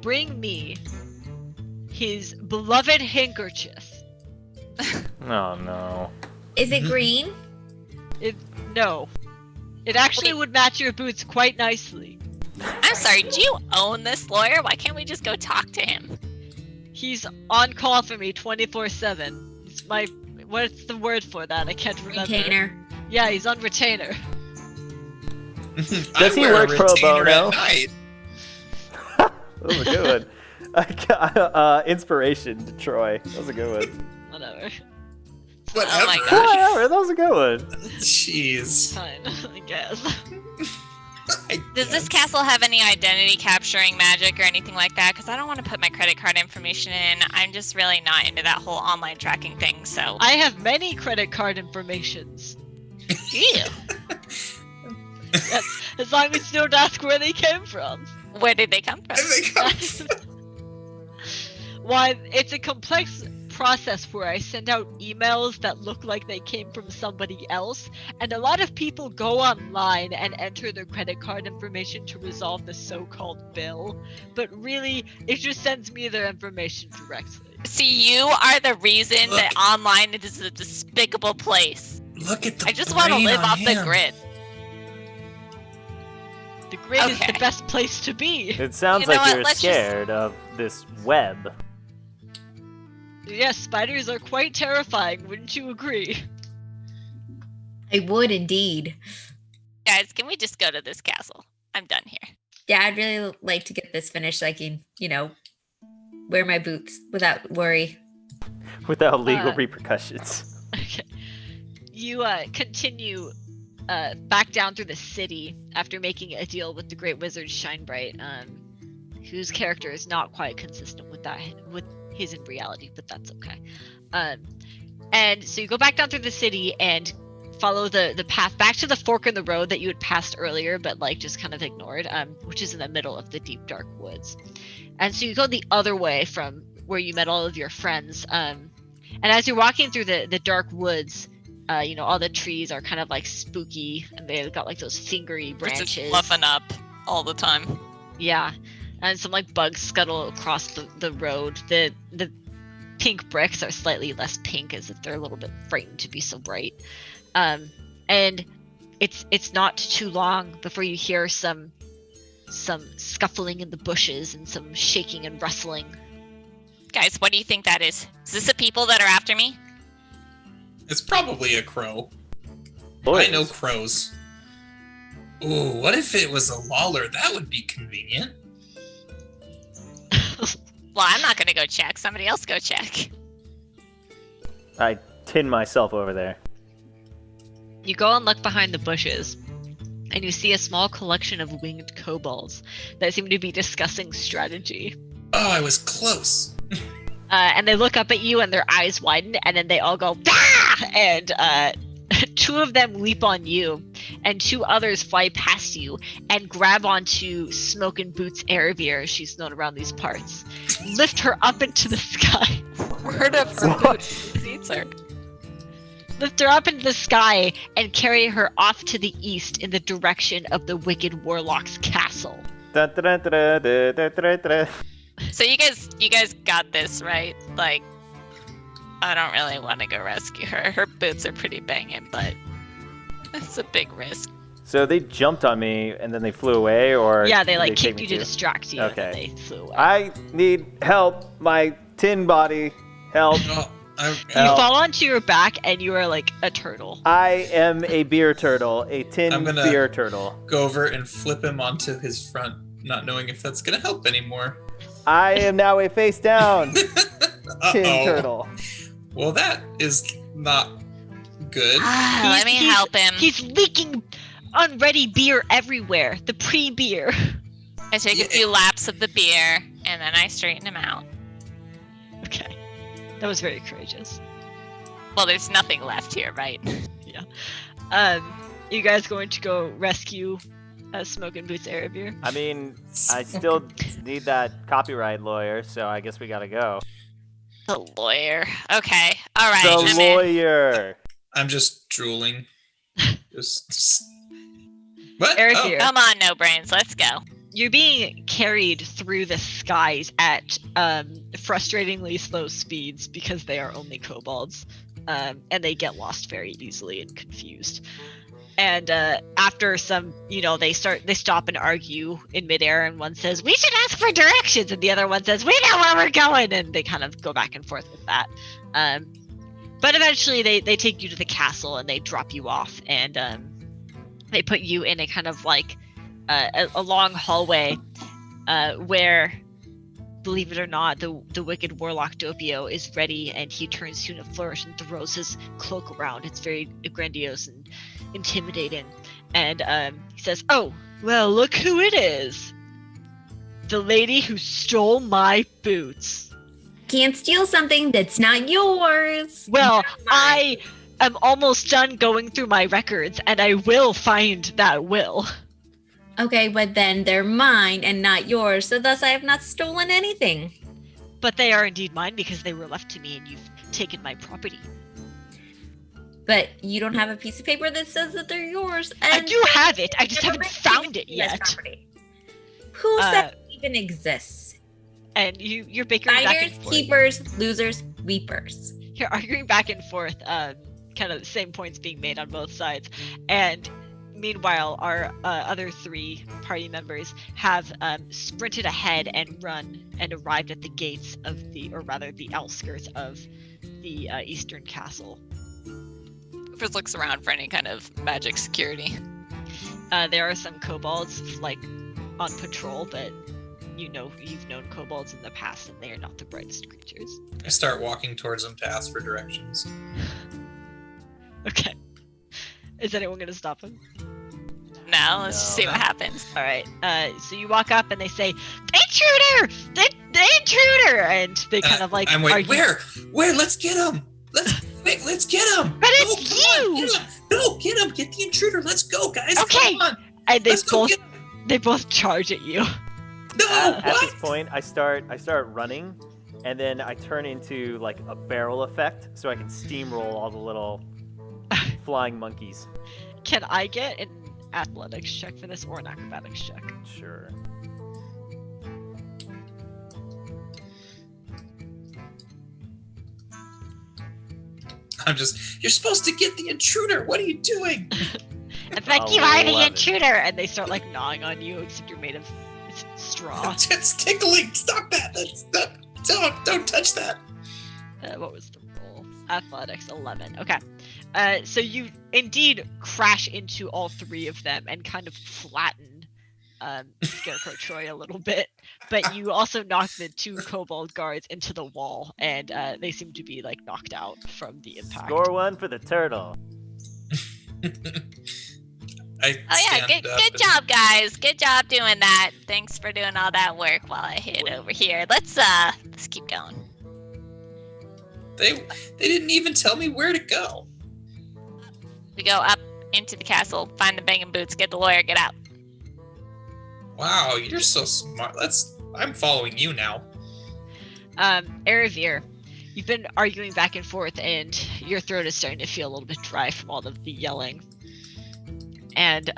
bring me his beloved handkerchief. Oh no. Is it green? No. It actually would match your boots quite nicely. I'm sorry, do you own this lawyer? Why can't we just go talk to him? He's on call for me 24/7. It's what's the word for that? I can't remember. Retainer. Yeah, he's on retainer. Does he wear a work pro retainer bono? at night. That was a good one. Inspiration to Troy. That was a good one. Whatever. Whatever. Oh my gosh. Whatever, that was a good one. Jeez. Fine, I guess. Does this castle have any identity capturing magic or anything like that? Because I don't want to put my credit card information in. I'm just really not into that whole online tracking thing, so. I have many credit card informations. Do you? Yes, as long as you don't ask where they came from. Where did they come from? Where they come from? Why, it's a complex process where I send out emails that look like they came from somebody else, and a lot of people go online and enter their credit card information to resolve the so-called bill, but really, it just sends me their information directly. See, you are the reason that online is a despicable place. Look at the I just want to brain live on off the him. grid. The grid is Okay. the best place to be. It sounds You know like what, you're let's just- scared of this web. Yes, spiders are quite terrifying, wouldn't you agree? I would indeed. Guys, can we just go to this castle? I'm done here. Yeah, I'd really like to get this finished so I can, wear my boots without worry. Without legal repercussions. Okay. You continue back down through the city after making a deal with the Great Wizard Shinebright, whose character is not quite consistent with his in reality, but that's okay. And so you go back down through the city and follow the path back to the fork in the road that you had passed earlier, but just kind of ignored, which is in the middle of the deep dark woods. And so you go the other way from where you met all of your friends. And as you're walking through the dark woods, all the trees are kind of spooky, and they've got those fingery We're branches. just fluffing up all the time. Yeah, and some bugs scuttle across the road. The pink bricks are slightly less pink, as if they're a little bit frightened to be so bright. And it's not too long before you hear some scuffling in the bushes and some shaking and rustling. Guys, what do you think that is? Is this the people that are after me? It's probably a crow. Boys. I know crows. Ooh, what if it was a Lawler? That would be convenient. Well, I'm not gonna go check. Somebody else go check. I tin myself over there. You go and look behind the bushes, and you see a small collection of winged kobolds that seem to be discussing strategy. Oh, I was close. And they look up at you, and their eyes widen, and then they all go, "Ah!" And two of them leap on you, and two others fly past you and grab onto Smokin' Boots Erebir, as she's known around these parts. Lift her up into the sky. Word of her boots eats her. Lift her up into the sky and carry her off to the east in the direction of the Wicked Warlock's castle. Dun, dun, dun, dun, dun, dun, dun, dun. So you guys got this, right? I don't really want to go rescue her. Her boots are pretty banging, but it's a big risk. So they jumped on me and then they flew away, or Yeah, they did kicked take you me to too? distract you, Okay. and then they flew away. I need help. My tin body. Help. Oh, You Help. fall onto your back, and you are like a turtle. I am a beer turtle, a tin I'm gonna- beer turtle. go over and flip him onto his front, not knowing if that's gonna help anymore. I am now a face down tin Uh-oh. turtle. Well, that is not good. Let me help him. He's leaking unready beer everywhere. The pre-beer. I take a few laps of the beer, and then I straighten him out. Okay. That was very courageous. Well, there's nothing left here, right? You guys going to go rescue Smokin' Boots Erebir? I mean, I still need that copyright lawyer, so I guess we gotta go. The lawyer. Okay. All right. The I'm in. lawyer. I'm just drooling. Just... What? Erebir. Come on, no brains. Let's go. You're being carried through the skies at frustratingly slow speeds because they are only kobolds, and they get lost very easily and confused. And after some, they stop and argue in midair, and one says, "We should ask for directions," and the other one says, "We know where we're going," and they kind of go back and forth with that. But eventually, they take you to the castle and they drop you off, and they put you in a kind of a long hallway where, believe it or not, the wicked warlock Doppio is ready, and he turns to in a flourish and throws his cloak around. It's very grandiose and intimidating, and he says, "Oh, well, look who it is. The lady who stole my boots." Can't steal something that's not yours. Well, Never mind. I am almost done going through my records, and I will find that will. Okay, but then they're mine and not yours, so thus I have not stolen anything. But they are indeed mine because they were left to me, and you've taken my property. But you don't have a piece of paper that says that they're yours. And I do have it. I just never haven't mentioned found it as yet. property. Who said it even exists? And you're bickering back Fighters, and forth. keepers, losers, weepers. You're arguing back and forth. Kind of the same points being made on both sides. And meanwhile, our other three party members have sprinted ahead and run and arrived at the gates of the outskirts of the eastern castle. First looks around for any kind of magic security. There are some kobolds like on patrol, but you've known kobolds in the past, and they are not the brightest creatures. I start walking towards them to ask for directions. Okay. Is anyone gonna stop him? No, let's just see what happens. All right. So you walk up and they say, "Intruder! The intruder!" And they kind of like I'm like, argue. where? Let's get him. Let's get him. But it's you. No, get him. Get the intruder. Let's go, guys. Okay. Come on. And Let's go get him. they both charge at you. No, At what? this point, I start running, and then I turn into like a barrel effect, so I can steamroll all the little flying monkeys. Can I get an athletics check for this or an acrobatics check? Sure. You're supposed to get the intruder. What are you doing? In fact, you are the 11. intruder, and they start like gnawing on you, except you're made of straw. It's tickling. Stop that. Don't touch that. What was the roll? Athletics 11. Okay. So you indeed crash into all three of them and kind of flatten Scarecrow Troy a little bit, but you also knock the two kobold guards into the wall, and they seem to be like knocked out from the impact. Score one for the turtle. Oh yeah, good job, guys. Good job doing that. Thanks for doing all that work while I hid over here. Let's keep going. They didn't even tell me where to go. We go up into the castle, find the banging boots, get the lawyer, get out. Wow, you're so smart. I'm following you now. Eravir, you've been arguing back and forth, and your throat is starting to feel a little bit dry from all of the yelling. And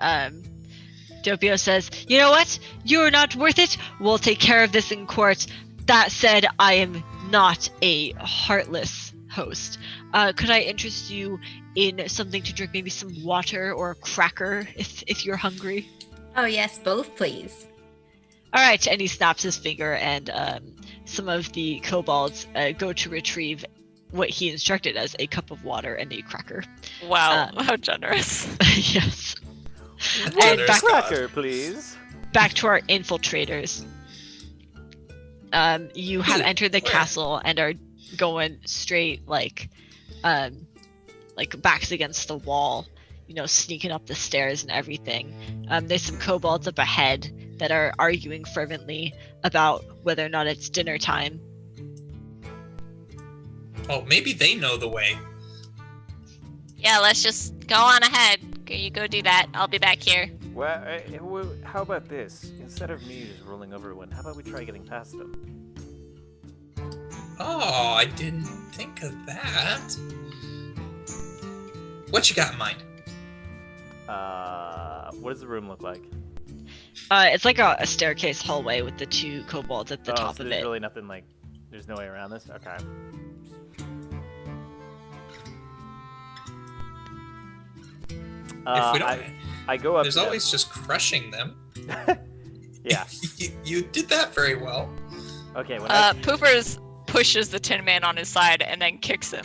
Doppio says, "You know what? You're not worth it. We'll take care of this in court. That said, I am not a heartless host. Could I interest you in something to drink, maybe some water or a cracker if you're hungry?" Oh yes, both please. All right, and he snaps his finger, and some of the kobolds go to retrieve what he instructed as a cup of water and a cracker. Wow, how generous. Yes. And back- Cracker, please. Back to our infiltrators. You have entered the castle and are going straight like backs against the wall, sneaking up the stairs and everything. There's some kobolds up ahead that are arguing fervently about whether or not it's dinner time. Oh, maybe they know the way. Yeah, let's just go on ahead. You go do that. I'll be back here. Well, how about this? Instead of me just rolling over one, how about we try getting past them? Oh, I didn't think of that. What you got in mind? What does the room look like? It's like a staircase hallway with the two kobolds at the top so of there's it. really nothing there's no way around this? Okay. If we don't, I go up there's to them. always just crushing them. Yeah. You did that very well. Okay, when Poopers pushes the Tin Man on his side and then kicks him.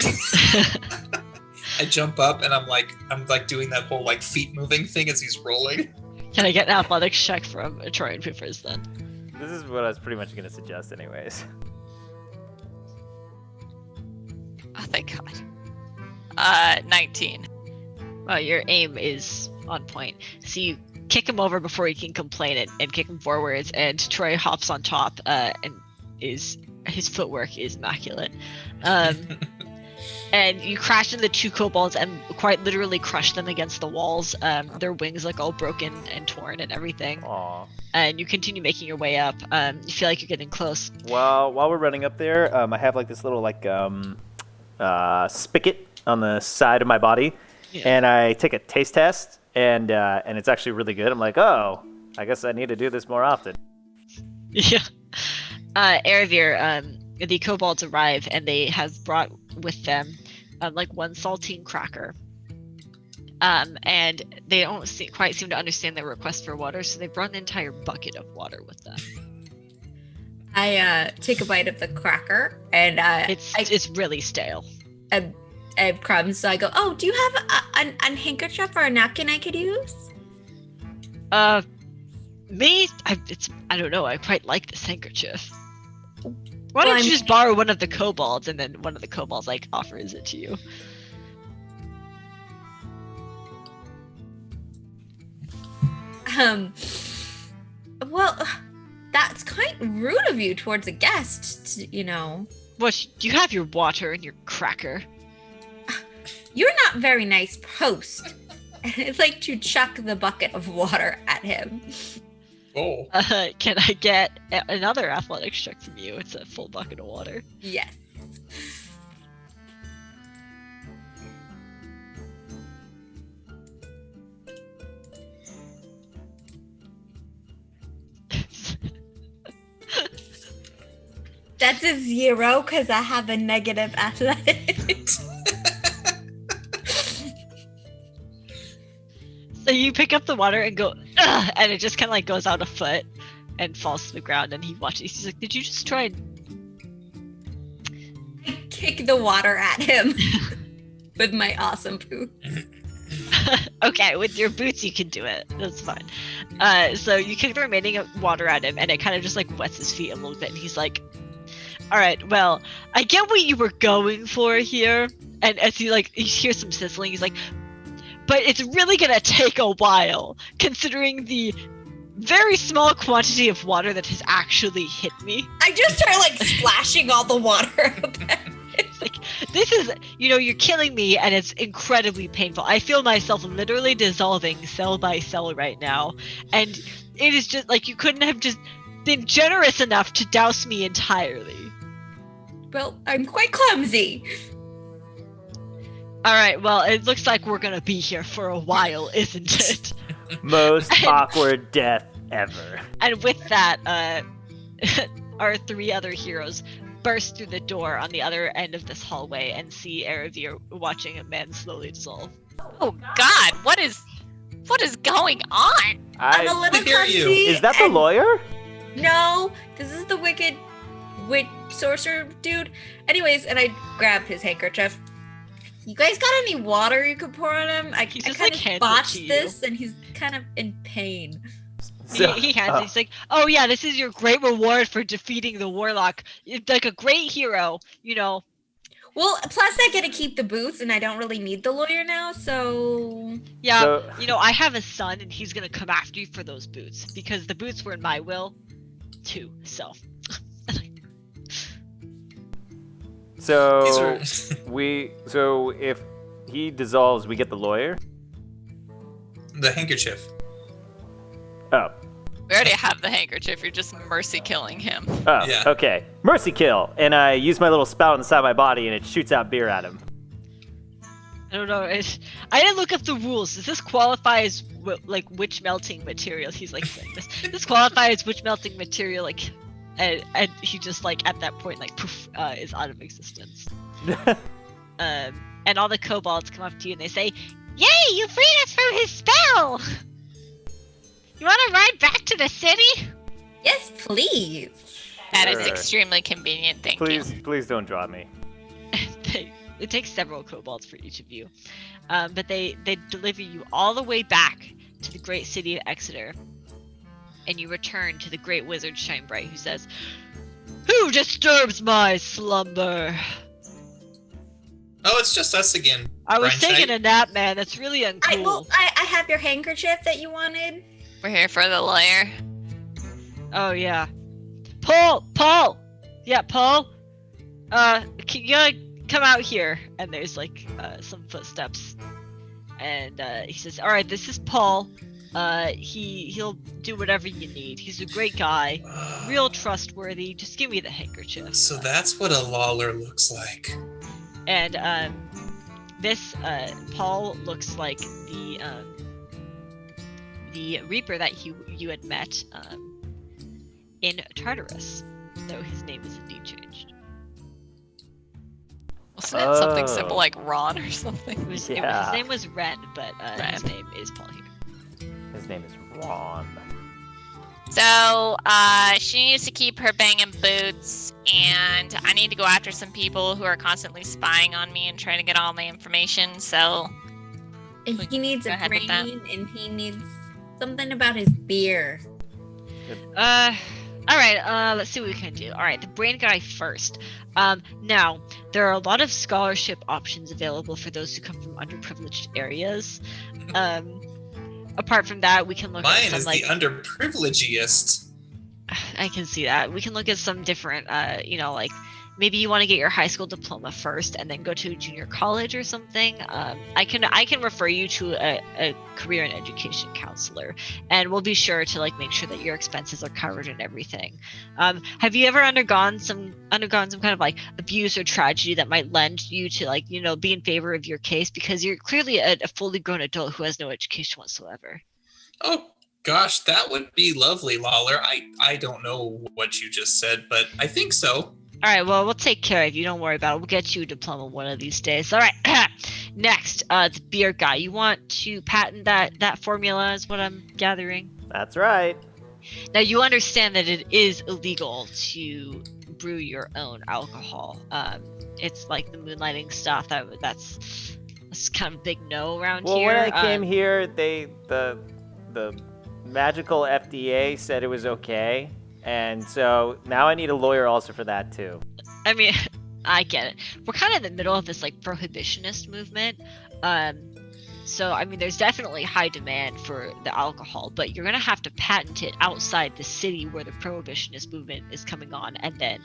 I jump up and I'm like doing that whole like feet moving thing as he's rolling. Can I get an athletics check from Troy and Poopers then? this is what I was pretty much going to suggest anyways. Oh, thank God. 19. Well, your aim is on point. So you kick him over before he can complain and kick him forwards, and Troy hops on top, and his footwork is immaculate. And you crash into the two kobolds and quite literally crush them against the walls. Their wings look all broken and torn and everything. Aw. And you continue making your way up. You feel like you're getting close. Well, while we're running up there, I have like this little spigot on the side of my body, Yeah. and I take a taste test, and it's actually really good. I'm like, oh, I guess I need to do this more often. Yeah. Eravir, the kobolds arrive, and they have brought with them like one saltine cracker. And they don't quite seem to understand their request for water, so they brought an entire bucket of water with them. I take a bite of the cracker, and It's really stale. I have crumbs, so I go, "Oh, do you have a handkerchief or a napkin I could use?" Me? I don't know. I quite like this handkerchief. Why Well, don't I you just mean- borrow one of the kobolds, and then one of the kobolds like offers it to you? Well, that's quite rude of you towards a guest, you know. Well, you have your water and your cracker. You're not very nice host. I'd like to chuck the bucket of water at him. Oh. Can I get another athletics check from you? It's a full bucket of water. Yes. That's a 0 because I have a negative athletics. So you pick up the water and go, ugh, and it just kind of like goes out a foot and falls to the ground. And he watches. He's like, "Did you just try and I kick the water at him with my awesome poo. Okay, with your boots you can do it. That's fine. So you kick the remaining water at him, and it kind of just like wets his feet a little bit. And he's like, "All right, well, I get what you were going for here." And as he hears some sizzling, he's like, "But it's really gonna take a while, considering the very small quantity of water that has actually hit me." I just start like splashing all the water up. It's like, this is, you're killing me, and it's incredibly painful. I feel myself literally dissolving cell by cell right now, and it is just like you couldn't have just been generous enough to douse me entirely. Well, I'm quite clumsy. All right, well, it looks like we're gonna be here for a while, isn't it? Most awkward death ever. And with that, our three other heroes burst through the door on the other end of this hallway and see Aravir watching a man slowly dissolve. Oh God, what is going on? I'm a I, little hear you. clumsy. is that the and- lawyer? No, this is the wicked witch sorcerer dude. Anyways, and I grabbed his handkerchief. You guys got any water you could pour on him? I He just, kind like, of hands it botched to you. this, and he's kind of in pain. He hands it. He's like, "Oh yeah, this is your great reward for defeating the warlock. You're like a great hero, Well, plus I get to keep the boots, and I don't really need the lawyer now, so... Yeah, So- I have a son, and he's gonna come after you for those boots because the boots were in my will, too. So, So These so if he dissolves, we get the lawyer. the handkerchief. Oh, We already have the handkerchief. You're just mercy killing him. oh, Yeah. okay. Mercy kill, and I use my little spout inside my body, and it shoots out beer at him. I don't know. I didn't look up the rules. Does this qualify as witch melting material? He's like saying this. This qualifies as witch melting material, and he just at that point poof, is out of existence. And all the kobolds come up to you and they say, "Yay! You freed us from his spell. You want to ride back to the city?" Yes, please. That is Sure. extremely convenient. Thank you. Please don't draw me. It takes several kobolds for each of you, but they deliver you all the way back to the great city of Exeter, and you return to the great wizard Shinebright, who says, "Who disturbs my slumber? Oh, it's just us again. I was Brian taking Schneider. a nap, man. That's really uncool." I have your handkerchief that you wanted. We're here for the lawyer. Oh yeah, Paul. Yeah, Paul. Can you come out here? And there's some footsteps, and he says, "All right, this is Paul. He'll do whatever you need. He's a great guy, real trustworthy. Just give me the handkerchief." So that's what a lawler looks like. And this Paul looks like the Reaper that you had met in Tartarus, though his name is indeed changed. Wasn't it something Oh. simple like Ron or something? His Yeah. name was Ren, but his Ren. name is Paul here. His name is Ron. So, she needs to keep her banging boots, and I need to go after some people who are constantly spying on me and trying to get all my information. So, And he needs Go a ahead with brain, that. and he needs Something about his beer. All right, let's see what we can do. All right, the brain guy first. Now, there are a lot of scholarship options available for those who come from underprivileged areas. Apart from that, we can look at Mine some is like the underprivileged. I can see that. We can look at some different, like maybe you want to get your high school diploma first and then go to junior college or something. I can refer you to a career and education counselor, and we'll be sure to like make sure that your expenses are covered and everything. Have you ever undergone some kind of like abuse or tragedy that might lend you to like be in favor of your case, because you're clearly a fully grown adult who has no education whatsoever? Oh gosh, that would be lovely, Lawler. I don't know what you just said, but I think so. All right, well, we'll take care of you. Don't worry about it. We'll get you a diploma one of these days. All right. Next, the beer guy. You want to patent that formula is what I'm gathering. That's right. Now, you understand that it is illegal to brew your own alcohol. It's like the moonlighting stuff. That's kind of a big no around here. Well, when I came here, the magical FDA said it was okay. And so now I need a lawyer also for that too. I mean, I get it. We're kind of in the middle of this like prohibitionist movement. So I mean, there's definitely high demand for the alcohol, but you're gonna have to patent it outside the city where the prohibitionist movement is coming on, and then,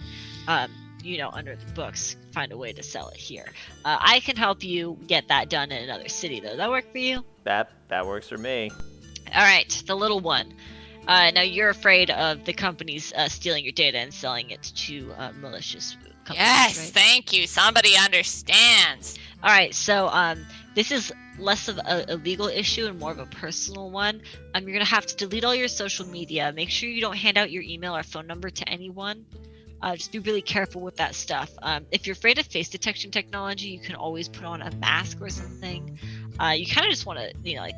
under the books, find a way to sell it here. I can help you get that done in another city, though. Does that work for you? That works for me. All right, the little one. Now you're afraid of the companies stealing your data and selling it to malicious companies. Yes, right? thank you. Somebody understands. All right, so this is less of a legal issue and more of a personal one. You're gonna have to delete all your social media. Make sure you don't hand out your email or phone number to anyone. Just be really careful with that stuff. If you're afraid of face detection technology, you can always put on a mask or something. You kind of just want to,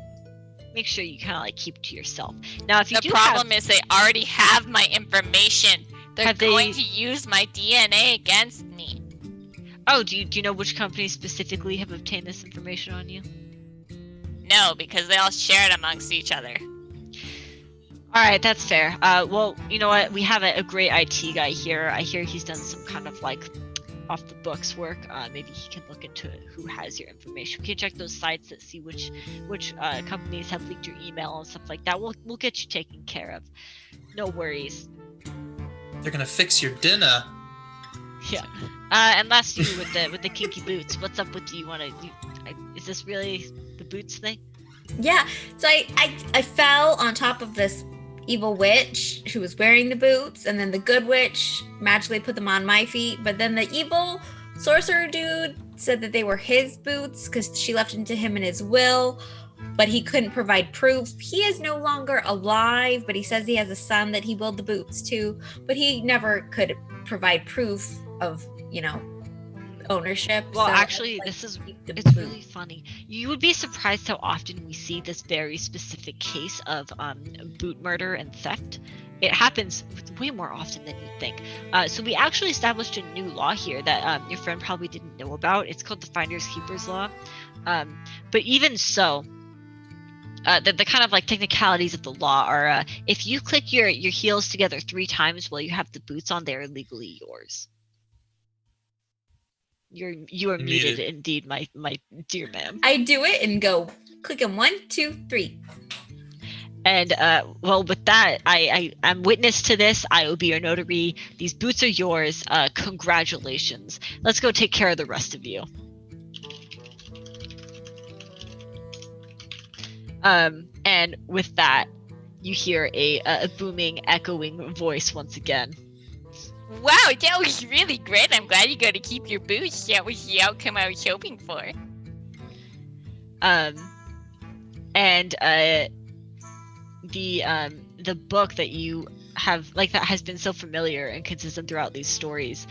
make sure you kind of like keep to yourself. Now, if you The problem is they already have my information. They're going to use my DNA against me. Oh, do you know which companies specifically have obtained this information on you? No, because they all share it amongst each other. All right, that's fair. Well, you know what? We have a great IT guy here. I hear he's done some kind of like off the books work. Maybe he can look into who has your information. We can check those sites that see which companies have leaked your email and stuff like that. We'll get you taken care of. No worries. They're gonna fix your dinner. Yeah. And last, you with the kinky boots. What's up with you? Is this really the boots thing? Yeah. So I fell on top of this evil witch who was wearing the boots, and then the good witch magically put them on my feet, but then the evil sorcerer dude said that they were his boots because she left them to him in his will, but he couldn't provide proof. He is no longer alive, but he says he has a son that he willed the boots to, but he never could provide proof of ownership. Well, so actually, it's really funny. You would be surprised how often we see this very specific case of boot murder and theft. It happens way more often than you'd think. So we actually established a new law here that your friend probably didn't know about. It's called the Finders Keepers Law. But even so, the kind of like technicalities of the law are if you click your heels together 3 times while you have the boots on, they are legally yours. You are muted indeed, my dear ma'am. I do it and go click them 1, 2, 3. And well, with that, I'm witness to this. I will be your notary. These boots are yours. Congratulations. Let's go take care of the rest of you. And with that, you hear a booming, echoing voice once again. Wow, that was really great. I'm glad you got to keep your boots. That was the outcome I was hoping for. And the book that you have, like, that has been so familiar and consistent throughout these stories,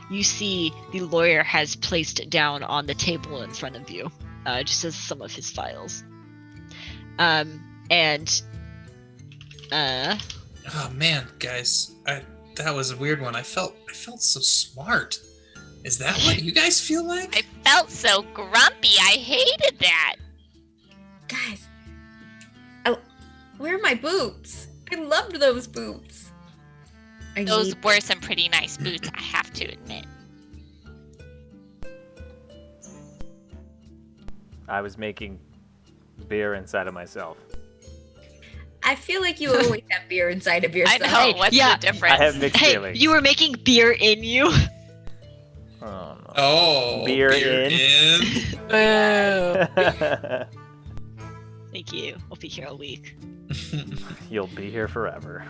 you see the lawyer has placed down on the table in front of you, just as some of his files. Oh man, guys, that was a weird one. I felt so smart. Is that what you guys feel like? I felt so grumpy. I hated that. Guys, Where are my boots? I loved those boots. Those were some pretty nice boots, I have to admit. I was making beer inside of myself. I feel like you always have beer inside of yourself. I know. What's yeah. the difference? I have mixed Hey, feelings. you were making beer in you. Oh, no. Oh, Beer in. Boo. Thank you. I'll be here all week. You'll be here forever.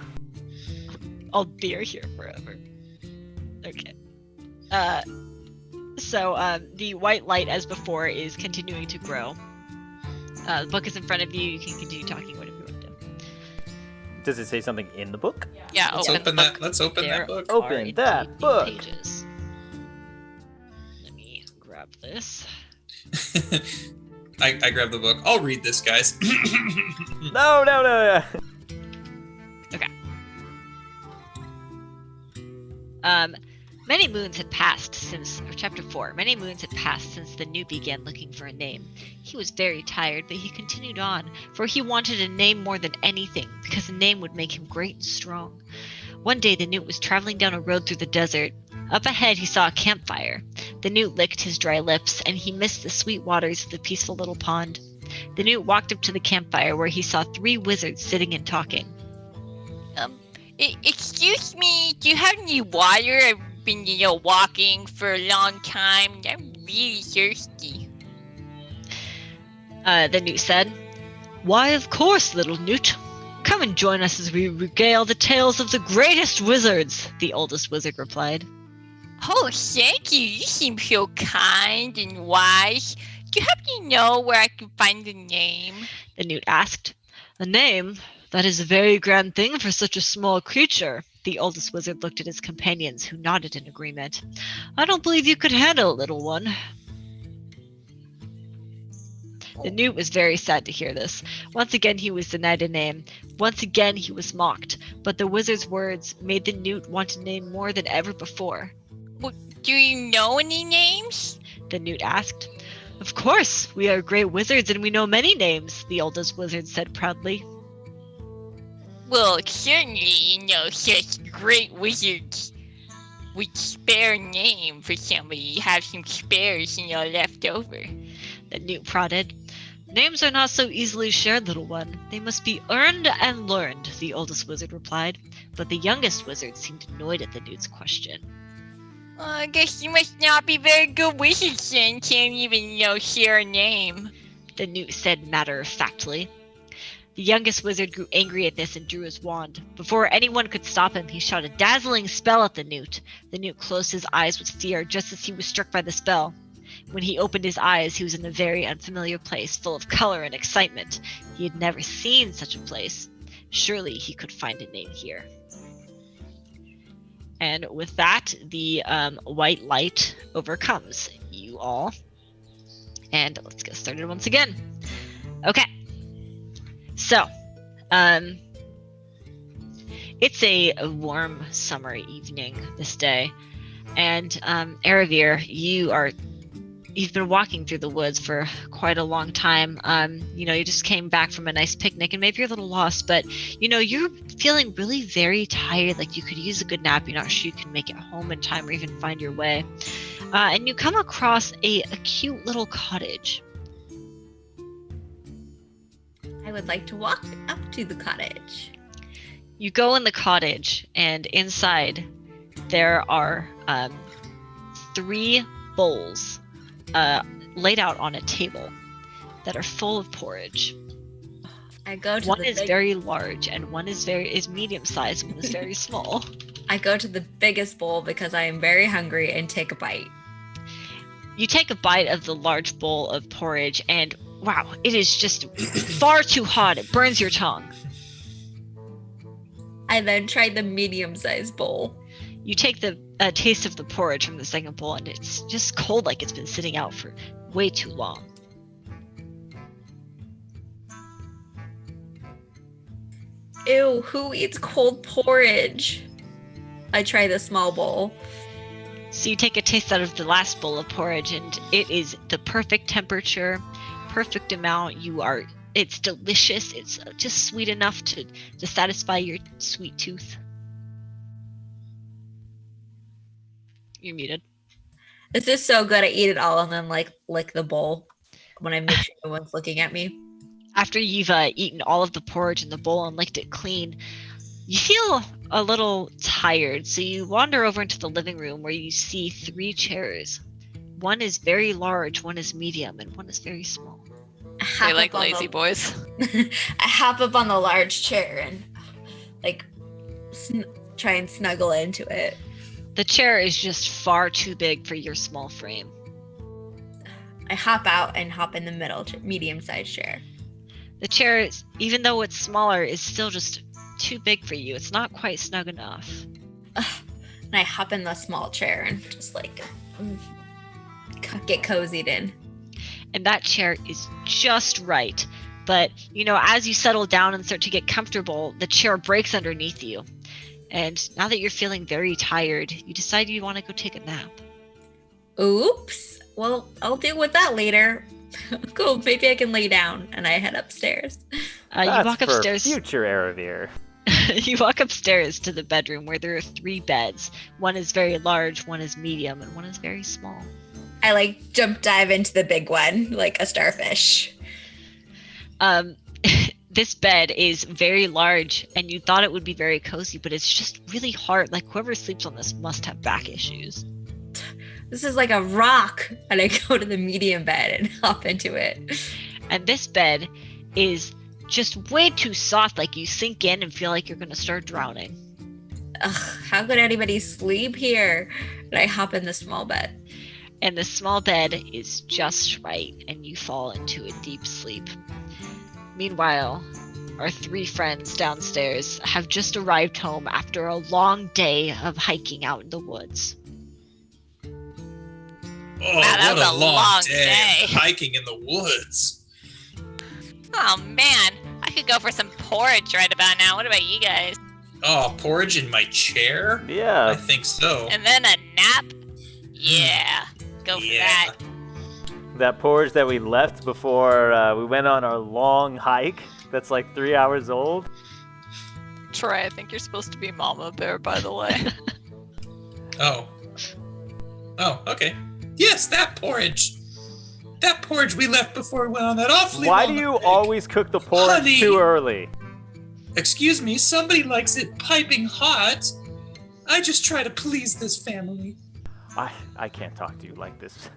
I'll be here forever. Okay. So the white light, as before, is continuing to grow. The book is in front of you. You can continue talking whatever you want to. Does it say something in the book? Yeah, Let's open open the that. book. Let's open There that book. Open are indeed that new book. Pages. Let me grab this. I grabbed the book. I'll read this, guys. No. Many moons had passed since, or chapter 4, many moons had passed since the Newt began looking for a name. He was very tired, but he continued on, for he wanted a name more than anything, because a name would make him great and strong. One day the Newt was traveling down a road through the desert. Up ahead he saw a campfire. The Newt licked his dry lips, and he missed the sweet waters of the peaceful little pond. The Newt walked up to the campfire, where he saw 3 wizards sitting and talking. Excuse me, do you have any water? I've been, walking for a long time. I'm really thirsty. The Newt said, "Why, of course, little Newt. Come and join us as we regale the tales of the greatest wizards," the oldest wizard replied. Oh, thank you. You seem so kind and wise. Do you happen to know where I can find a name? The Newt asked. "A name? That is a very grand thing for such a small creature." The oldest wizard looked at his companions, who nodded in agreement. "I don't believe you could handle a little one." The Newt was very sad to hear this. Once again he was denied a name. Once again he was mocked. But the wizard's words made the Newt want a name more than ever before. Do you know any names? The Newt asked. "Of course, we are great wizards and we know many names," the oldest wizard said proudly. Well, certainly, such great wizards would spare a name for somebody. Have some spares, left over. The Newt prodded. "Names are not so easily shared, little one. They must be earned and learned," the oldest wizard replied. But the youngest wizard seemed annoyed at the Newt's question. I guess you must not be very good wizards then. Can't even, share a name. The Newt said matter-of-factly. The youngest wizard grew angry at this and drew his wand. Before anyone could stop him, he shot a dazzling spell at the Newt. The Newt closed his eyes with fear just as he was struck by the spell. When he opened his eyes, he was in a very unfamiliar place, full of color and excitement. He had never seen such a place. Surely he could find a name here. And with that, the white light overcomes you all. And let's get started once again. Okay. So, it's a warm summer evening this day. And Aravir, you've been walking through the woods for quite a long time. You just came back from a nice picnic and maybe you're a little lost, but you're feeling really very tired, like you could use a good nap. You're not sure you can make it home in time or even find your way. And you come across a cute little cottage. I would like to walk up to the cottage. You go in the cottage, and inside there are 3 bowls laid out on a table that are full of porridge. I go to One is very large, and one is medium sized, and one is very small. I go to the biggest bowl because I am very hungry and take a bite. You take a bite of the large bowl of porridge, and wow, it is just far too hot. It burns your tongue. I then try the medium-sized bowl. You take the taste of the porridge from the second bowl, and it's just cold, like it's been sitting out for way too long. Ew, who eats cold porridge? I try the small bowl. So you take a taste out of the last bowl of porridge, and it is the perfect temperature, perfect amount. You are It's delicious. It's just sweet enough to satisfy your sweet tooth. You're muted. This is so good. I eat it all and then like lick the bowl when I make sure no one's looking at me. After you've eaten all of the porridge in the bowl and licked it clean, you feel a little tired, so you wander over into the living room where you see 3 chairs. One is very large, one is medium, and one is very small. They like lazy boys. I hop up on the large chair and like try and snuggle into it. The chair is just far too big for your small frame. I hop out and hop in the middle, medium-sized chair. The chair, even though it's smaller, is still just too big for you. It's not quite snug enough. And I hop in the small chair and just like get cozied in. And that chair is just right. But, as you settle down and start to get comfortable, the chair breaks underneath you. And now that you're feeling very tired, you decide you want to go take a nap. Oops. Well, I'll deal with that later. Cool. Maybe I can lay down. And I head upstairs. You That's walk for upstairs. future Aravir. You walk upstairs to the bedroom where there are 3 beds. One is very large, one is medium, and one is very small. I jump dive into the big one like a starfish. This bed is very large, and you thought it would be very cozy, but it's just really hard. Like, whoever sleeps on this must have back issues. This is like a rock. And I go to the medium bed and hop into it. And this bed is just way too soft. Like, you sink in and feel like you're going to start drowning. Ugh, how could anybody sleep here? And I hop in the small bed. And the small bed is just right, and you fall into a deep sleep. Meanwhile, our 3 friends downstairs have just arrived home after a long day of hiking out in the woods. Oh, Wow, that what was a a long long day day. of hiking in the woods. Oh man, I could go for some porridge right about now. What about you guys? Oh, porridge in my chair? I Yeah. think so. And then a nap? Yeah, go for Yeah. that. That porridge that we left before we went on our long hike that's like 3 hours old. Troy, I think you're supposed to be Mama Bear, by the way. Oh. Oh, okay. Yes, that porridge. That porridge we left before we went on that awfully Why long do you hike. always cook the porridge Honey. too early? Excuse me, somebody likes it piping hot. I just try to please this family. I can't talk to you like this.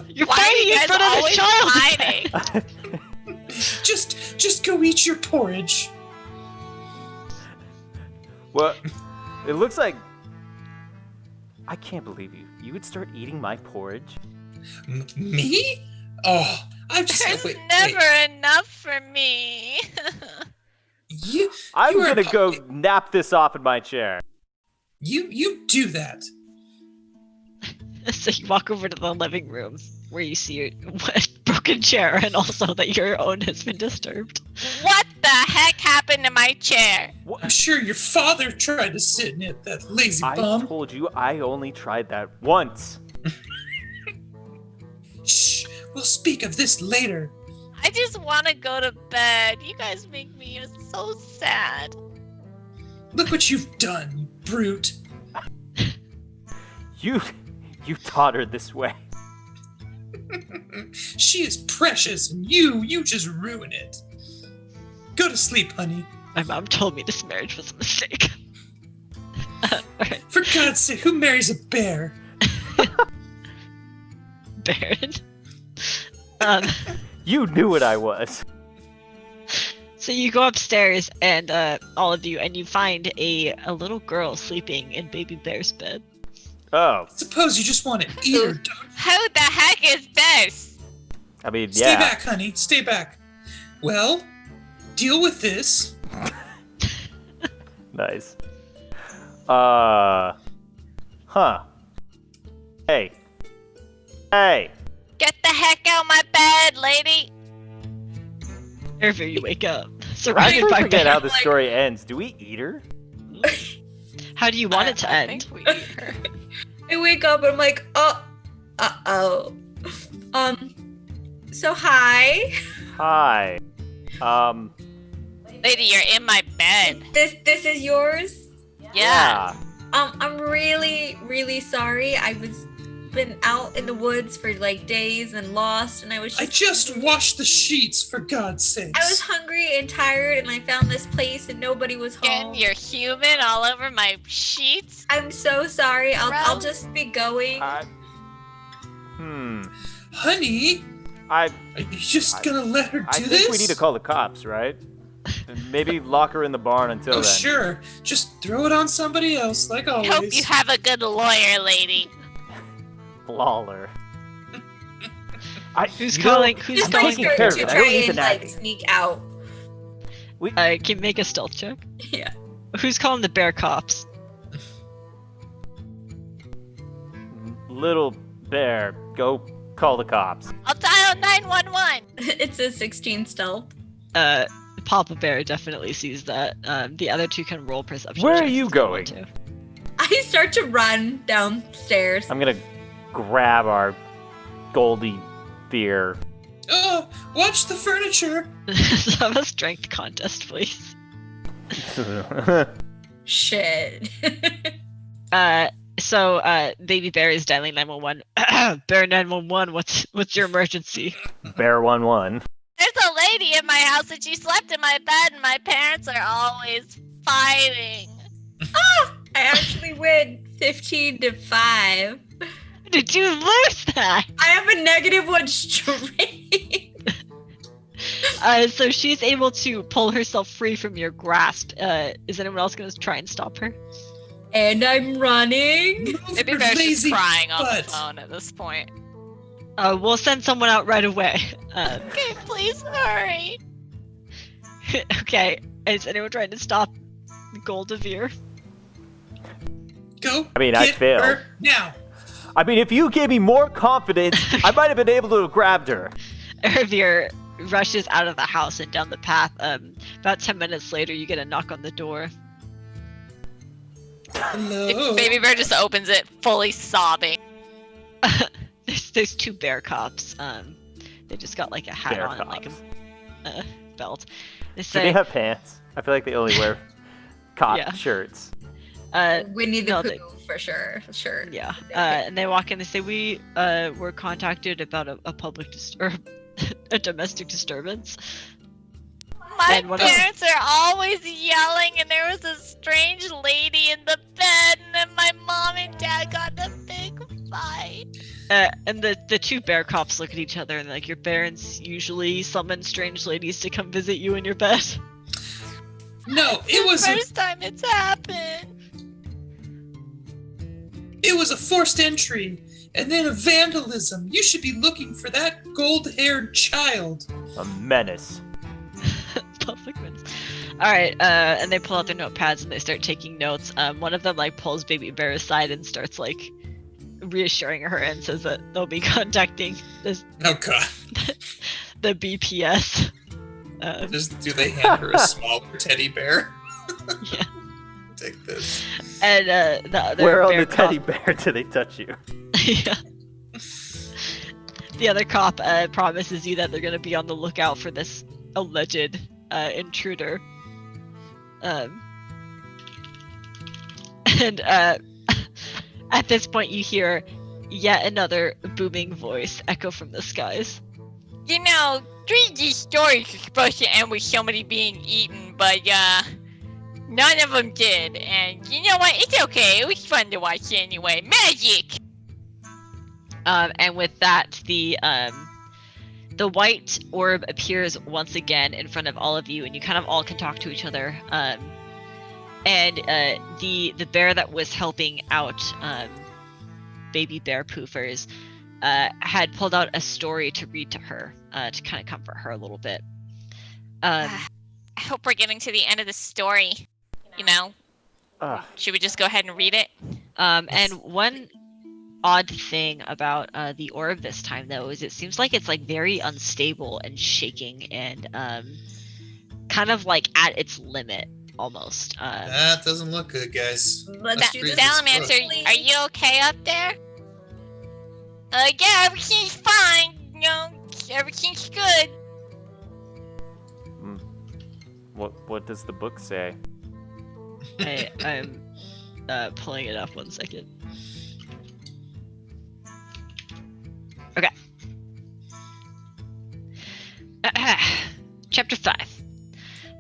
You're Why are fighting you in guys front of the always child. hiding? Just go eat your porridge. Well, it looks like I can't believe you. You would start eating my porridge? Me? Oh, I'm just There's wait, never wait. enough for me. You I'm you are gonna go nap this off in my chair. You do that. So you walk over to the living room where you see your broken chair, and also that your own has been disturbed. What the heck happened to my chair? I'm sure your father tried to sit in it, that lazy I bum. told you I only tried that once. Shh, we'll speak of this later. I just want to go to bed. You guys make me so sad. Look what you've done, you brute. You taught her this way. She is precious, and you just ruin it. Go to sleep, honey. My mom told me this marriage was a mistake. Alright, For God's sake, who marries a bear? Baron. You knew what I was. So you go upstairs, and all of you, and you find a little girl sleeping in Baby Bear's bed. Oh, Suppose you just want to eat her, don't Who the heck is this? I mean, Stay yeah. back, honey. Stay back. Well, deal with this. Nice. Huh. Hey. Hey. Get the heck out my bed, lady. Wherever you wake up, I surrounded actually by forget bear. how the story ends. Do we eat her? How do you want it to I end? think we eat her. I wake up and I'm like, oh, uh-oh. So hi. Hi. Lady, you're in my bed. This is yours? Yeah. I'm really, really sorry. I was been out in the woods for like days and lost, and I was I just washed the sheets, for God's sakes. I was hungry and tired, and I found this place, and nobody was home. And you're human all over my sheets. I'm so sorry. I'll Gross. just be going. Honey, are you just gonna let her do I this? think we need to call the cops, right? Maybe lock her in the barn until then. Sure. Just throw it on somebody else, like I always. hope you have a good lawyer, lady. Lawler. Who's you know, calling? Who's Just calling? like taking care of to it. I try don't need and to like navigate. sneak out. Can you make a stealth check? Yeah. Who's calling the bear cops? Little bear, go call the cops. I'll dial 911. It's a 16 stealth. Papa Bear definitely sees that. The other two can roll perception. Where are checks you if they want going? to. I start to run downstairs. I'm gonna grab our Goldie beer. Oh, watch the furniture. Let's have a strength contest, please. Shit. So Baby Bear is dialing 911. Bear 911, what's your emergency? Bear 1-1. There's a lady in my house and she slept in my bed and my parents are always fighting. I actually win 15-5. Did you lose that? I have a -1 straight. So she's able to pull herself free from your grasp. Is anyone else going to try and stop her? And I'm running. Move Maybe your Bear's just lazy crying on the butt. phone at this point. We'll send someone out right away. Okay, please hurry. Okay. Is anyone trying to stop Goldavir? Go. I mean, I get failed. her now. I mean, if you gave me more confidence, I might have been able to have grabbed her. Ervir rushes out of the house and down the path. About 10 minutes later, you get a knock on the door. Hello. Baby Bear just opens it, fully sobbing. There's two bear cops. They just got like a hat Bear on and like cops. a belt. They Do say, they have pants? I feel like they only wear cop Yeah. shirts. Winnie the no, Pooh for sure. yeah. And they walk in. They say, we were contacted about a public or a domestic disturbance. My And what else? parents are always yelling, and there was a strange lady in the bed, and then my mom and dad got in a big fight. And the two bear cops look at each other and like, your parents usually summon strange ladies to come visit you in your bed. No, it was the a, first time it's happened. it was a forced entry, and then a vandalism. You should be looking for that gold-haired child. A menace. Public ones. All right, and they pull out their notepads and they start taking notes. One of them like pulls Baby Bear aside and starts like reassuring her and says that they'll be contacting this Oh God. the BPS. Do they hand her a smaller teddy bear? Yeah. Take this. And the other Where on bear the teddy cop, bear do they touch you? yeah. The other cop promises you that they're gonna be on the lookout for this alleged intruder. And at this point, you hear yet another booming voice echo from the skies. You know, three of these stories are supposed to end with somebody being eaten, but none of them did. And you know what? It's okay. It was fun to watch anyway. Magic. And with that, the white orb appears once again in front of all of you, and you kind of all can talk to each other. And the bear that was helping out Baby Bear Poofers had pulled out a story to read to her to kind of comfort her a little bit. I hope we're getting to the end of the story. You know, should we just go ahead and read it? And one odd thing about the orb this time, though, is it seems like it's like very unstable and shaking and kind of like at its limit almost. That doesn't look good, guys. Let's do this. Salamander, are you okay up there? Yeah, everything's fine. You know, everything's good. What does the book say? I'm pulling it up 1 second. Okay. Chapter 5.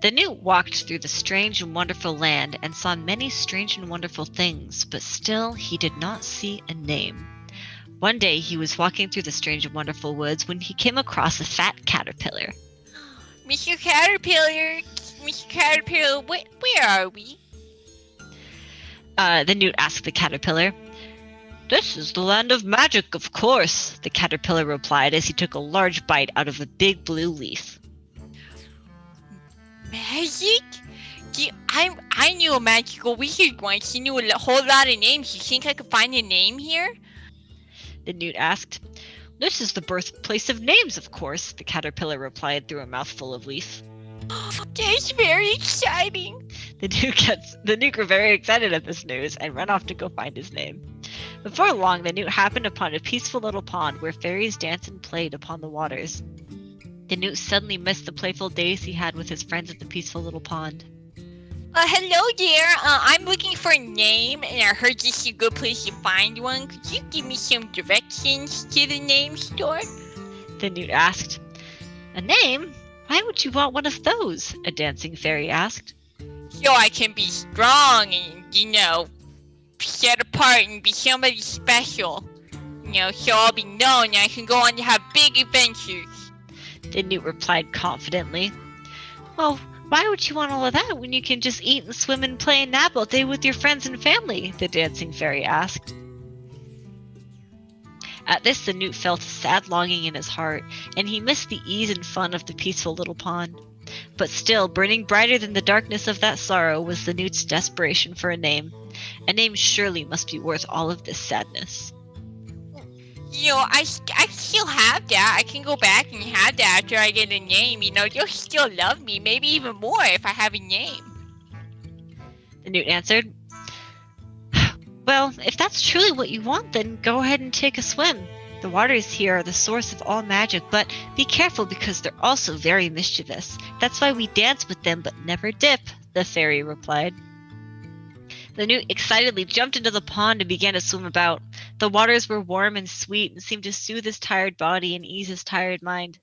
The Newt walked through the strange and wonderful land and saw many strange and wonderful things, but still he did not see a name. One day he was walking through the strange and wonderful woods when he came across a fat caterpillar. Mr. Caterpillar, where are we? The Newt asked the caterpillar. This is the land of magic, of course, the caterpillar replied as he took a large bite out of a big blue leaf. Magic? I knew a magical wizard once. He knew a whole lot of names. You think I could find a name here? The Newt asked. This is the birthplace of names, of course, the caterpillar replied through a mouthful of leaf. That's very exciting. The Newt grew very excited at this news and ran off to go find his name. Before long, the Newt happened upon a peaceful little pond where fairies danced and played upon the waters. The Newt suddenly missed the playful days he had with his friends at the peaceful little pond. Hello there. I'm looking for a name, and I heard this is a good place to find one. Could you give me some directions to the name store? The Newt asked. A name? Why would you want one of those? A dancing fairy asked. So I can be strong and, set apart and be somebody special. So I'll be known and I can go on to have big adventures. The Newt replied confidently. Well, why would you want all of that when you can just eat and swim and play and nap all day with your friends and family? The dancing fairy asked. At this, the Newt felt a sad longing in his heart, and he missed the ease and fun of the peaceful little pond. But still, burning brighter than the darkness of that sorrow was the Newt's desperation for a name. A name surely must be worth all of this sadness. I still have that. I can go back and have that after I get a name. You'll still love me, maybe even more if I have a name. The Newt answered. Well, if that's truly what you want, then go ahead and take a swim. The waters here are the source of all magic, but be careful because they're also very mischievous. That's why we dance with them but never dip, the fairy replied. The Newt excitedly jumped into the pond and began to swim about. The waters were warm and sweet and seemed to soothe his tired body and ease his tired mind.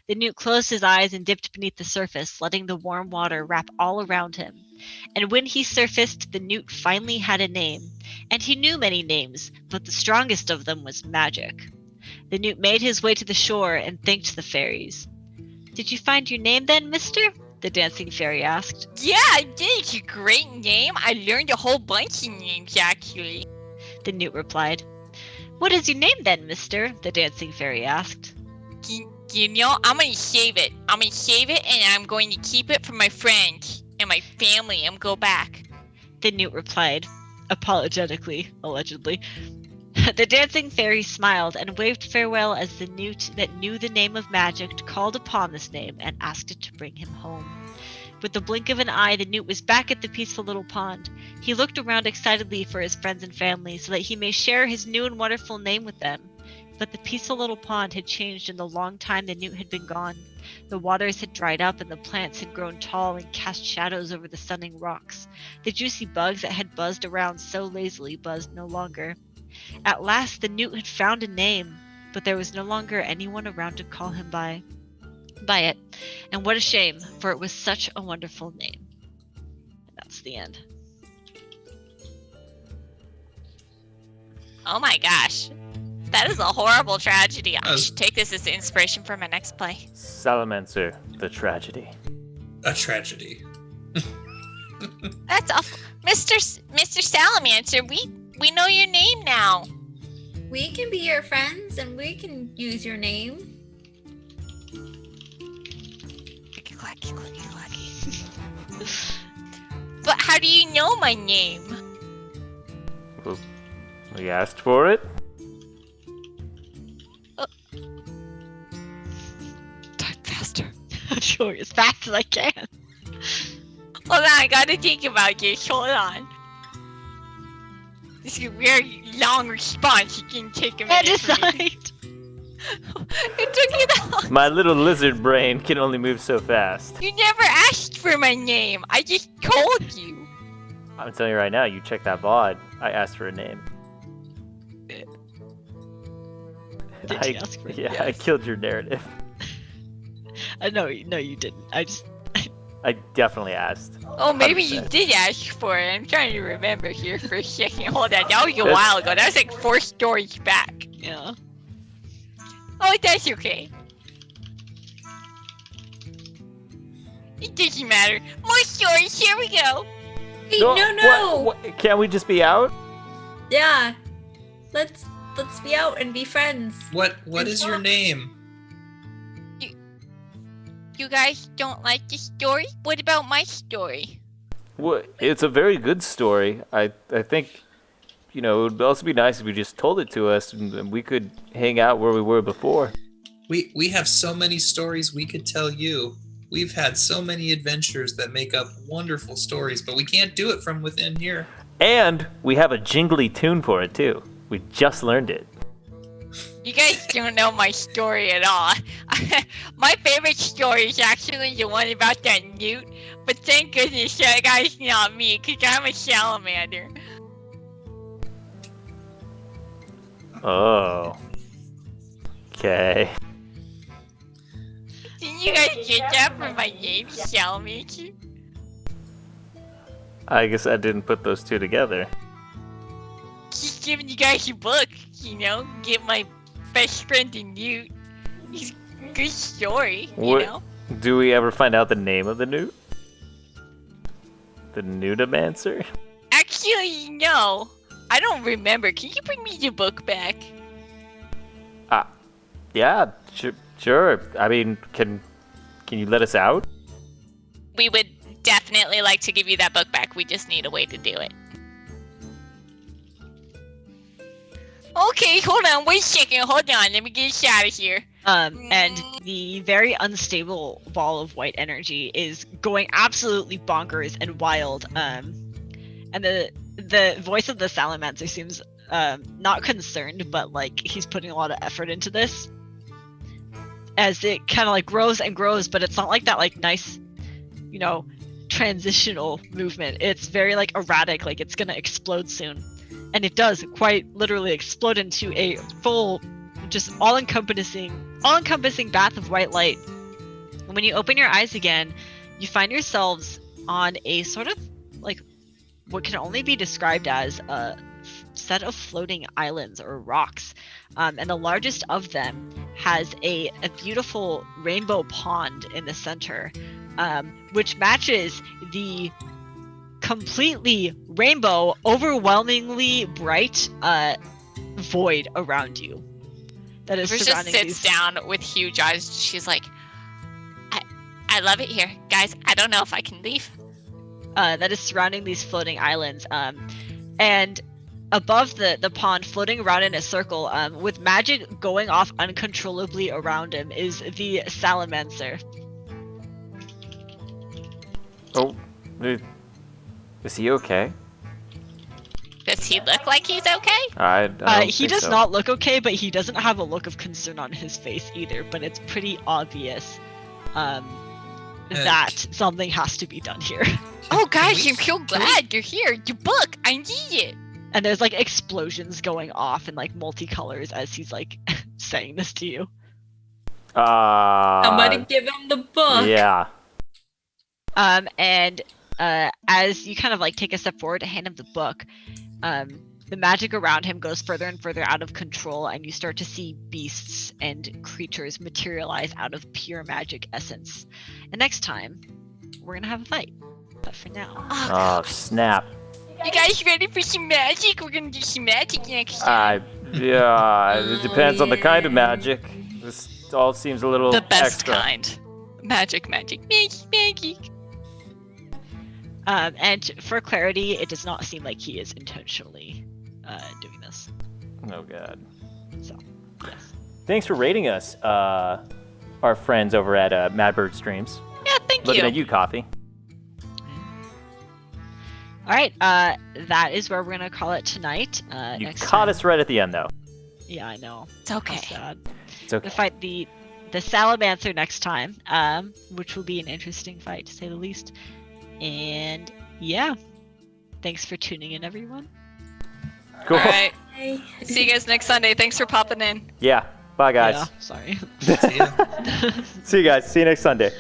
The Newt closed his eyes and dipped beneath the surface, letting the warm water wrap all around him. And when he surfaced, the Newt finally had a name. And he knew many names, but the strongest of them was magic. The Newt made his way to the shore and thanked the fairies. Did you find your name then, mister? The dancing fairy asked. Yeah, I did. It's a great name. I learned a whole bunch of names, actually. The Newt replied. What is your name then, mister? The dancing fairy asked. I'm going to save it. I'm going to save it, and I'm going to keep it for my friends and my family and go back. The Newt replied, apologetically, allegedly. The dancing fairy smiled and waved farewell as the Newt that knew the name of magic called upon this name and asked it to bring him home. With the blink of an eye, the Newt was back at the peaceful little pond. He looked around excitedly for his friends and family so that he may share his new and wonderful name with them. But the peaceful little pond had changed in the long time the Newt had been gone. The waters had dried up and the plants had grown tall and cast shadows over the sunning rocks. The juicy bugs that had buzzed around so lazily buzzed no longer. At last the Newt had found a name, but there was no longer anyone around to call him by it. And what a shame, for it was such a wonderful name. And that's the end. Oh my gosh. That is a horrible tragedy. I should take this as the inspiration for my next play. Salamancer, the tragedy. A tragedy. That's awful. Mr. Salamancer, we know your name now. We can be your friends and we can use your name. Clicky, clicky, clicky. But how do you know my name? Well, we asked for it. Talk faster. Sure, as fast as I can. Hold on, I gotta think about this. Hold on. This is a very long response. You can take a minute. Decide. It took you that long. My little lizard brain can only move so fast. You never asked for my name. I just told you. I'm telling you right now, you check that VOD. I asked for a name. Did you ask for it? Yeah, Yes. I killed your narrative. No, you didn't. I definitely asked. Oh, maybe you 100%. did ask for it. I'm trying to remember here for a second. Hold on. That was a while ago. That was like 4 stories back. Yeah. Oh, that's okay. It doesn't matter. More stories. Here we go. Hey, no. What? Can't we just be out? Yeah. Let's be out and be friends. What is your name? You guys don't like the story? What about my story? Well, it's a very good story. I think, it would also be nice if you just told it to us and we could hang out where we were before. We have so many stories we could tell you. We've had so many adventures that make up wonderful stories, but we can't do it from within here. And we have a jingly tune for it too. We just learned it. You guys don't know my story at all. My favorite story is actually the one about that newt, but thank goodness that guy's not me, because I'm a salamander. Oh. Okay. Didn't you guys get that from my name, Salamander? I guess I didn't put those two together. Just giving you guys a book, get my best friend the newt. He's a good story, What? Do we ever find out the name of the newt? The Newtomancer? Actually, no. I don't remember. Can you bring me the book back? Yeah, sure. I mean, can you let us out? We would definitely like to give you that book back. We just need a way to do it. Okay, hold on. Wait a second. Hold on. Let me get us out of here. And the very unstable ball of white energy is going absolutely bonkers and wild. And the voice of the salamander seems not concerned, but like he's putting a lot of effort into this. As it kind of like grows and grows, but it's not like that like nice, transitional movement. It's very like erratic, like it's gonna explode soon. And it does quite literally explode into a full, just all-encompassing bath of white light. And when you open your eyes again, you find yourselves on a sort of like what can only be described as a set of floating islands or rocks. And the largest of them has a beautiful rainbow pond in the center, which matches the completely rainbow, overwhelmingly bright void around you that is Bruce just surrounding sits down with huge eyes. She's like, I love it here. Guys, I don't know if I can leave. that is surrounding these floating islands. And above the pond, floating around in a circle, with magic going off uncontrollably around him, is the salamander. Oh, is he okay? Does he look like he's okay? I don't He think does so. not look okay, but he doesn't have a look of concern on his face either. But it's pretty obvious that something has to be done here. Oh, guys, we- I'm so glad you're here. Your book, I need it. And there's like explosions going off in like multicolors as he's like saying this to you. Somebody give him the book. Yeah. And as you kind of like take a step forward to hand him the book, the magic around him goes further and further out of control, and you start to see beasts and creatures materialize out of pure magic essence. And next time, we're gonna have a fight. But for now, Oh, snap. You guys ready for some magic? We're gonna do some magic next time. Yeah, it depends on the kind of magic. This all seems a little The best extra. kind. Magic. and for clarity, it does not seem like he is intentionally doing this. Oh, God. So, yes. Thanks for rating us, our friends over at Madbird Streams. Yeah, thank Looking you. at you, Coffee. All right, that is where we're gonna call it tonight. You Next caught time. us right at the end, though. Yeah, I know. It's okay. How sad. It's okay. to fight the Salamancer next time, which will be an interesting fight to say the least. And yeah, thanks for tuning in, everyone. Cool. All right. Hey. See you guys next Sunday. Thanks for popping in. Yeah. Bye, guys. Yeah, sorry. See ya. See you guys. See you next Sunday.